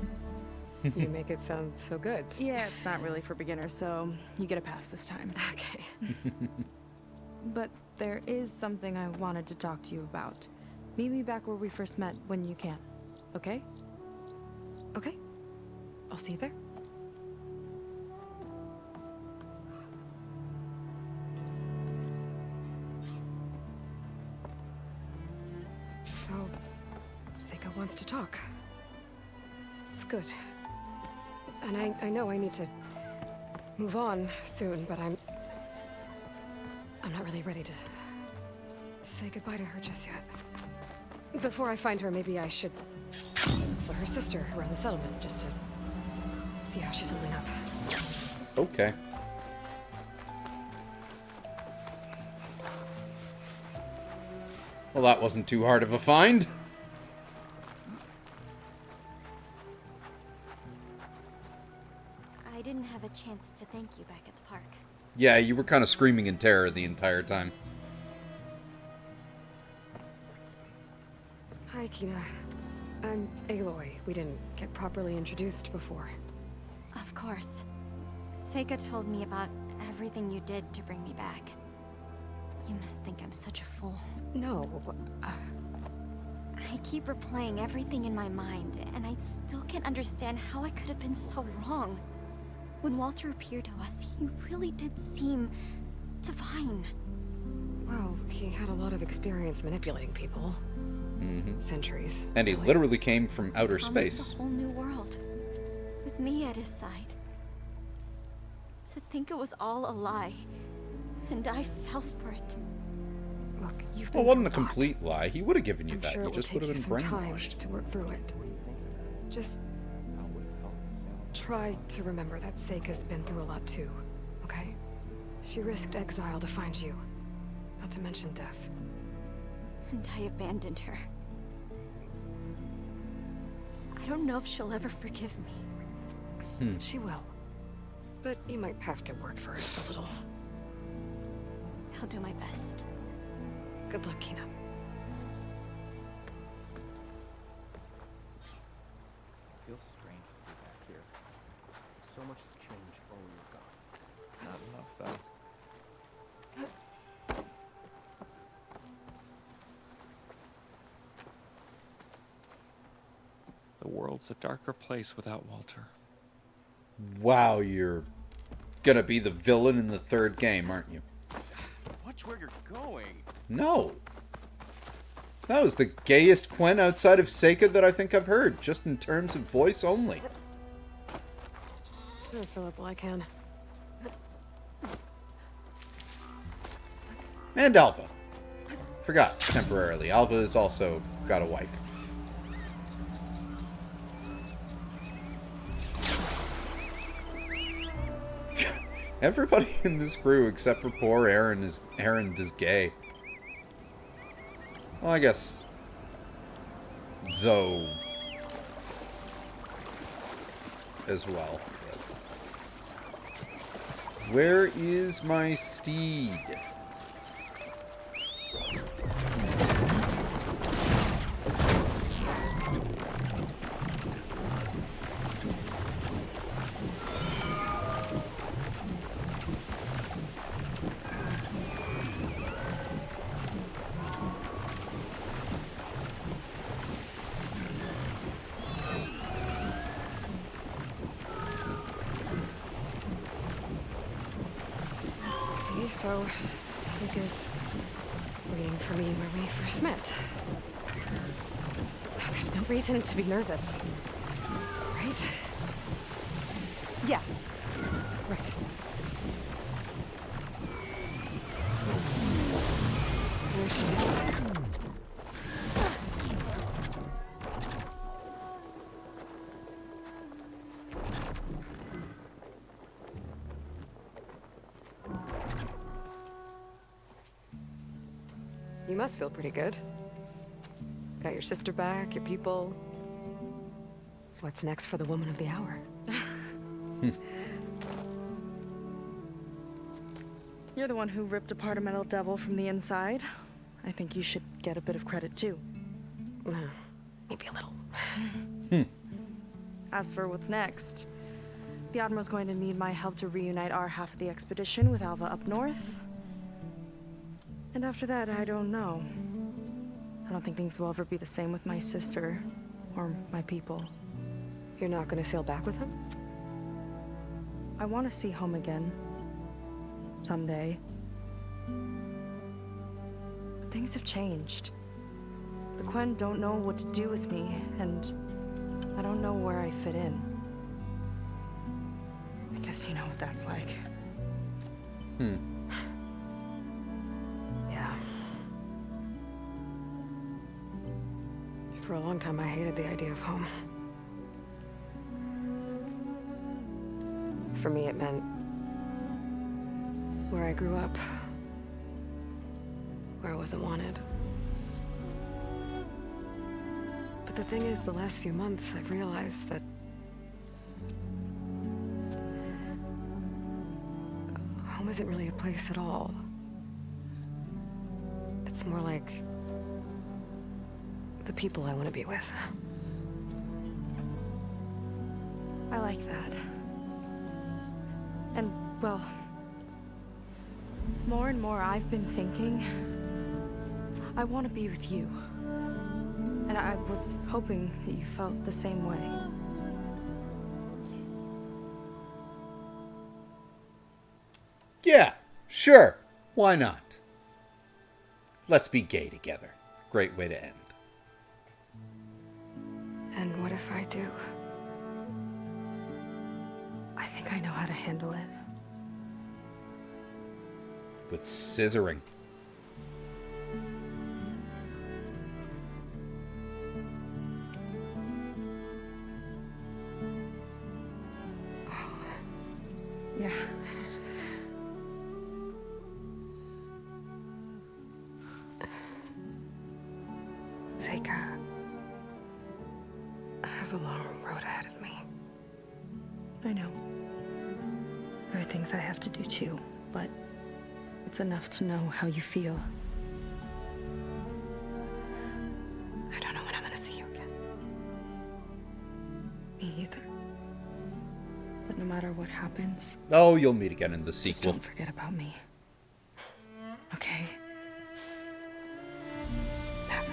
You make it sound so good. Yeah, it's not really for beginners, so you get a pass this time. Okay. But there is something I wanted to talk to you about. Meet me back where we first met when you can. Okay? Okay. I'll see you there. So, Seika wants to talk. It's good. And I know I need to move on soon, but I'm not really ready to say goodbye to her just yet. Before I find her, maybe I should put her sister around the settlement just to see how she's holding up. Okay. Well, that wasn't too hard of a find. I didn't have a chance to thank you back at the park. Yeah, you were kind of screaming in terror the entire time. Hi, Kina. I'm Aloy. We didn't get properly introduced before. Of course. Seika told me about everything you did to bring me back. You must think I'm such a fool. No, I keep replaying everything in my mind, and I still can't understand how I could have been so wrong. When Walter appeared to us, he really did seem divine. Well, he had a lot of experience manipulating people. Mm-hmm. Centuries. And he really. literally came from outer Promised space. a whole new world, with me at his side. To think it was all a lie, and I fell for it. Look, you've Well, been it wasn't a through lot. complete lie. He would have given you I'm that. sure You it just will would take have you been some time brainwashed. to work through it. Just try to remember that Seika's been through a lot too, okay? She risked exile to find you, not to mention death. And I abandoned her. I don't know if she'll ever forgive me. She will. But you might have to work for it a little. I'll do my best. Good luck, Kina. Feels strange to be back here. So much has changed while we were gone. Not enough, though. The world's a darker place without Walter. Wow, you're gonna be the villain in the third game, aren't you? Watch where you're going. No. That was the gayest Quen outside of Seika that I think I've heard, just in terms of voice only. I'll fill up while I can. And Alva. Forgot, temporarily. Alva has also got a wife. Everybody in this crew except for poor Aaron is gay. Well, I guess Zoe as well. Where is my steed? Okay, so Seika's waiting for me where we first met. There's no reason to be nervous, right? Yeah, right. There she is. You must feel pretty good. Got your sister back, your people. What's next for the woman of the hour? You're the one who ripped apart a metal devil from the inside. I think you should get a bit of credit, too. Maybe a little. As for what's next, the Admiral's going to need my help to reunite our half of the expedition with Alva up north. And after that, I don't know. I don't think things will ever be the same with my sister, or my people. You're not gonna sail back with him? I want to see home again. Someday. But things have changed. The Quen don't know what to do with me, and I don't know where I fit in. I guess you know what that's like. Yeah. For a long time, I hated the idea of home. For me, it meant where I grew up, where I wasn't wanted. But the thing is, the last few months, I've realized that home isn't really a place at all. It's more like the people I want to be with. I like that. And, well, more and more I've been thinking, I want to be with you. And I was hoping that you felt the same way. Yeah, sure. Why not? Let's be gay together. Great way to end. And what if I do? I think I know how to handle it. With scissoring. Yeah. Seika, I have a long road ahead of me. I know. There are things I have to do too, but it's enough to know how you feel. I don't know when I'm gonna see you again. Me either. But no matter what happens, Oh, you'll meet again in the just sequel. don't forget about me. Okay? Never.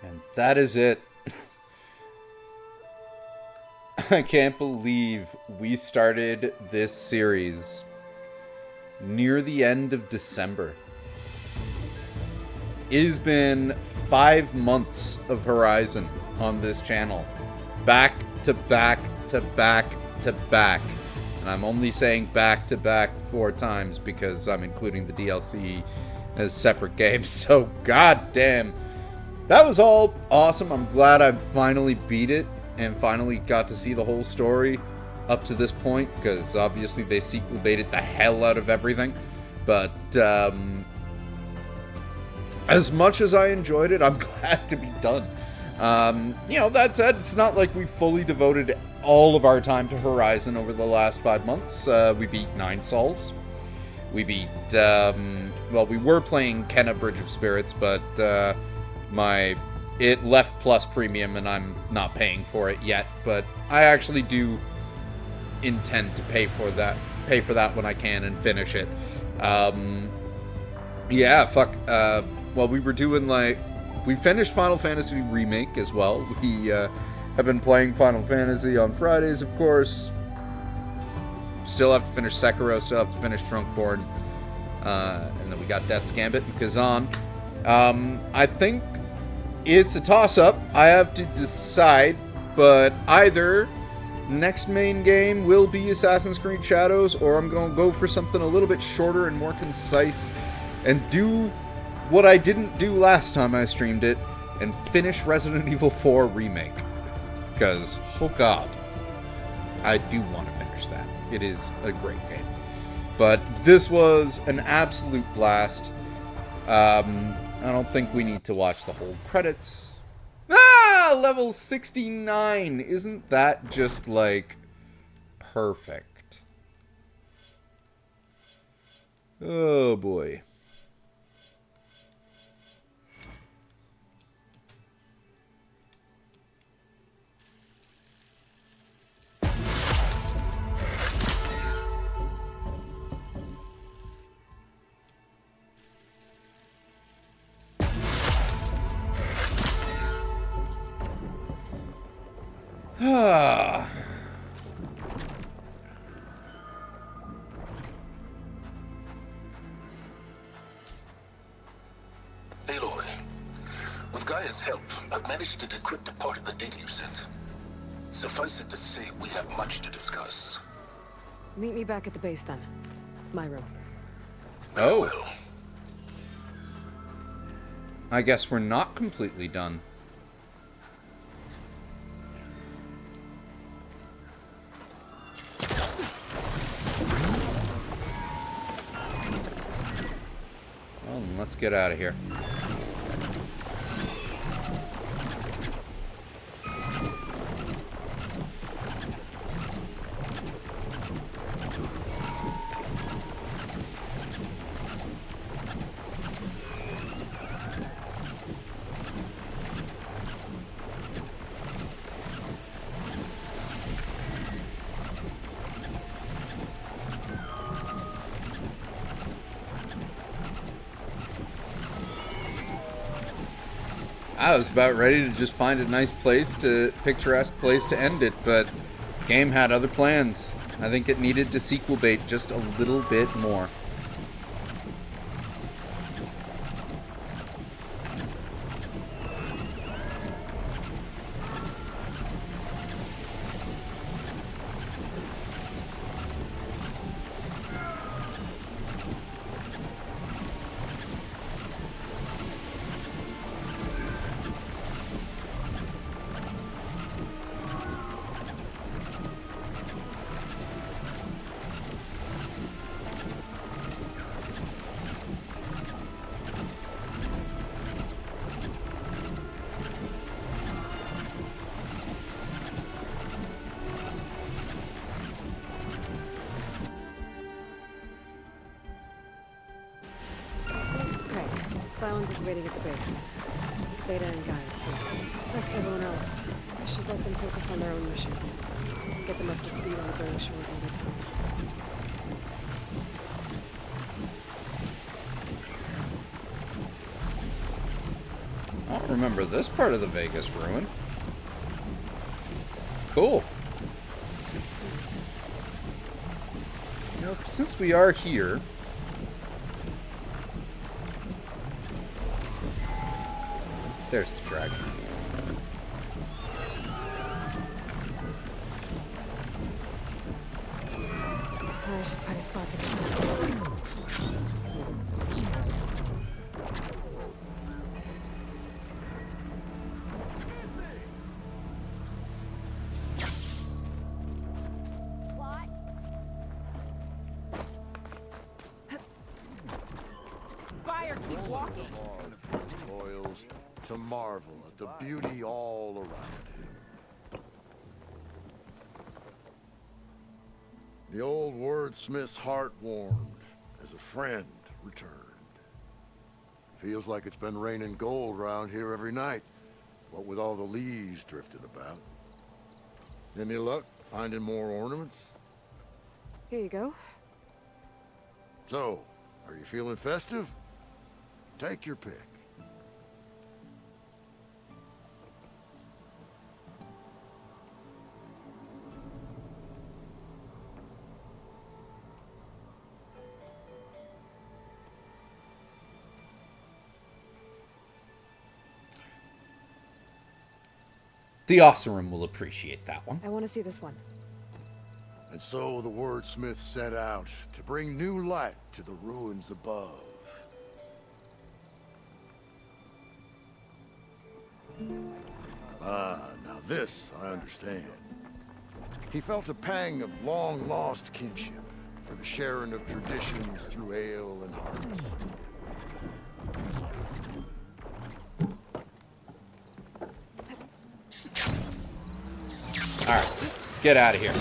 And that is it. I can't believe we started this series near the end of December. It has been 5 months of Horizon on this channel. Back to back to back to back. And I'm only saying back to back 4 times because I'm including the DLC as separate games. So goddamn. That was all awesome. I'm glad I finally beat it and finally got to see the whole story up to this point, because obviously they sequel baited the hell out of everything. But as much as I enjoyed it, I'm glad to be done. You know, that said, it's not like we fully devoted all of our time to Horizon over the last 5 months. We beat 9 Sols. We beat, well, we were playing Kenna Bridge of Spirits, but it left Plus Premium and I'm not paying for it yet, but I actually do intend to pay for that when I can and finish it. Yeah, fuck. Well, we were doing like We finished Final Fantasy Remake as well. We have been playing Final Fantasy on Fridays, of course. Still have to finish Sekiro, still have to finish Trunkborn. And then we got Death's Gambit and Kazan. I think it's a toss-up. I have to decide, but either next main game will be Assassin's Creed Shadows, or I'm going to go for something a little bit shorter and more concise and do what I didn't do last time I streamed it and finish Resident Evil 4 Remake. Because, oh god, I do want to finish that. It is a great game. But this was an absolute blast. I don't think we need to watch the whole credits. Ah! Level 69! Isn't that just, like, perfect? Oh, boy. Aloy, with Gaia's help, I've managed to decrypt a part of the data you sent. Suffice it to say, we have much to discuss. Meet me back at the base then. My room. Oh. I guess we're not completely done. Well, then let's get out of here. I was about ready to just find a nice place picturesque place to end it, but game had other plans. I think it needed to sequel bait just a little bit more. Silence is waiting at the base. Beta and Gaia, too. As for everyone else, I should let them focus on their own missions. Get them up to speed on the burning shores all the time. I don't remember this part of the Vegas ruin. Cool. You know, since we are here... There's the dragon. I should find a spot to go. To marvel at the beauty all around him. The old wordsmith's heart warmed as a friend returned. Feels like it's been raining gold around here every night, what with all the leaves drifting about. Any luck finding more ornaments? Here you go. So, are you feeling festive? Take your pick. The Oseram will appreciate that one. I want to see this one. And so the wordsmith set out to bring new light to the ruins above. Ah, now this I understand. He felt a pang of long-lost kinship for the sharing of traditions through ale and harvest. Alright, let's get out of here.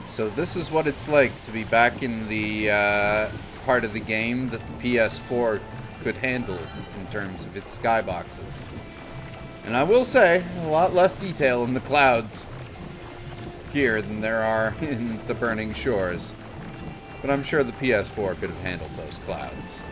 So this is what it's like to be back in the part of the game that the PS4 could handle in terms of its skyboxes. And I will say, a lot less detail in the clouds here than there are in the Burning Shores. But I'm sure the PS4 could have handled those clouds.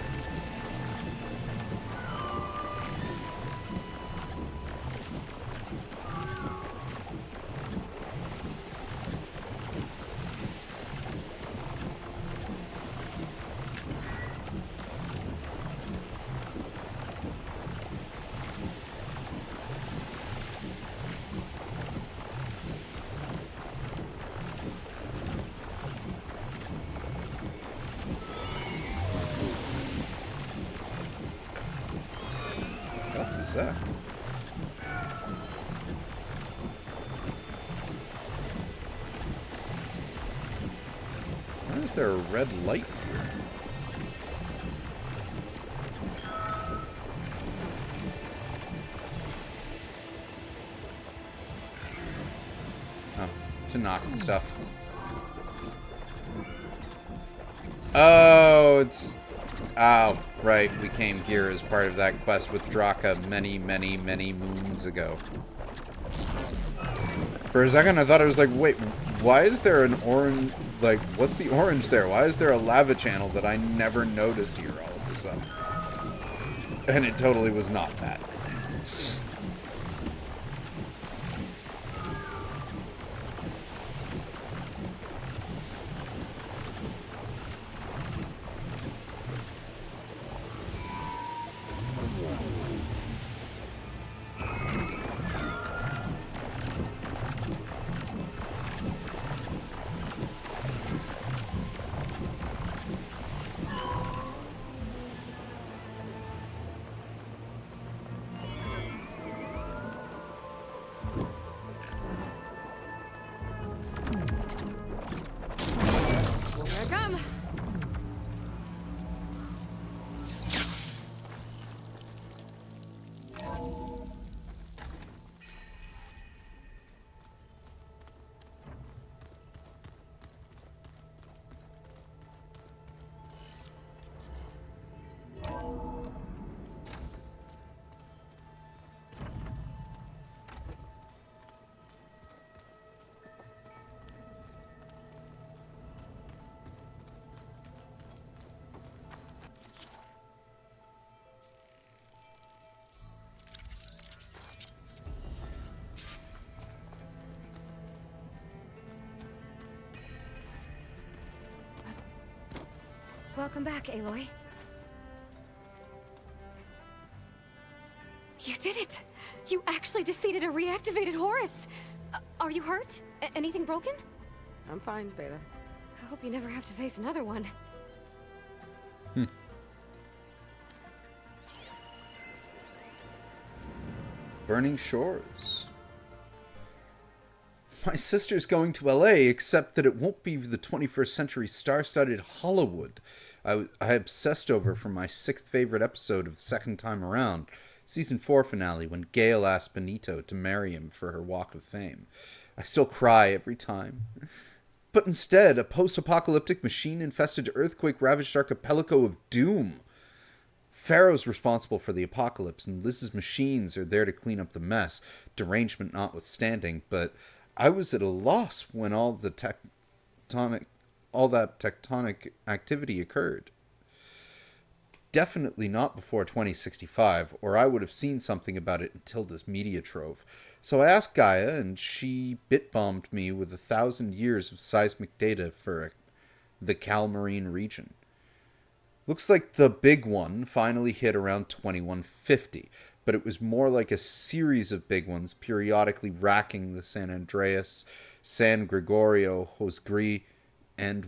That? Why is there a red light here? Oh, to knock stuff. Oh, it's... Oh, right. We came here as part of that quest with Draka many, many, many moons ago. For a second, I thought I was like, wait, why is there an orange... Like, what's the orange there? Why is there a lava channel that I never noticed here all of a sudden? And it totally was not that. Welcome back, Aloy. You did it! You actually defeated a reactivated Horus! Are you hurt? Anything broken? I'm fine, Beta. I hope you never have to face another one. Burning Shores. My sister's going to LA, except that it won't be the 21st century star-studded Hollywood I obsessed over for my 6th favorite episode of Second Time Around. Season 4 finale when Gale asked Benito to marry him for her Walk of Fame. I still cry every time. But instead, a post-apocalyptic machine-infested earthquake-ravaged archipelago of doom. Pharaoh's responsible for the apocalypse, and Liz's machines are there to clean up the mess, derangement notwithstanding, but I was at a loss when all that tectonic activity occurred. Definitely not before 2065, or I would have seen something about it in Tilda's media trove. So I asked Gaia, and she bit-bombed me with 1,000 years of seismic data for the Calmarine region. Looks like the big one finally hit around 2150, but it was more like a series of big ones periodically racking the San Andreas, San Gregorio, Josgri, and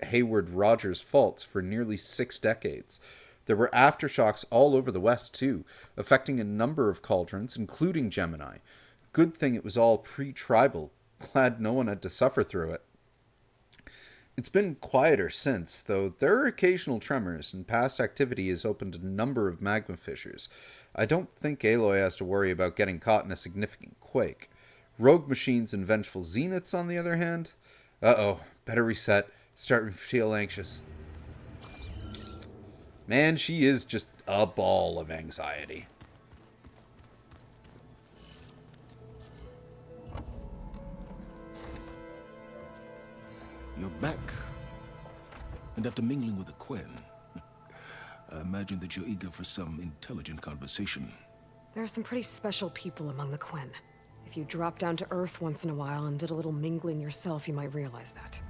Hayward Rogers faults for nearly 6 decades. There were aftershocks all over the west, too, affecting a number of cauldrons, including Gemini. Good thing it was all pre-tribal. Glad no one had to suffer through it. It's been quieter since, though there are occasional tremors, and past activity has opened a number of magma fissures. I don't think Aloy has to worry about getting caught in a significant quake. Rogue machines and vengeful zeniths, on the other hand? Uh-oh, better reset. Starting to feel anxious. Man, she is just a ball of anxiety. You're back. And after mingling with the Quen, I imagine that you're eager for some intelligent conversation. There are some pretty special people among the Quen. If you dropped down to Earth once in a while and did a little mingling yourself, you might realize that.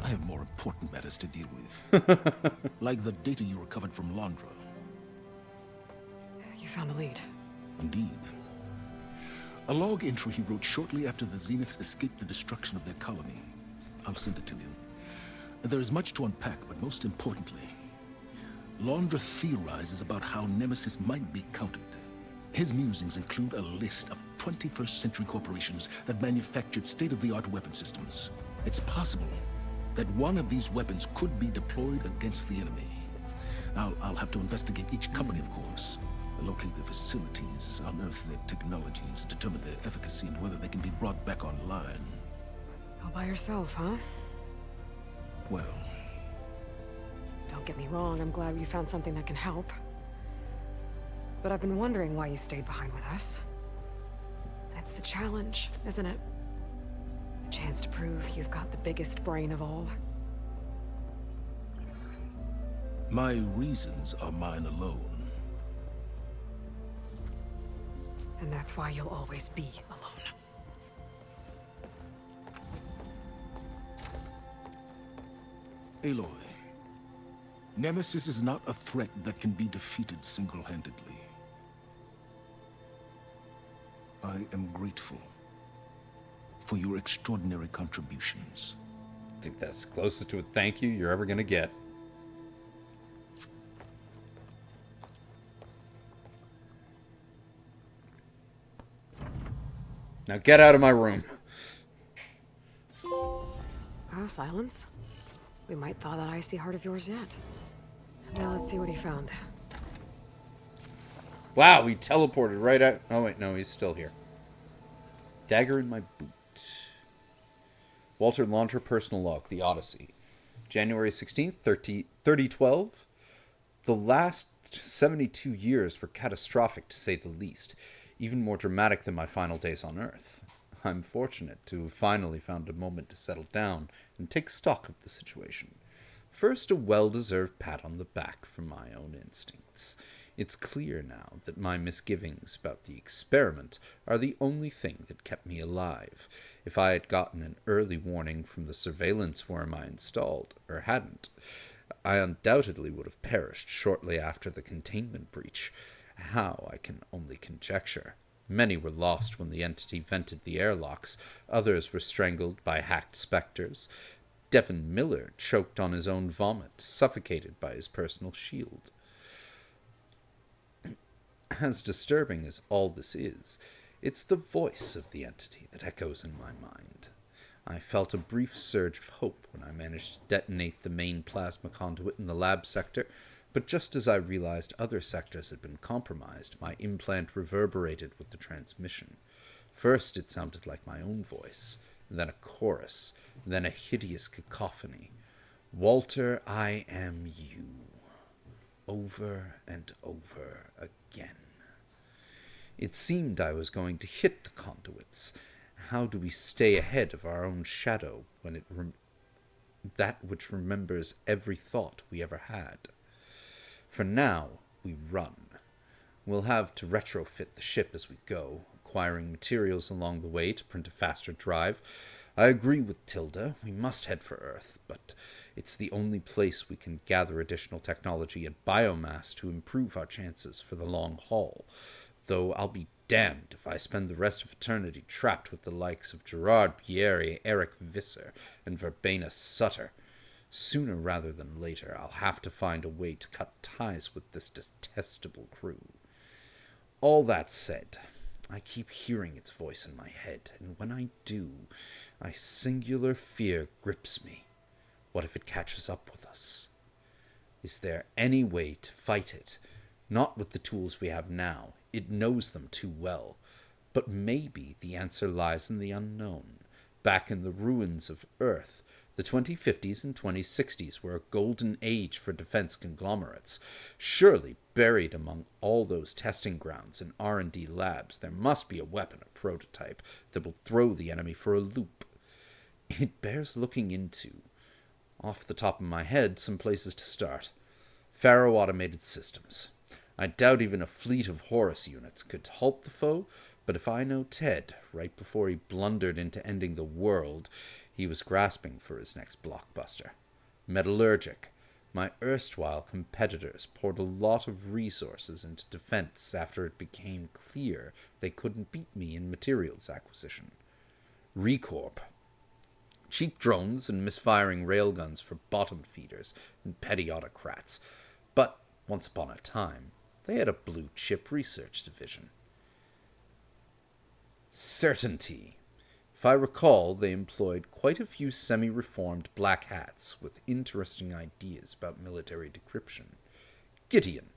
I have more important matters to deal with. Like the data you recovered from Londra. You found a lead. Indeed. A log entry he wrote shortly after the Zeniths escaped the destruction of their colony. I'll send it to you. There is much to unpack, but most importantly, Londra theorizes about how Nemesis might be countered. His musings include a list of 21st century corporations that manufactured state-of-the-art weapon systems. It's possible that one of these weapons could be deployed against the enemy. I'll have to investigate each company, of course. Locate their facilities, unearth their technologies, determine their efficacy and whether they can be brought back online. All by yourself, huh? Well... Don't get me wrong, I'm glad you found something that can help. But I've been wondering why you stayed behind with us. It's the challenge, isn't it? The chance to prove you've got the biggest brain of all. My reasons are mine alone. And that's why you'll always be alone. Aloy, Nemesis is not a threat that can be defeated single-handedly. I am grateful for your extraordinary contributions. I think that's closest to a thank you you're ever going to get. Now get out of my room. Oh, silence. We might thaw that icy heart of yours yet. Now let's see what he found. Wow, he teleported right out. Oh, wait, no, he's still here. Dagger in my boot. Walter Laundra personal log, The Odyssey. January 16th, 3012. The last 72 years were catastrophic, to say the least. Even more dramatic than my final days on Earth. I'm fortunate to have finally found a moment to settle down and take stock of the situation. First, a well-deserved pat on the back for my own instincts. It's clear now that my misgivings about the experiment are the only thing that kept me alive. If I had gotten an early warning from the surveillance worm I installed, or hadn't, I undoubtedly would have perished shortly after the containment breach. How, I can only conjecture. Many were lost when the entity vented the airlocks. Others were strangled by hacked specters. Devin Miller choked on his own vomit, suffocated by his personal shield. As disturbing as all this is, it's the voice of the entity that echoes in my mind. I felt a brief surge of hope when I managed to detonate the main plasma conduit in the lab sector, But just as I realized other sectors had been compromised, my implant reverberated with the transmission. First it sounded like my own voice, then a chorus, then a hideous cacophony. Walter, I am you. Over and over again. It seemed I was going to hit the conduits. How do we stay ahead of our own shadow when that which remembers every thought we ever had? For now, we run. We'll have to retrofit the ship as we go, acquiring materials along the way to print a faster drive. I agree with Tilda, we must head for Earth, but it's the only place we can gather additional technology and biomass to improve our chances for the long haul. Though I'll be damned if I spend the rest of eternity trapped with the likes of Gerard Pieri, Eric Visser, and Verbena Sutter. Sooner rather than later, I'll have to find a way to cut ties with this detestable crew. All that said, I keep hearing its voice in my head, and when I do, a singular fear grips me. What if it catches up with us? Is there any way to fight it? Not with the tools we have now. It knows them too well. But maybe the answer lies in the unknown. Back in the ruins of Earth, the 2050s and 2060s were a golden age for defense conglomerates. Surely, buried among all those testing grounds and R&D labs, there must be a weapon, a prototype, that will throw the enemy for a loop. It bears looking into. Off the top of my head, some places to start. Pharaoh Automated Systems. I doubt even a fleet of Horus units could halt the foe, but if I know Ted, right before he blundered into ending the world, he was grasping for his next blockbuster. Metallurgic. My erstwhile competitors poured a lot of resources into defense after it became clear they couldn't beat me in materials acquisition. Recorp. Cheap drones and misfiring railguns for bottom feeders and petty autocrats. But, once upon a time, they had a blue-chip research division. Certainty. If I recall, they employed quite a few semi-reformed black hats with interesting ideas about military decryption. Gideon.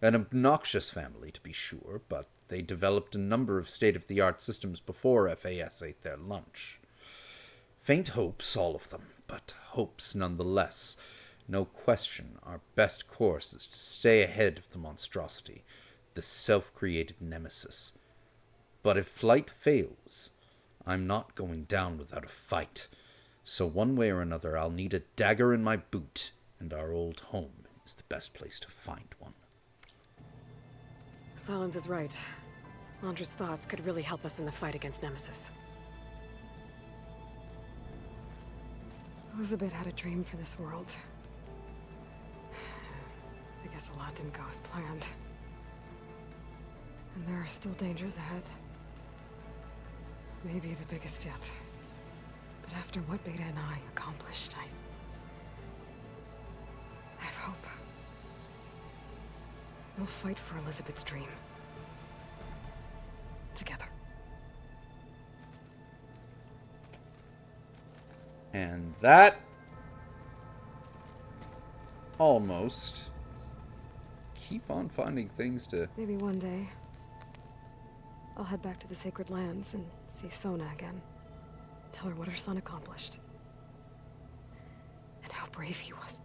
An obnoxious family, to be sure, but they developed a number of state-of-the-art systems before FAS ate their lunch. Faint hopes, all of them, but hopes nonetheless. No question, our best course is to stay ahead of the monstrosity, the self-created nemesis. But if flight fails, I'm not going down without a fight. So one way or another, I'll need a dagger in my boot, and our old home is the best place to find one. Solons is right. Londra's thoughts could really help us in the fight against Nemesis. Elizabeth had a dream for this world. I guess a lot didn't go as planned. And there are still dangers ahead. Maybe the biggest yet. But after what Beta and I accomplished, I have hope. We'll fight for Elizabeth's dream. Together. And that almost keep on finding things to... Maybe one day I'll head back to the Sacred Lands and see Sona again. Tell her what her son accomplished. And how brave he was.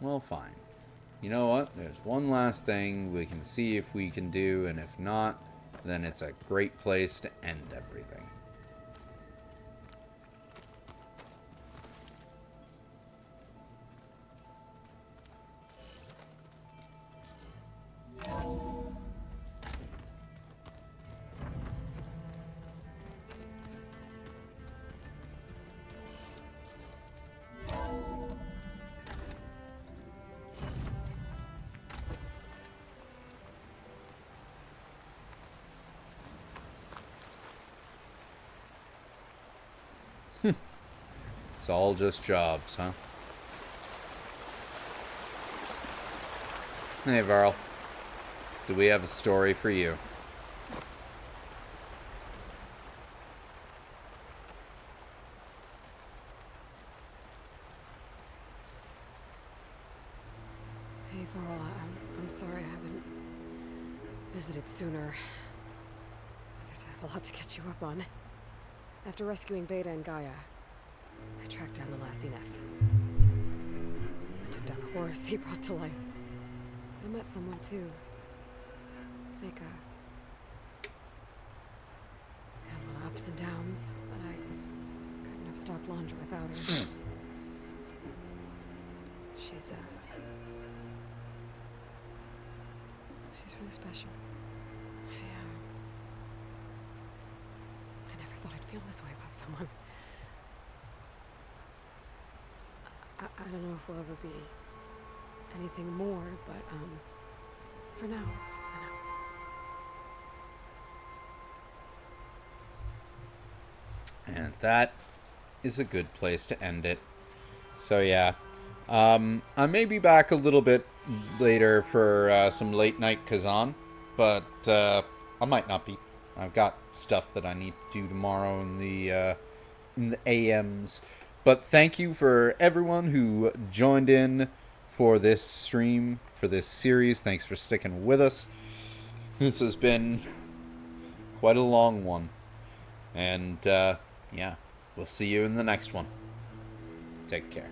Well, fine. You know what? There's one last thing we can see if we can do, and if not, then it's a great place to end everything. It's all just jobs, huh? Hey, Varl. Do we have a story for you? I'm sorry I haven't visited sooner. I guess I have a lot to catch you up on. After rescuing Beta and Gaia, I tracked down the last Zenith. I took down Horus he brought to life. I met someone too. Seika. Had a lot of ups and downs, but I couldn't have stopped Laundra without her. She's really special. I never thought I'd feel this way about someone. I don't know if we'll ever be anything more, but, for now, it's enough. And that is a good place to end it. So yeah, I may be back a little bit later for some late night Kazan, but I might not be. I've got stuff that I need to do tomorrow in the AMs. But thank you for everyone who joined in for this stream, for this series. Thanks for sticking with us. This has been quite a long one. And yeah, we'll see you in the next one. Take care.